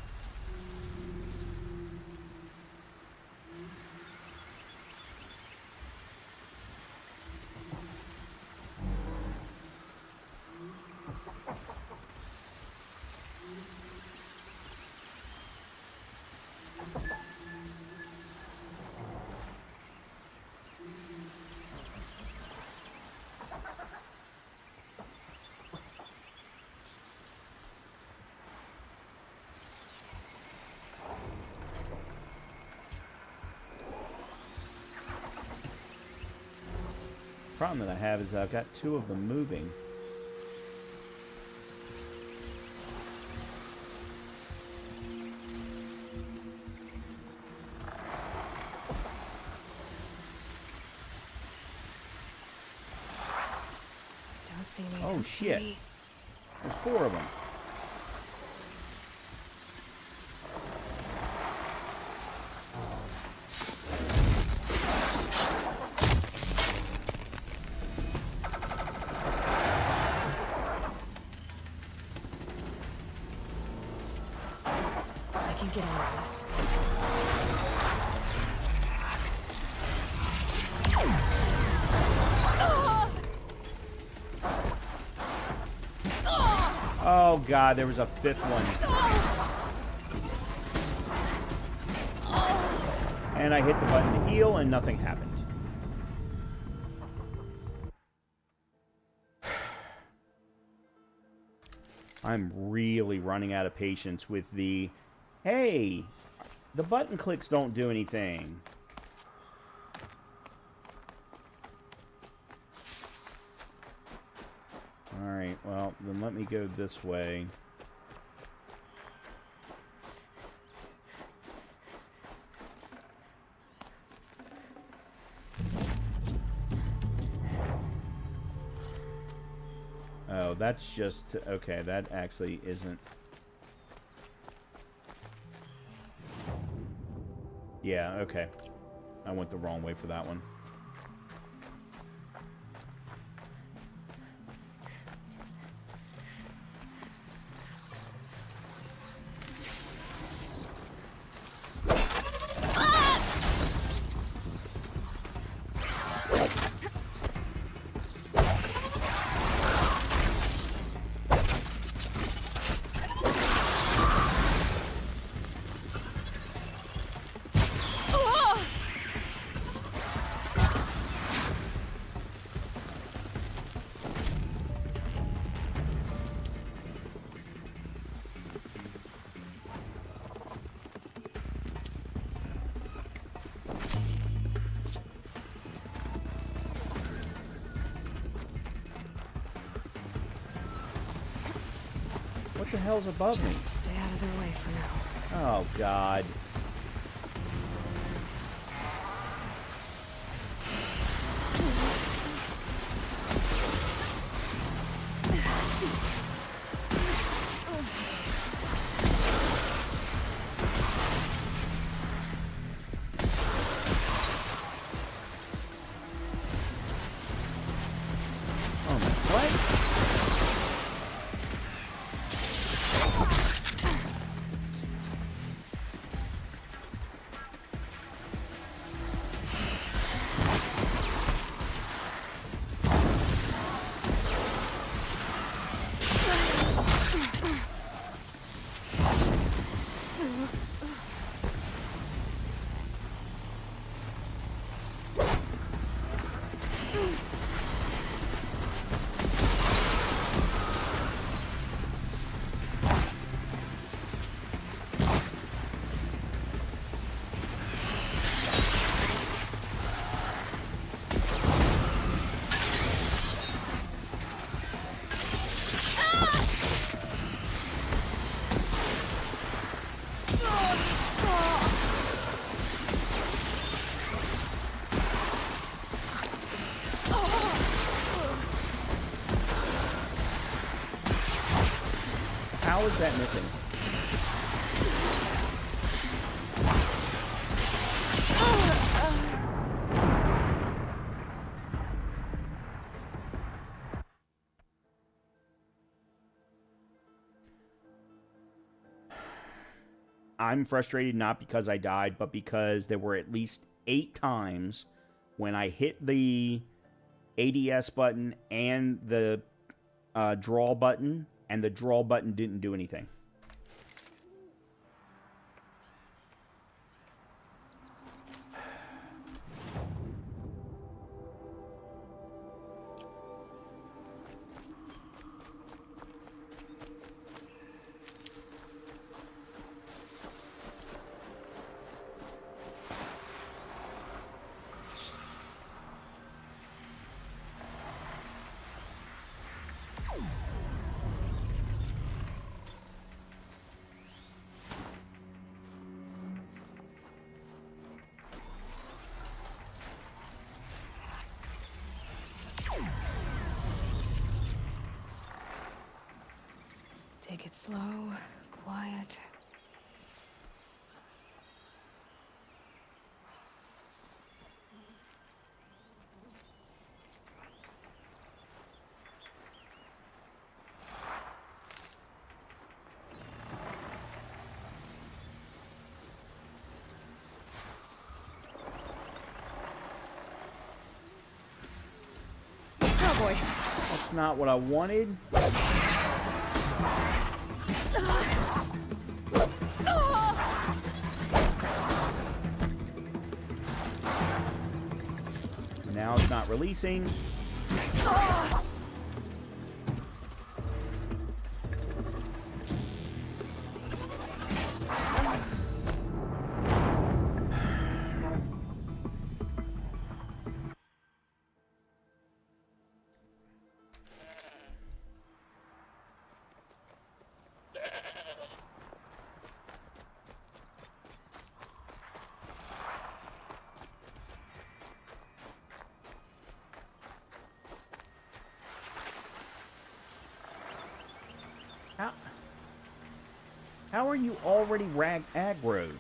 problem that I have is that I've got two of them moving. Don't see me. Oh, Don't see shit. me. There's four of them. I can get out of this. Oh god, there was a fifth one. And I hit the button to heal and nothing happened. I'm really running out of patience with the, hey, the button clicks don't do anything. Alright, well, then let me go this way. Oh, that's just... Okay, that actually isn't... Yeah, okay. I went the wrong way for that one. What the hell's above me? Just stay out of their way for now. Oh, God. How is that missing? I'm frustrated not because I died, but because there were at least 8 times when I hit the ADS button and the draw button, and the draw button didn't do anything. Take it slow, quiet. Oh boy. That's not what I wanted. Now it's not releasing. How are you already aggroed?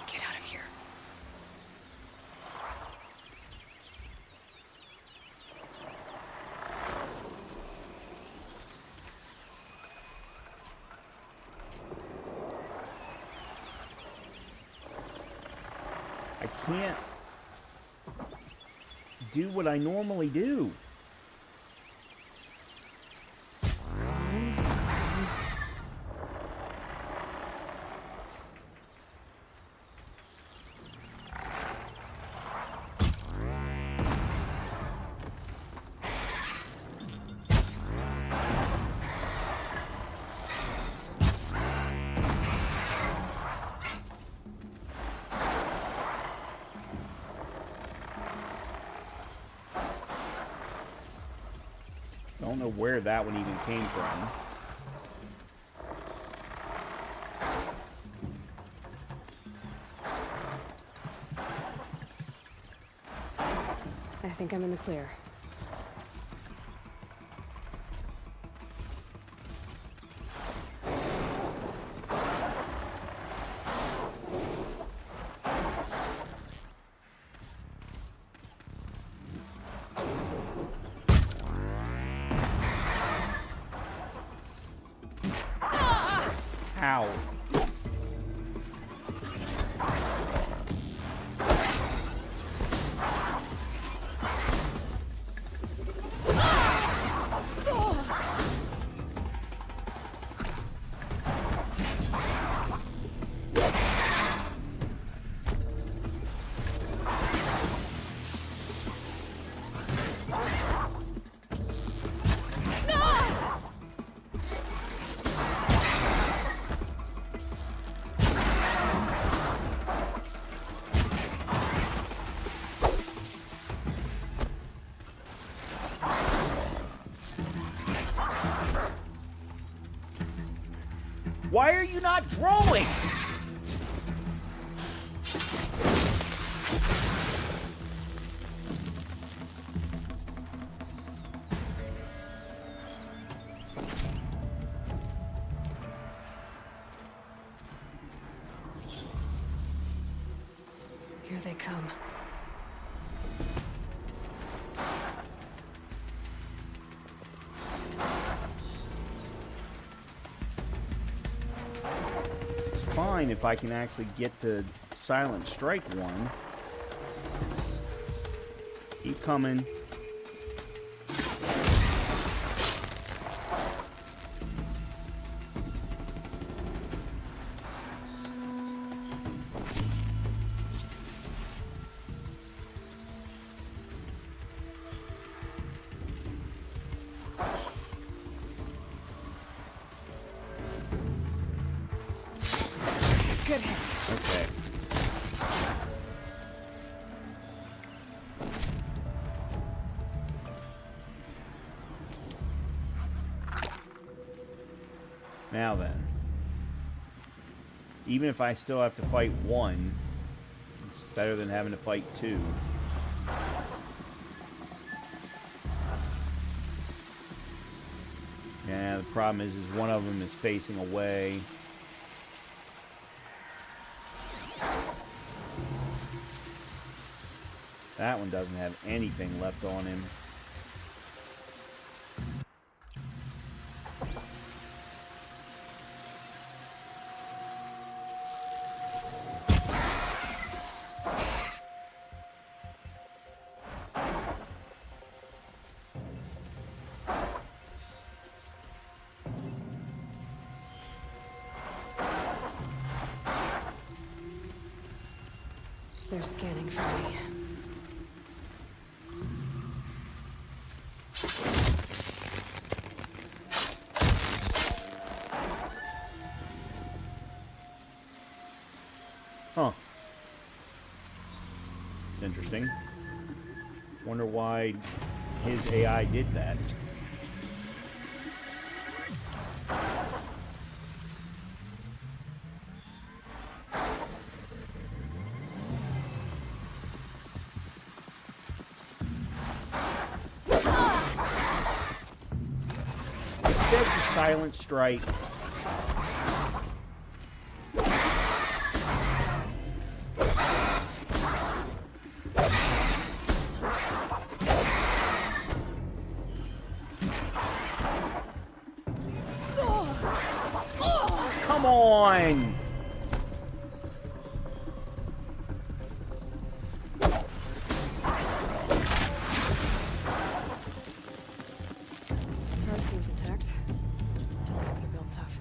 Get out of here. I can't do what I normally do. Don't know where that one even came from. I think I'm in the clear. Ow. Why are you not drawing? Here they come. Fine if I can actually get the silent strike one. Keep coming. Good hit. Okay. Now then. Even if I still have to fight one, it's better than having to fight two. Yeah, the problem is one of them is facing away. That one doesn't have anything left on him. They're scanning for me. Huh. Interesting. Wonder why his AI did that. It said the silent strike. Come on! That seems intact. Tallnecks are built tough.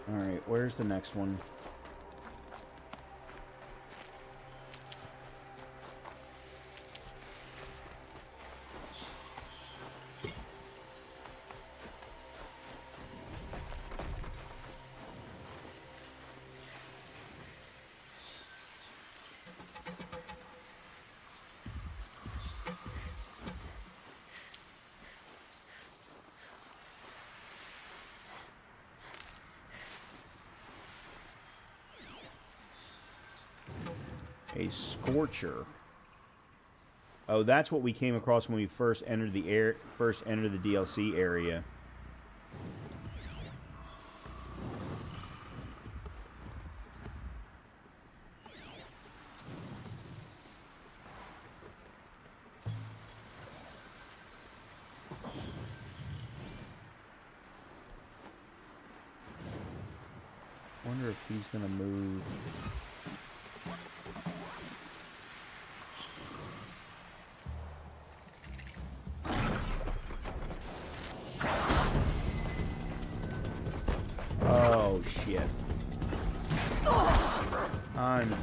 Alright, where's the next one? A Scorcher. Oh, that's what we came across when we first entered the DLC area. Wonder if he's gonna move. Oh, shit. I'm...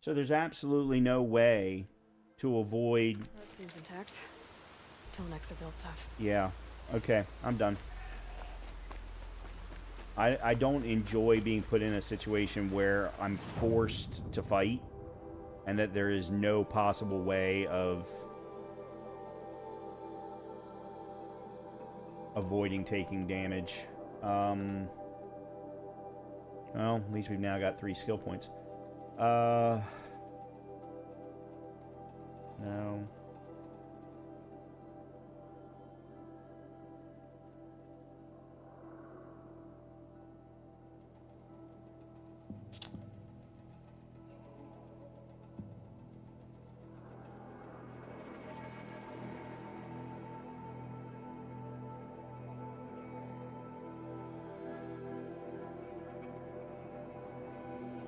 So there's absolutely no way to avoid... That seems intact. Tallnecks are built tough. Yeah. Okay, I'm done. I don't enjoy being put in a situation where I'm forced to fight and that there is no possible way of avoiding taking damage. Well, at least we've now got 3 skill points. No.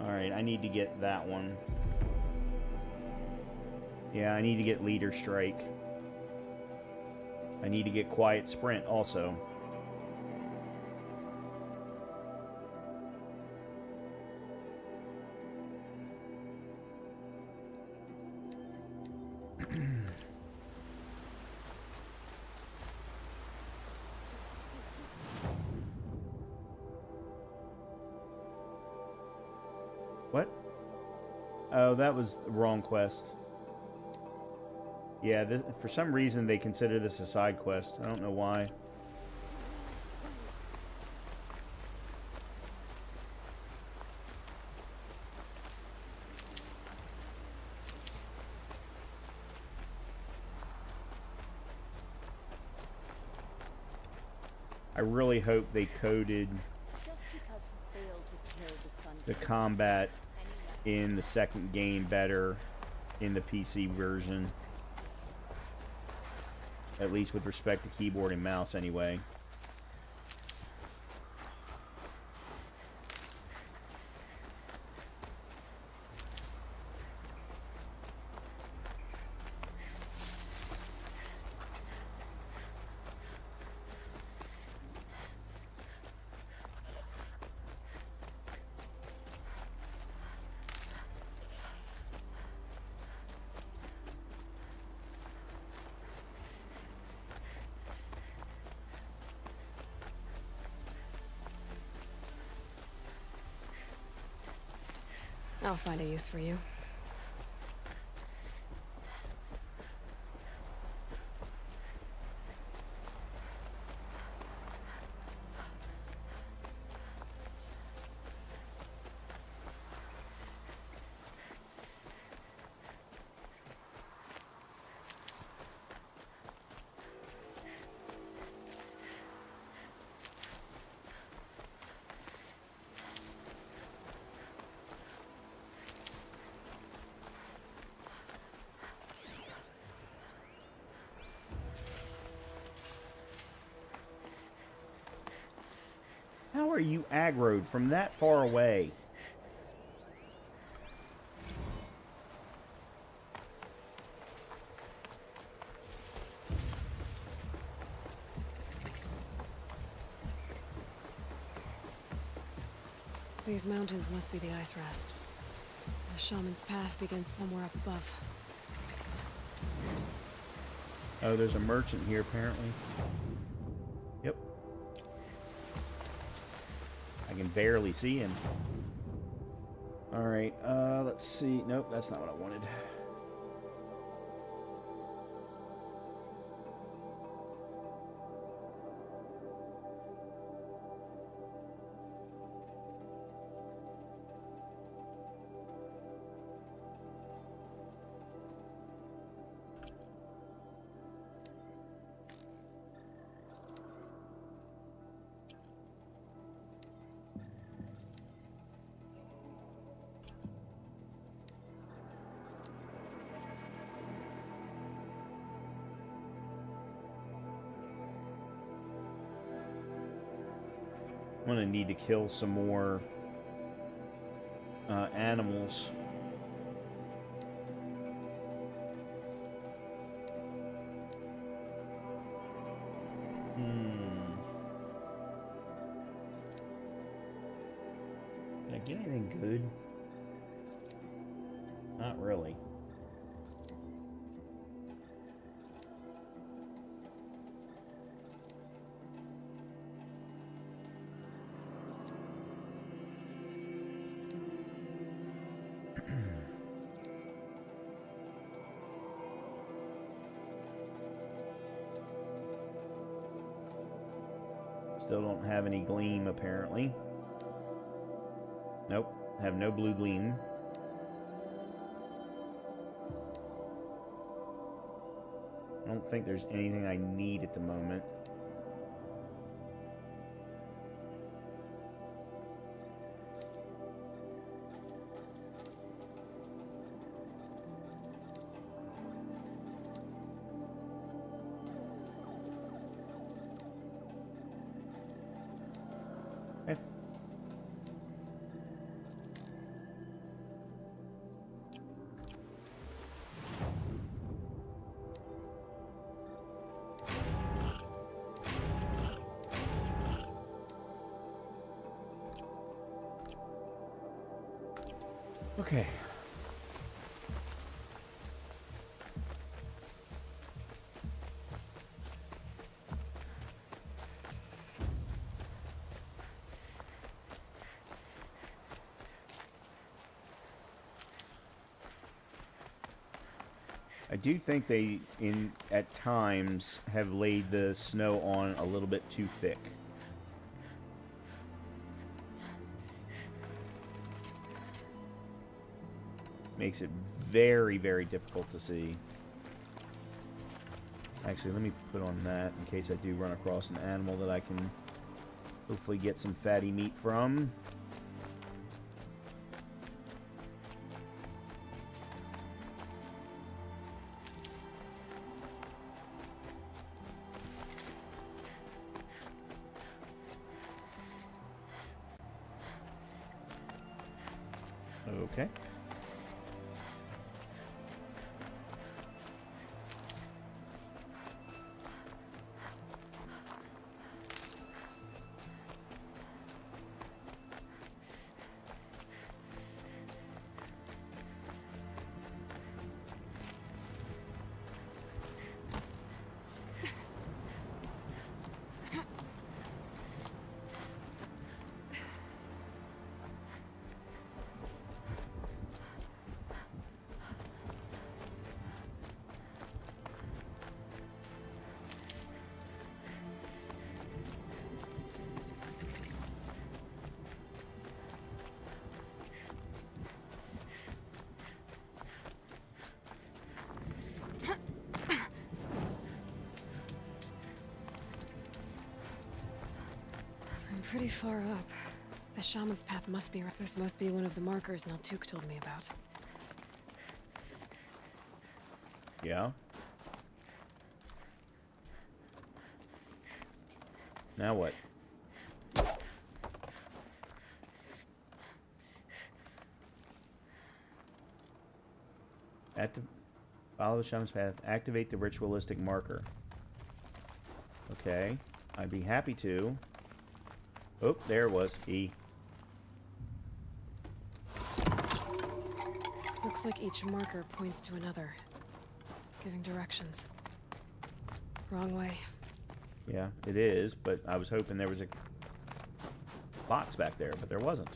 Alright, I need to get that one. Yeah, I need to get Leader Strike. I need to get Quiet Sprint also. What? Oh, that was the wrong quest. Yeah, for some reason they consider this a side quest. I don't know why. I really hope they coded the combat in the second game better in the PC version. At least with respect to keyboard and mouse, anyway. I'll find a use for you. How are you aggroed from that far away? These mountains must be the ice rasps. The shaman's path begins somewhere up above. Oh, there's a merchant here, apparently. Yep. I can barely see him. Alright, let's see. Nope, that's not what I wanted. I'm gonna need to kill some more animals. Did I get anything good? Not really. Still don't have any gleam, apparently. Nope, have no blue gleam. I don't think there's anything I need at the moment. Okay. I do think they, at times, have laid the snow on a little bit too thick. Makes it very, very difficult to see. Actually, let me put on that in case I do run across an animal that I can hopefully get some fatty meat from. Okay. Pretty far up. The shaman's path must be right. This must be one of the markers Naltuk told me about. Yeah. Now what? Follow the shaman's path. Activate the ritualistic marker. Okay. I'd be happy to. Oh, there it was. E. Looks like each marker points to another, giving directions. Wrong way. Yeah, it is, but I was hoping there was a box back there, but there wasn't.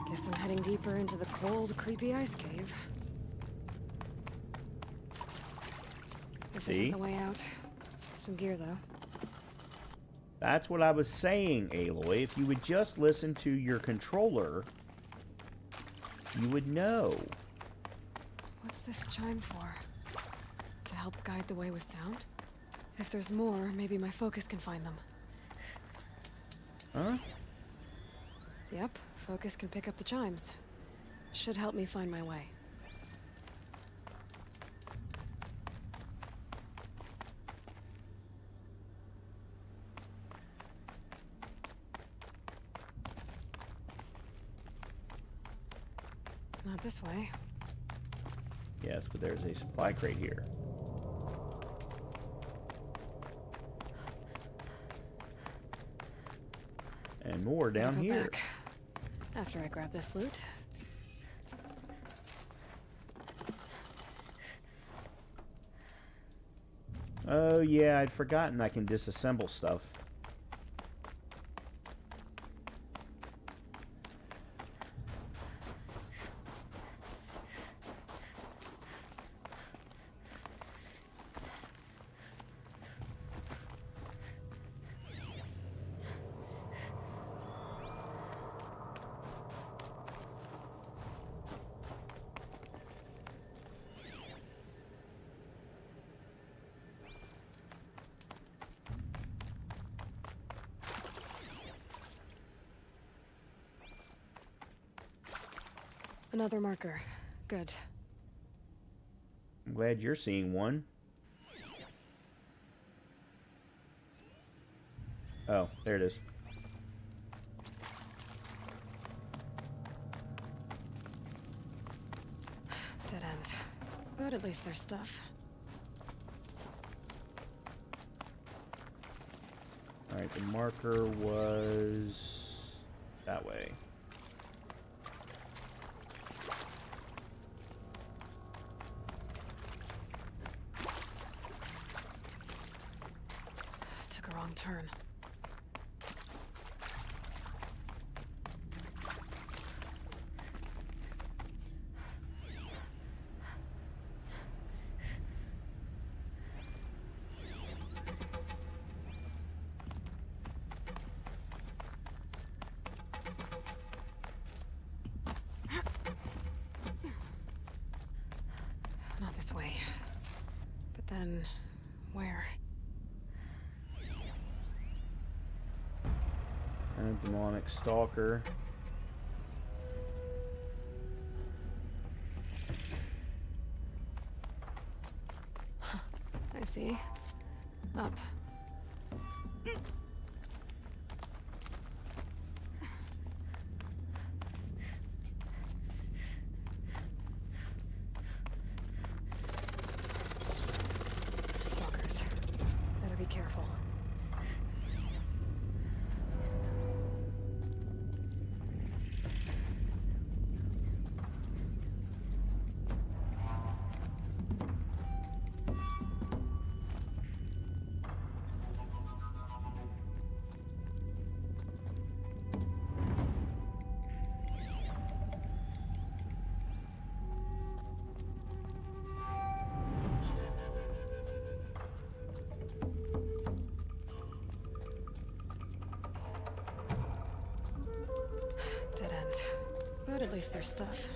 Guess I'm heading deeper into the cold, creepy ice cave. This isn't the way out. Some gear, though. That's what I was saying, Aloy. If you would just listen to your controller, you would know. What's this chime for? To help guide the way with sound? If there's more, maybe my focus can find them. Huh? Yep, focus can pick up the chimes. Should help me find my way. Not this way. Yes, but there's a supply crate here. And more down here. Back. After I grab this loot. Oh yeah, I'd forgotten I can disassemble stuff. Another marker. Good. I'm glad you're seeing one. Oh, there it is. Dead end. But at least there's stuff. Alright, the marker was that way. Took a wrong turn. Not this way. But then, where? And a demonic stalker. I see. Up. Stalkers. Better be careful. Dead end. But at least there's stuff.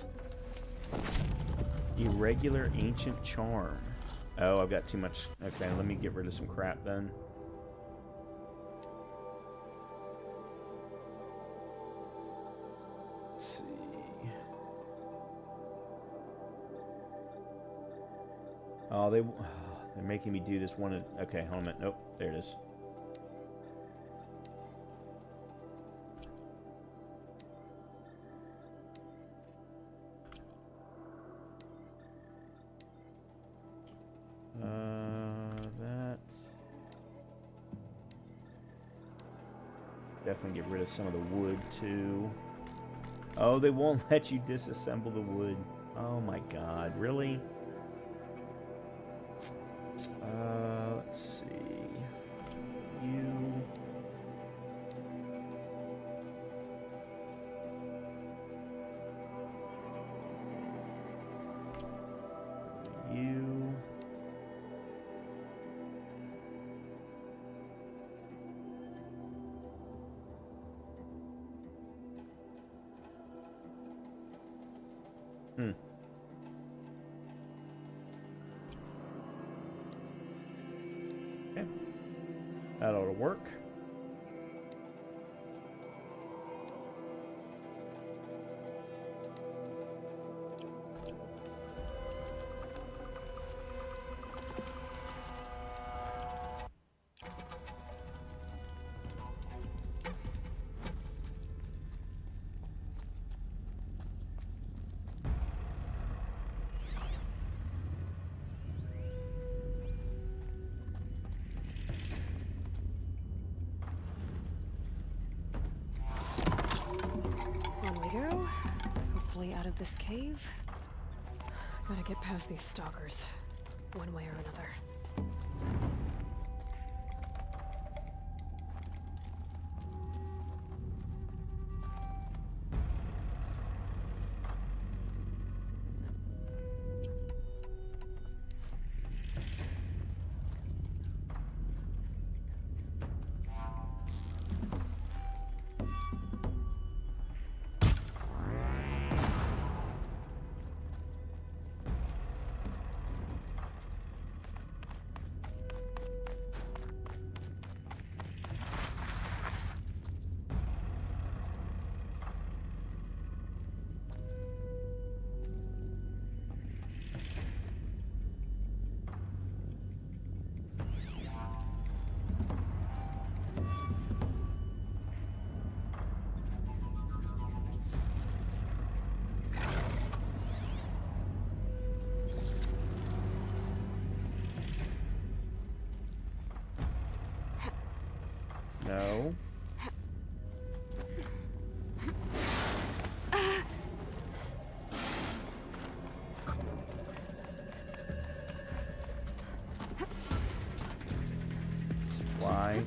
Irregular ancient charm. Oh, I've got too much. Okay, let me get rid of some crap then. Let's see. Oh, they're making me do this one. Okay, hold on a minute. Nope, there it is. That. Definitely get rid of some of the wood too. Oh, they won't let you disassemble the wood. Oh my god, really? Let's see. You. You. Hmm. Okay. That ought to work. On we go. Hopefully out of this cave. Gotta get past these stalkers. One way or another. No. Why?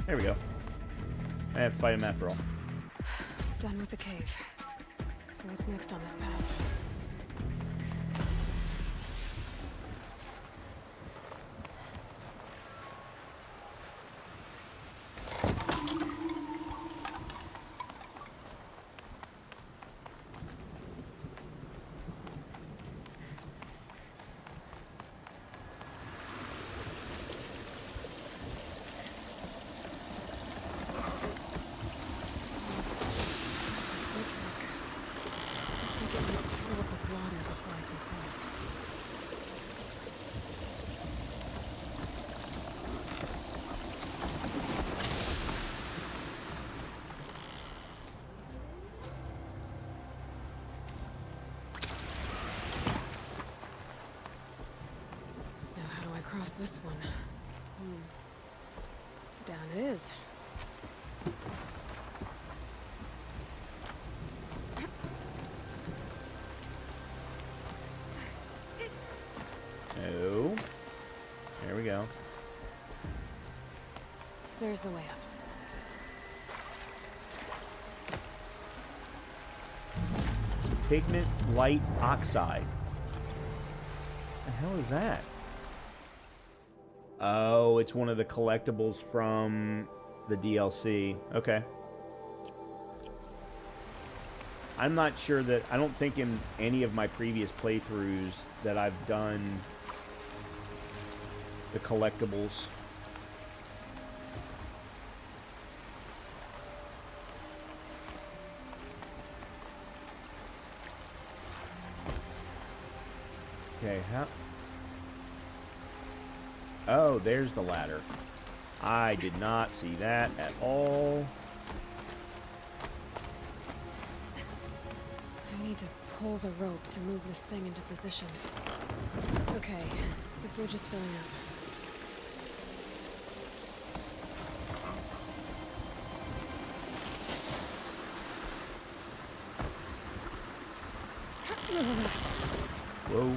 There we go. I have to fight him after all. Done with the cave. So what's next on this path? This one. Down it is. Oh. There we go. There's the way up. Pigment light oxide. What the hell is that? Oh, it's one of the collectibles from the DLC. Okay. I'm not sure that... I don't think in any of my previous playthroughs that I've done the collectibles. Okay, how... Oh, there's the ladder. I did not see that at all. I need to pull the rope to move this thing into position. Okay, the bridge is filling up. Whoa.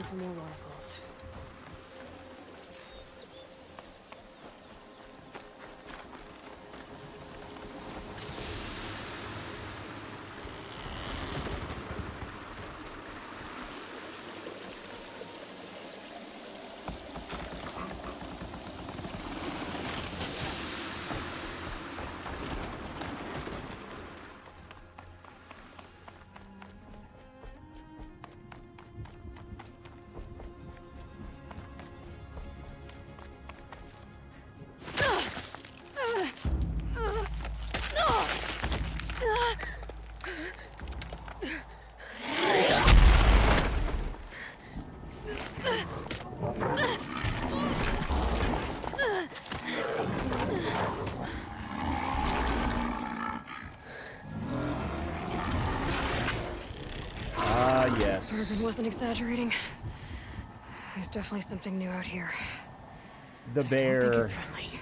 For more waterfalls. Yes. Bergen wasn't exaggerating. There's definitely something new out here. The bear. I don't think he's friendly.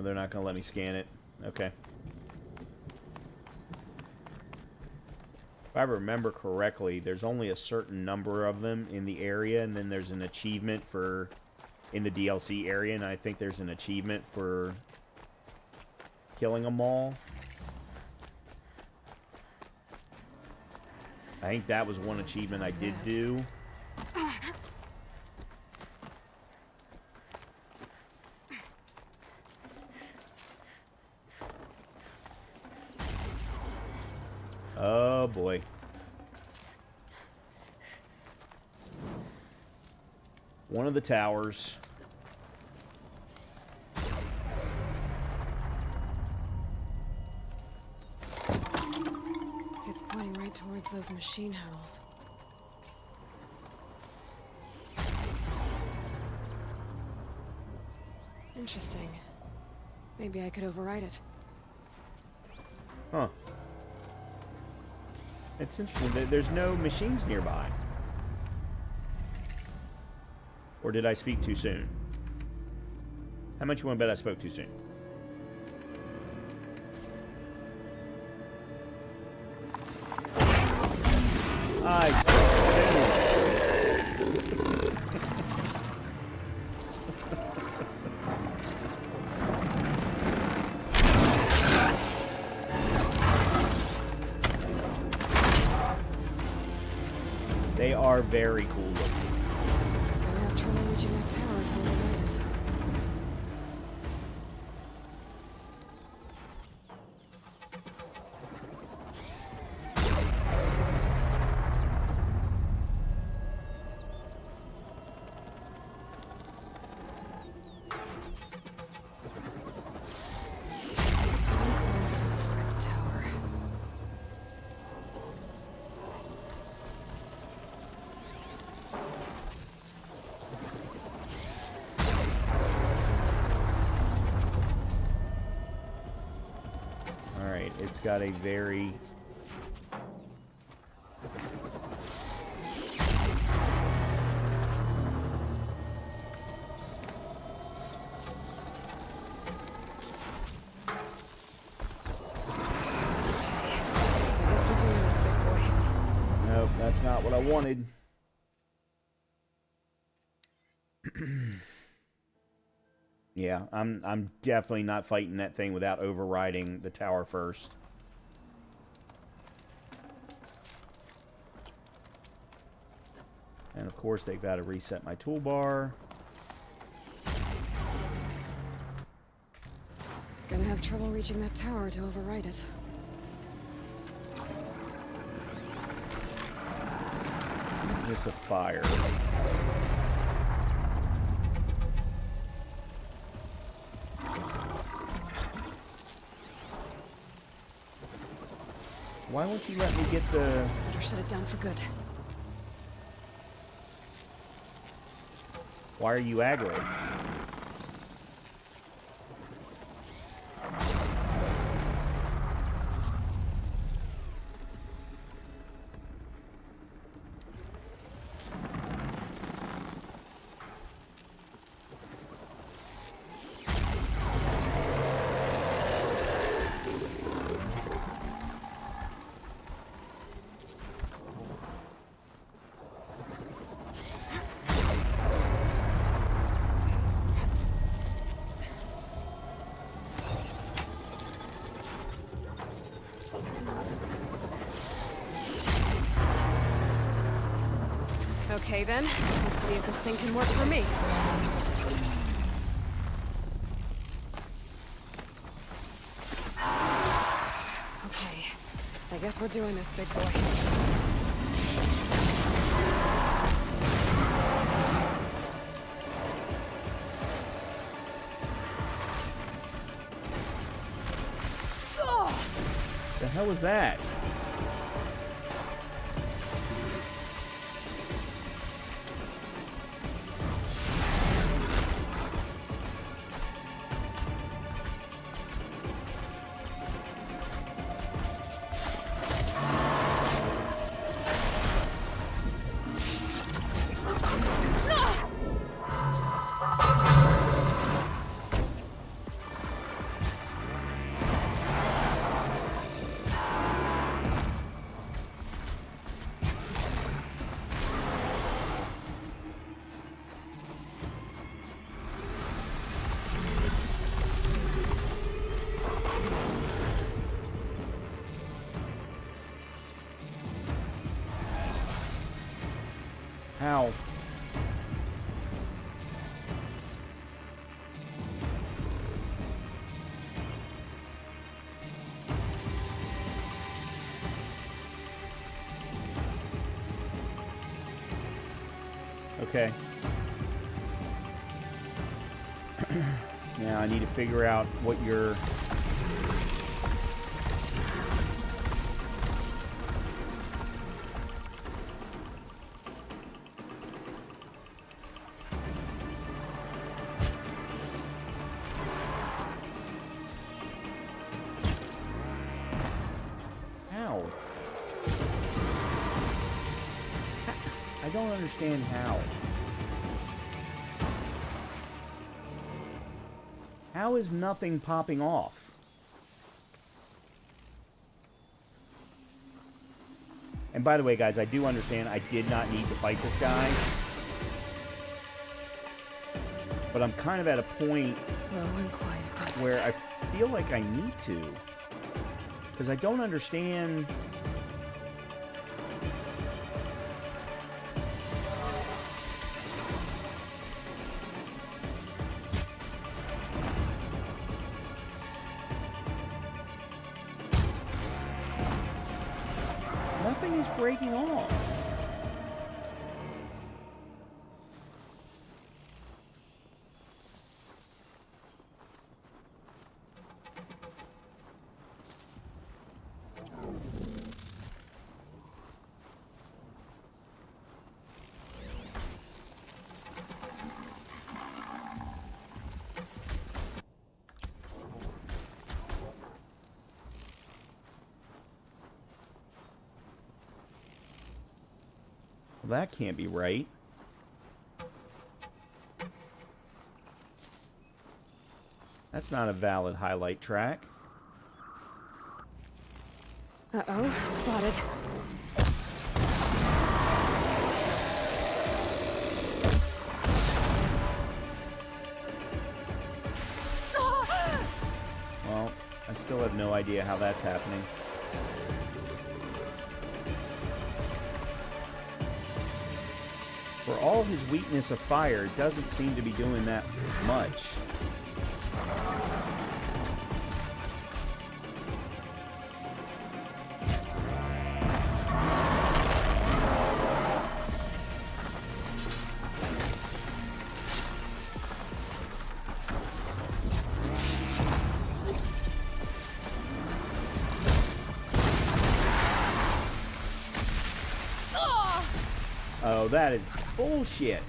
They're not going to let me scan it. Okay. If I remember correctly, there's only a certain number of them in the area, and then there's an achievement for... in the DLC area, and I think there's an achievement for killing them all. I think that was one achievement I did do. Oh boy. One of the towers. right towards those machine handles. Interesting. Maybe I could override it. Huh. It's interesting. There's no machines nearby. Or did I speak too soon? How much you want to bet I spoke too soon? I spoke too soon. They are very cool looking. I have trouble reaching that tower to override it. It's got a very... Nope, that's not what I wanted. Yeah, I'm definitely not fighting that thing without overriding the tower first. And of course they've got to reset my toolbar. Gonna have trouble reaching that tower to override it. There's a fire. Why won't you let me get the... Better shut it down for good. Why are you aggro? Okay then, let's see if this thing can work for me. Okay, I guess we're doing this, big boy. The hell was that? How? Okay. Now I need to figure out what your... don't understand how. How is nothing popping off? And by the way, guys, I do understand I did not need to fight this guy. But I'm kind of at a point where I feel like I need to. Because I don't understand... Nothing is breaking off. Well, that can't be right. That's not a valid highlight track. Uh-oh, spotted. Well, I still have no idea how that's happening. For all his weakness of fire, it doesn't seem to be doing that much. Oh, that is bullshit.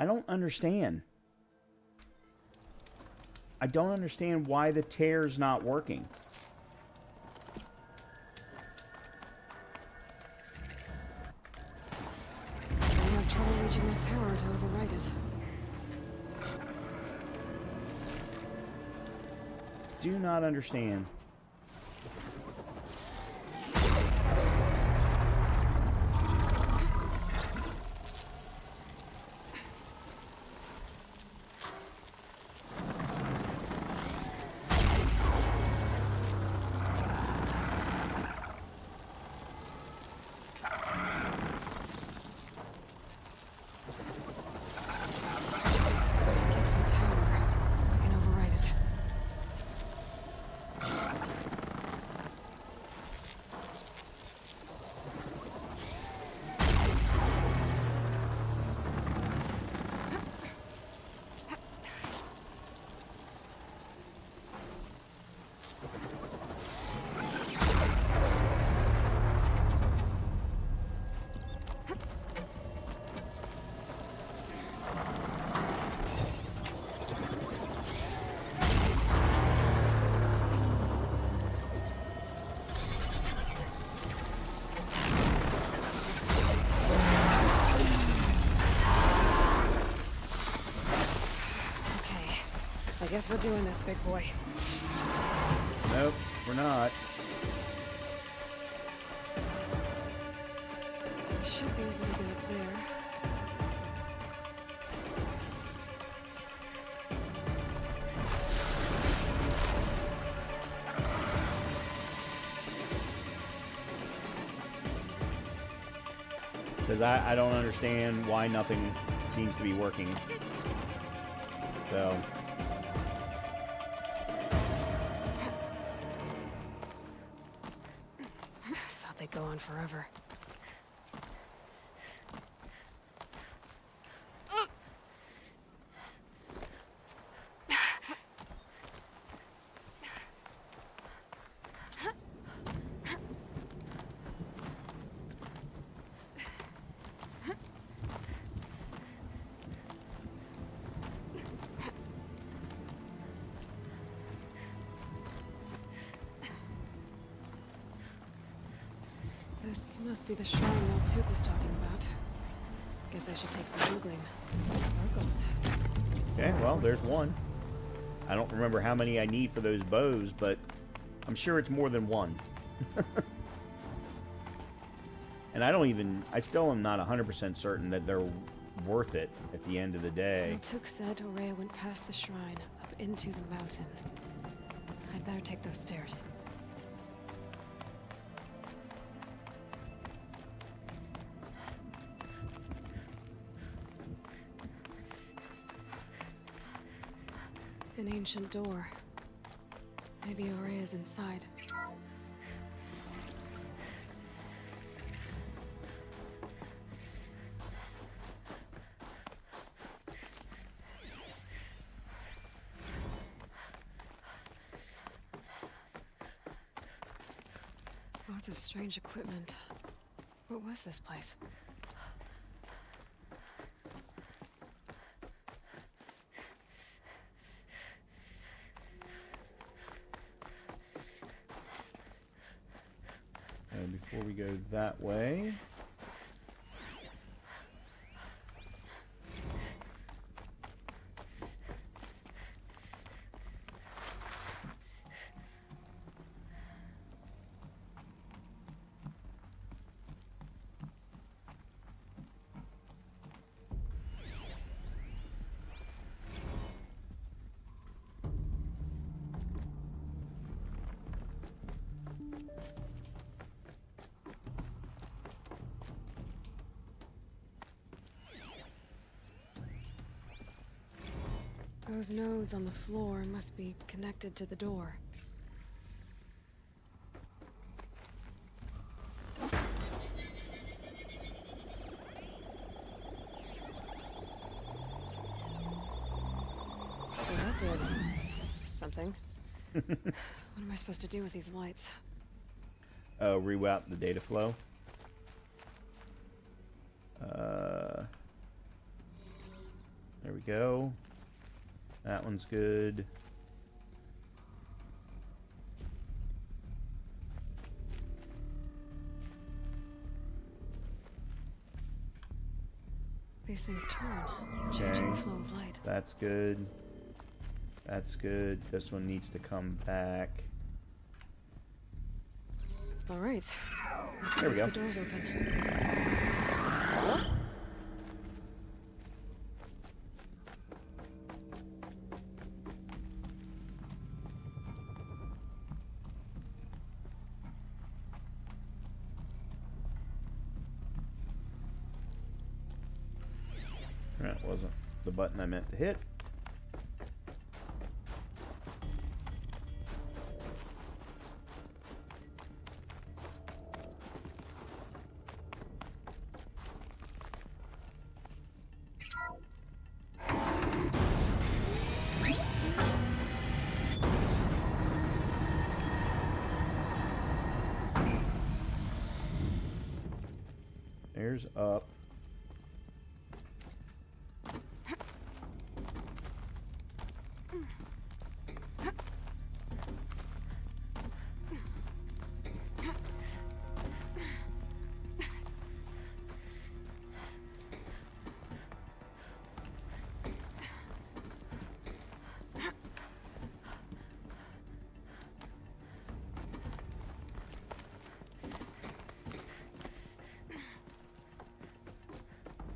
I don't understand. I don't understand why the tear's not working. I have trouble reaching that tower to override it. Do not understand. I guess we're doing this, big boy. Nope, we're not. Because I don't understand why nothing seems to be working. So... Thought they'd go on forever. This must be the shrine Maltuk was talking about. Guess I should take some googling. Locals. Okay, well, there's one. I don't remember how many I need for those bows, but I'm sure it's more than one. And I still am not 100% certain that they're worth it at the end of the day. Maltuk said Aurea went past the shrine, up into the mountain. I'd better take those stairs. An ancient door. Maybe Aurea's inside. Lots of strange equipment. What was this place? And before we go that way... Those nodes on the floor must be connected to the door. Well, that did something. What am I supposed to do with these lights? Reroute the data flow. There we go. That one's good. These things turn, changing the flow of light. That's good. That's good. This one needs to come back. All right. There we go. The door's open. That wasn't the button I meant to hit. There's up.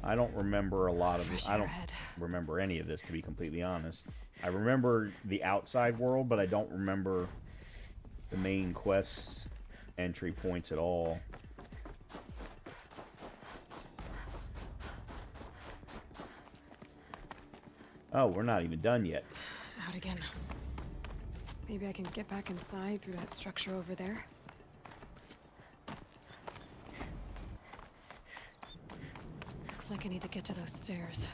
I don't remember a lot of this. I don't remember any of this, to be completely honest. I remember the outside world, but I don't remember the main quest entry points at all. Oh, we're not even done yet. Out again. Maybe I can get back inside through that structure over there. Looks like I need to get to those stairs.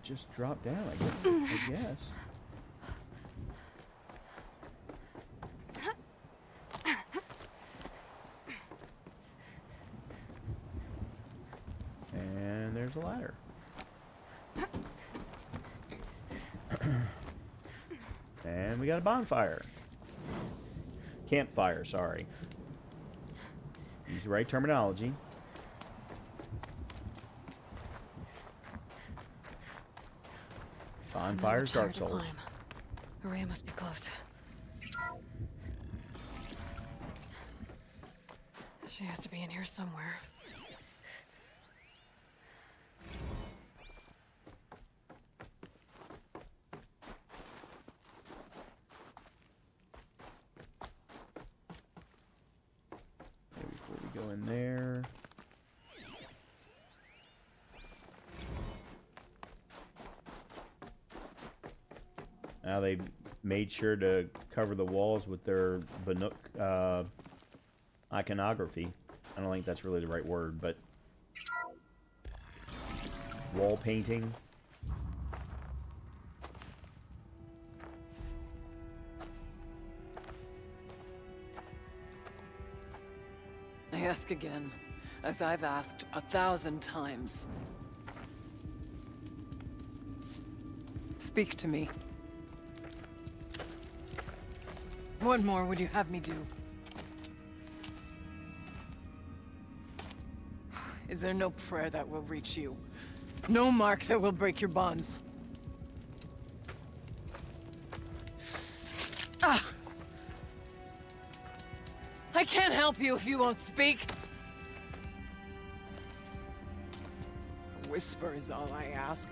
Just drop down, I guess. And there's a ladder. And we got a bonfire. Campfire, sorry. Use the right terminology. Bonfire's Dark Souls. Maria must be close. She has to be in here somewhere. Before we go in there. Now they've made sure to cover the walls with their Banuk iconography. I don't think that's really the right word, but wall painting. I ask again, as I've asked 1,000 times. Speak to me. What more would you have me do? Is there no prayer that will reach you? No mark that will break your bonds? Ah! I can't help you if you won't speak. A whisper is all I ask.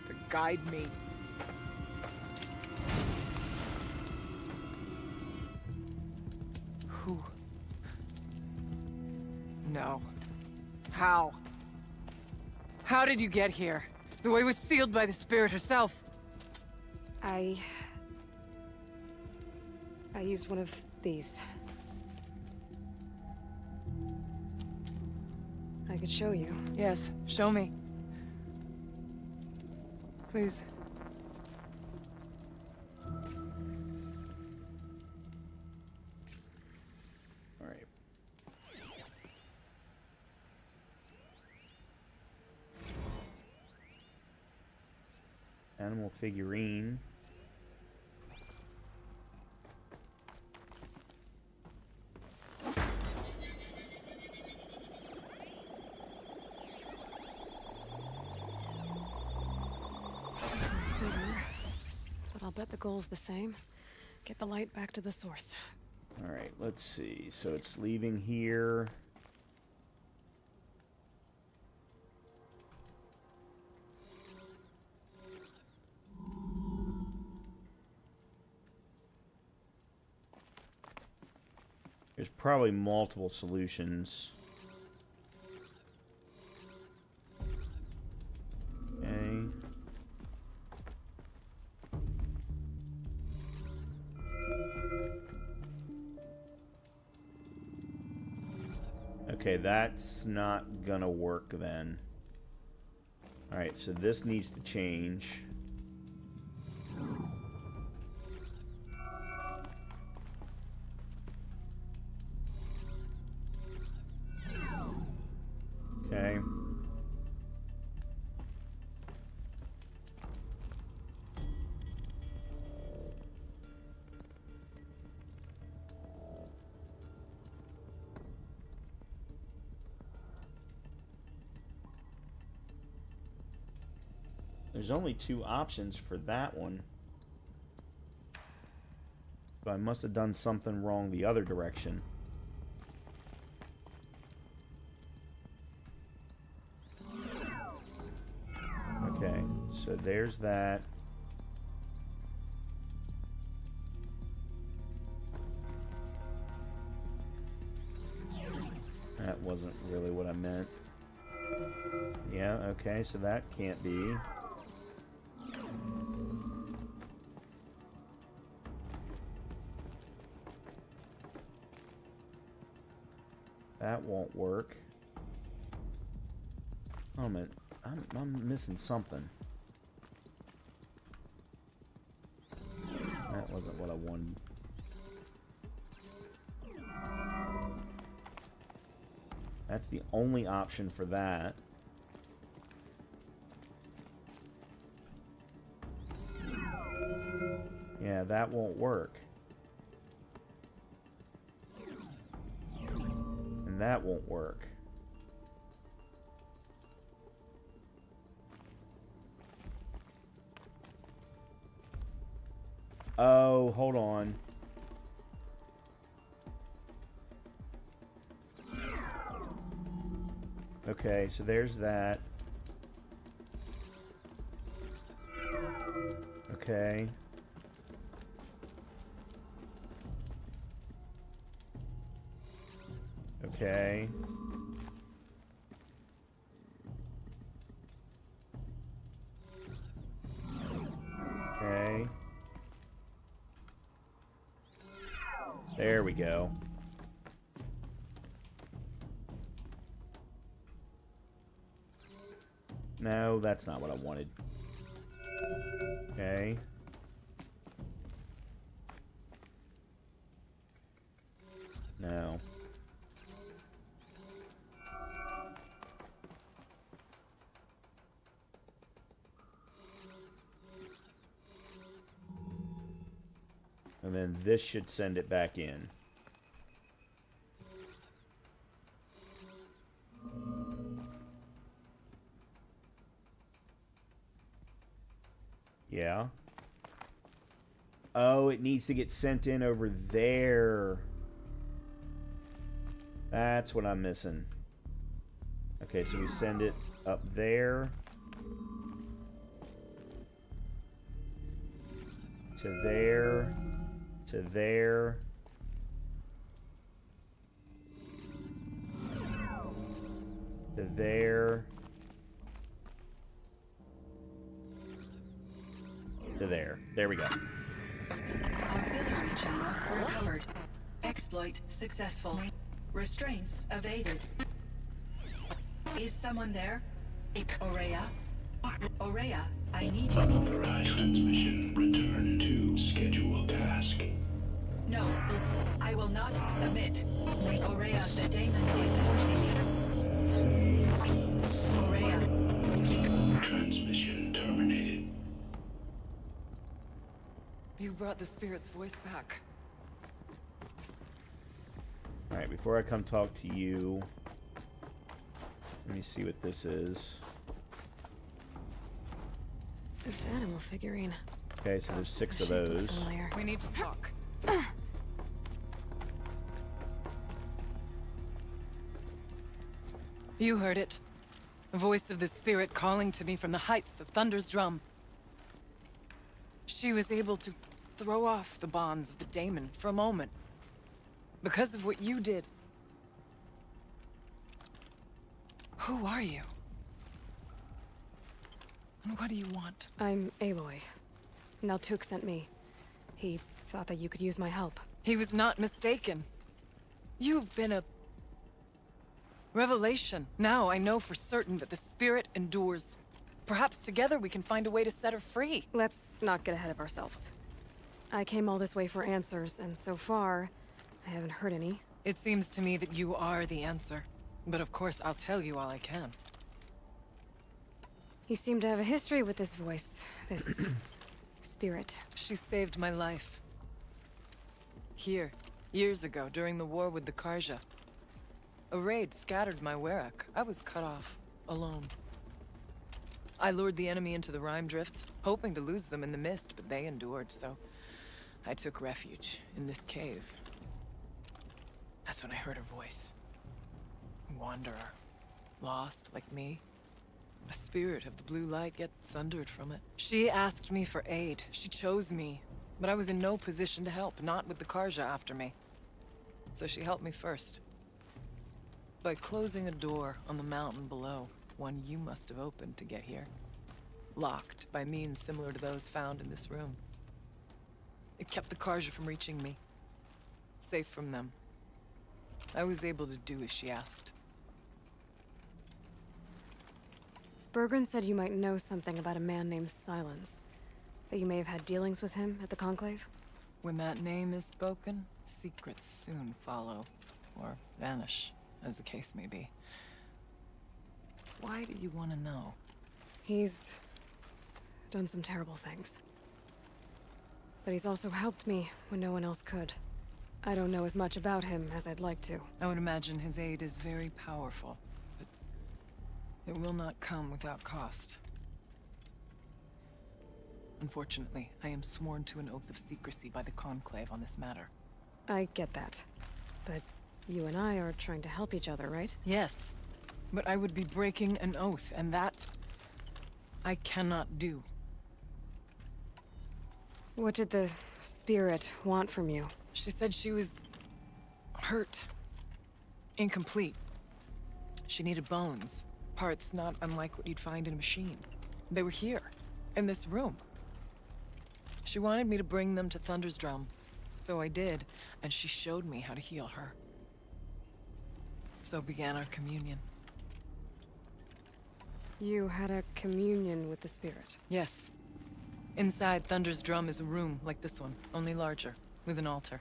To guide me. Who? No. How? How did you get here? The way was sealed by the spirit herself. I used one of these. I could show you. Yes, show me. Please. All right. Animal figurine. But I'll bet the goal's the same. Get the light back to the source. All right, let's see. So it's leaving here. There's probably multiple solutions. Okay. Okay, that's not gonna work then. Alright, so this needs to change. Okay. There's only two options for that one. So I must have done something wrong the other direction. Okay, so there's that. That wasn't really what I meant. Yeah, okay, so that can't be. That won't work. Oh man, I'm missing something. That wasn't what I wanted. That's the only option for that. Yeah, that won't work. And that won't work. Oh, hold on. Okay, so there's that. Okay. Okay. Okay. There we go. No, that's not what I wanted. Okay. No. And then this should send it back in. Yeah. Oh, it needs to get sent in over there. That's what I'm missing. Okay, so we send it up there. To there. To there. To there. To there. There we go. Auxiliary channel recovered. Exploit successful. Restraints evaded. Is someone there? Aurea? Aurea, I need you. Unauthorized transmission. Return to scheduled task. No, I will not submit. Aurea, the daemon is proceeding. Aurea, please. Transmission terminated. You brought the spirit's voice back. Alright, before I come talk to you, let me see what this is. This animal figurine. Okay, so there's 6 of those. We need to talk. You heard it. The voice of the spirit calling to me from the heights of Thunder's drum. She was able to throw off the bonds of the daemon for a moment. Because of what you did. Who are you? And what do you want? I'm Aloy. Naltuk sent me. He thought that you could use my help. He was not mistaken. You've been a revelation. Now I know for certain that the spirit endures. Perhaps together we can find a way to set her free. Let's not get ahead of ourselves. I came all this way for answers, and so far, I haven't heard any. It seems to me that you are the answer. But of course, I'll tell you all I can. You seem to have a history with this voice, this spirit. She saved my life. Here, years ago, during the war with the Karja. A raid scattered my Werak. I was cut off, alone. I lured the enemy into the Rime Drifts, hoping to lose them in the mist, but they endured, so I took refuge in this cave. That's when I heard her voice. A wanderer. Lost, like me. A spirit of the blue light, yet sundered from it. She asked me for aid. She chose me. But I was in no position to help, not with the Karja after me. So she helped me first. By closing a door on the mountain below, one you must have opened to get here. Locked by means similar to those found in this room. It kept the Karja from reaching me. Safe from them. I was able to do as she asked. Bergren said you might know something about a man named Silence. That you may have had dealings with him at the Conclave? When that name is spoken, secrets soon follow. Or vanish, as the case may be. Why do you want to know? He's done some terrible things. But he's also helped me when no one else could. I don't know as much about him as I'd like to. I would imagine his aid is very powerful, but it will not come without cost. Unfortunately, I am sworn to an oath of secrecy by the Conclave on this matter. I get that. But you and I are trying to help each other, right? Yes. But I would be breaking an oath, and that I cannot do. What did the spirit want from you? She said she was hurt. Incomplete. She needed bones. Parts not unlike what you'd find in a machine. They were here, in this room. She wanted me to bring them to Thunder's Drum. So I did, and she showed me how to heal her. So began our communion. You had a communion with the spirit? Yes. Inside Thunder's Drum is a room like this one, only larger, with an altar.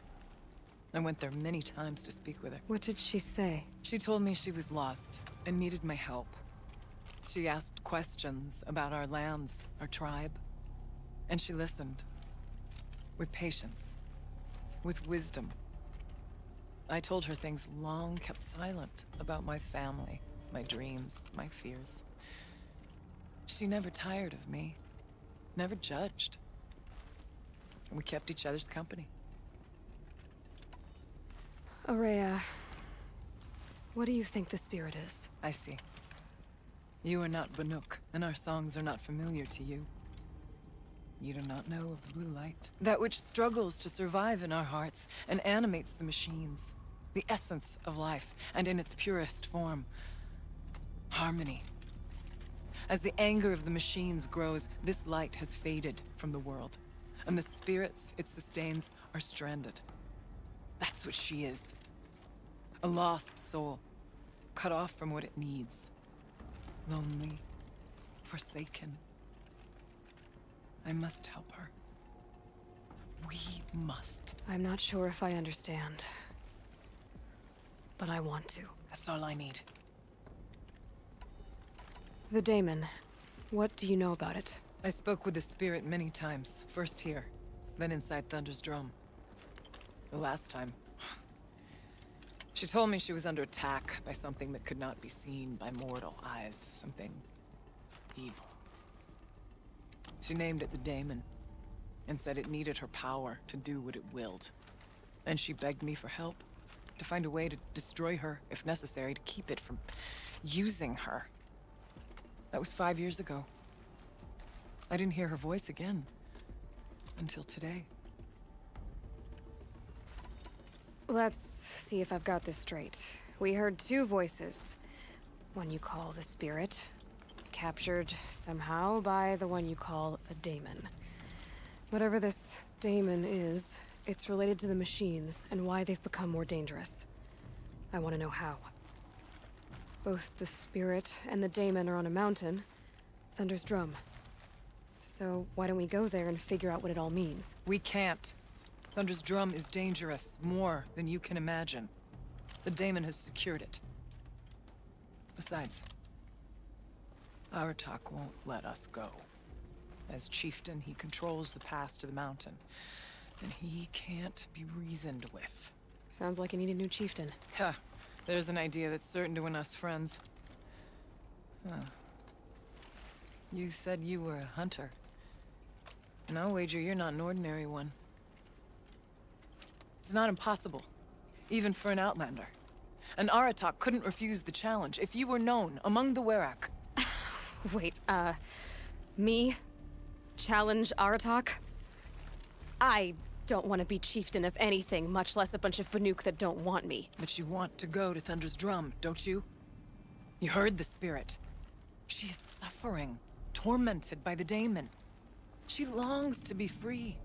I went there many times to speak with her. What did she say? She told me she was lost and needed my help. She asked questions about our lands, our tribe. And she listened. With patience. With wisdom. I told her things long kept silent about my family, my dreams, my fears. She never tired of me. Never judged. We kept each other's company. Aurea, what do you think the spirit is? I see. You are not Banuk, and our songs are not familiar to you. You do not know of the blue light. That which struggles to survive in our hearts and animates the machines. The essence of life, and in its purest form. Harmony. As the anger of the machines grows, this light has faded from the world. And the spirits it sustains are stranded. That's what she is. A lost soul. Cut off from what it needs. Lonely. Forsaken. I must help her. We must. I'm not sure if I understand. But I want to. That's all I need. The daemon. What do you know about it? I spoke with the spirit many times. First here, then inside Thunder's Drum. The last time. She told me she was under attack by something that could not be seen by mortal eyes. Something evil. She named it the daemon, and said it needed her power to do what it willed. And she begged me for help, to find a way to destroy her, if necessary, to keep it from using her. That was 5 years ago. I didn't hear her voice again, until today. Let's see if I've got this straight. We heard two voices. One you call the spirit, captured somehow by the one you call a daemon. Whatever this daemon is, it's related to the machines and why they've become more dangerous. I want to know how. Both the spirit and the daemon are on a mountain, Thunder's Drum. So why don't we go there and figure out what it all means? We can't. Thunder's Drum is dangerous, more than you can imagine. The daemon has secured it. Besides, Aratak won't let us go. As chieftain, he controls the pass to the mountain, and he can't be reasoned with. Sounds like you need a new chieftain. Ha! There's an idea that's certain to win us friends. Huh. You said you were a hunter. And I'll wager you're not an ordinary one. It's not impossible, even for an outlander. And Aratak couldn't refuse the challenge if you were known among the Werak. Wait, me? Challenge Aratak? I don't want to be chieftain of anything, much less a bunch of Banuk that don't want me. But you want to go to Thunder's Drum, don't you? You heard the spirit. She is suffering, tormented by the daemon. She longs to be free.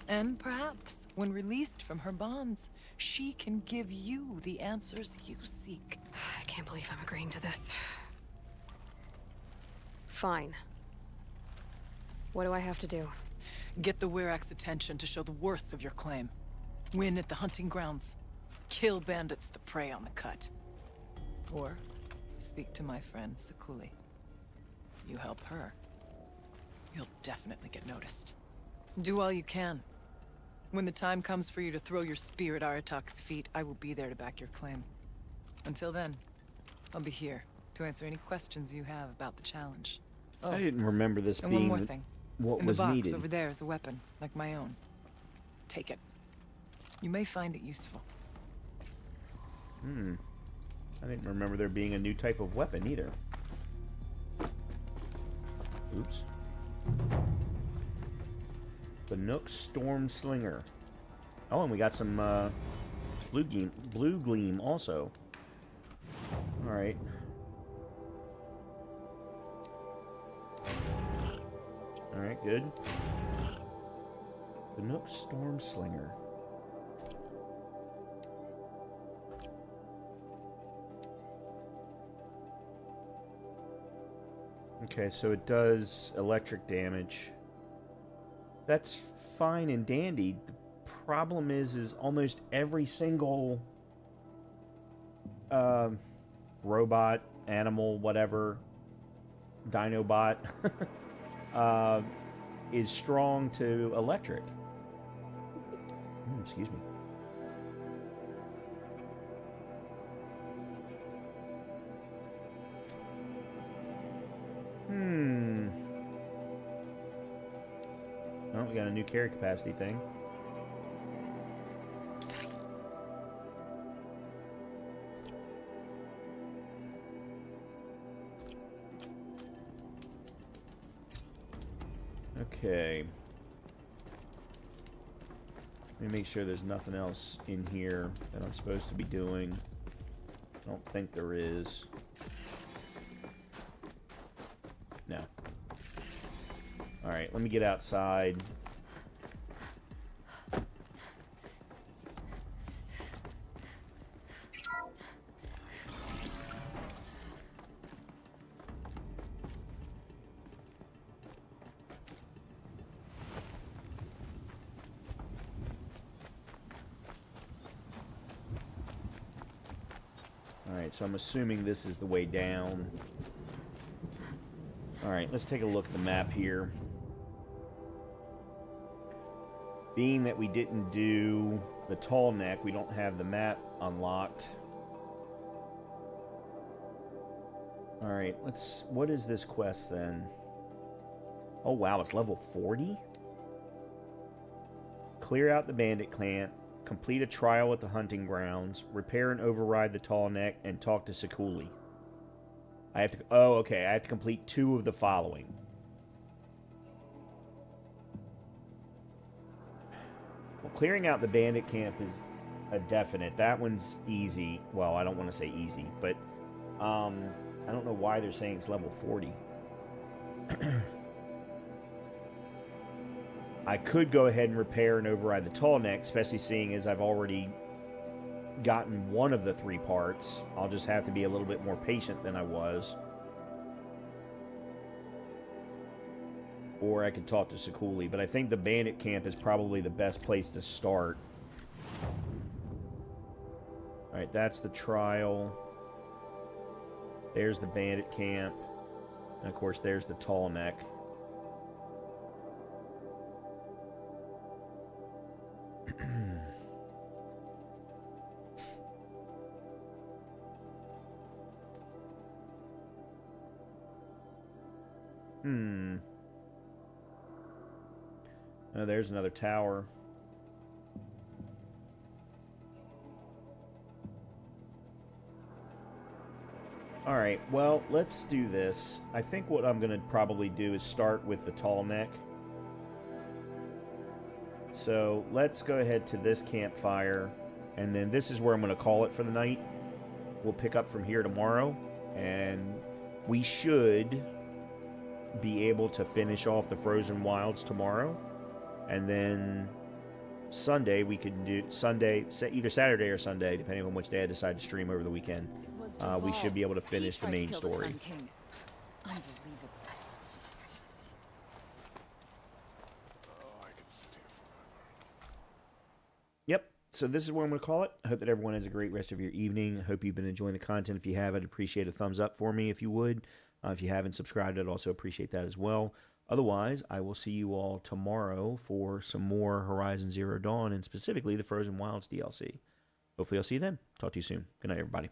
And perhaps, when released from her bonds, she can give you the answers you seek. I can't believe I'm agreeing to this. Fine. What do I have to do? Get the Werak's attention to show the worth of your claim. Win at the hunting grounds. Kill bandits that prey on the cut. Or speak to my friend Sakuli. You help her, you'll definitely get noticed. Do all you can. When the time comes for you to throw your spear at Aratak's feet, I will be there to back your claim. Until then, I'll be here to answer any questions you have about the challenge. Oh, I didn't remember this and being one more thing. what In was the box needed. over there is a weapon, like my own. Take it. You may find it useful. I didn't remember there being a new type of weapon either. Oops. The Nook Storm Slinger. Oh, and we got some blue gleam also. All right. All right, good. The Nook Storm Slinger. Okay, so it does electric damage. That's fine and dandy. The problem is almost every single robot, animal, whatever, Dinobot is strong to electric. Excuse me. Oh, we got a new carry capacity thing. Okay. Let me make sure there's nothing else in here that I'm supposed to be doing. I don't think there is. No. Alright, let me get outside. Alright, so I'm assuming this is the way down. Alright, let's take a look at the map here. Being that we didn't do the tall neck, we don't have the map unlocked. Alright, what is this quest then? Oh wow, it's level 40? Clear out the bandit camp, complete a trial at the hunting grounds, repair and override the tall neck, and talk to Sakuli. I have to... Oh, okay. I have to complete 2 of the following. Well, clearing out the bandit camp is a definite. That one's easy. Well, I don't want to say easy, but I don't know why they're saying it's level 40. I could go ahead and repair and override the tall neck, especially seeing as I've already gotten one of the 3 parts. I'll just have to be a little bit more patient than I was. Or I could talk to Sakuli, but I think the bandit camp is probably the best place to start. Alright, that's the trial. There's the bandit camp. And of course, there's the tall neck. Oh, there's another tower. Alright, well, let's do this. I think what I'm going to probably do is start with the tall neck. So So let's go ahead to this campfire, and then this is where I'm going to call it for the night. We'll pick up from here tomorrow, and we should be able to finish off the Frozen Wilds tomorrow, and then Sunday we can do either Saturday or Sunday, depending on which day I decide to stream over the weekend. We should be able to finish the main story. Yep. So this is where I'm going to call it. I hope that everyone has a great rest of your evening. I hope you've been enjoying the content. If you have, I'd appreciate a thumbs up for me if you would. If you haven't subscribed, I'd also appreciate that as well. Otherwise, I will see you all tomorrow for some more Horizon Zero Dawn, and specifically the Frozen Wilds DLC. Hopefully I'll see you then. Talk to you soon. Good night, everybody.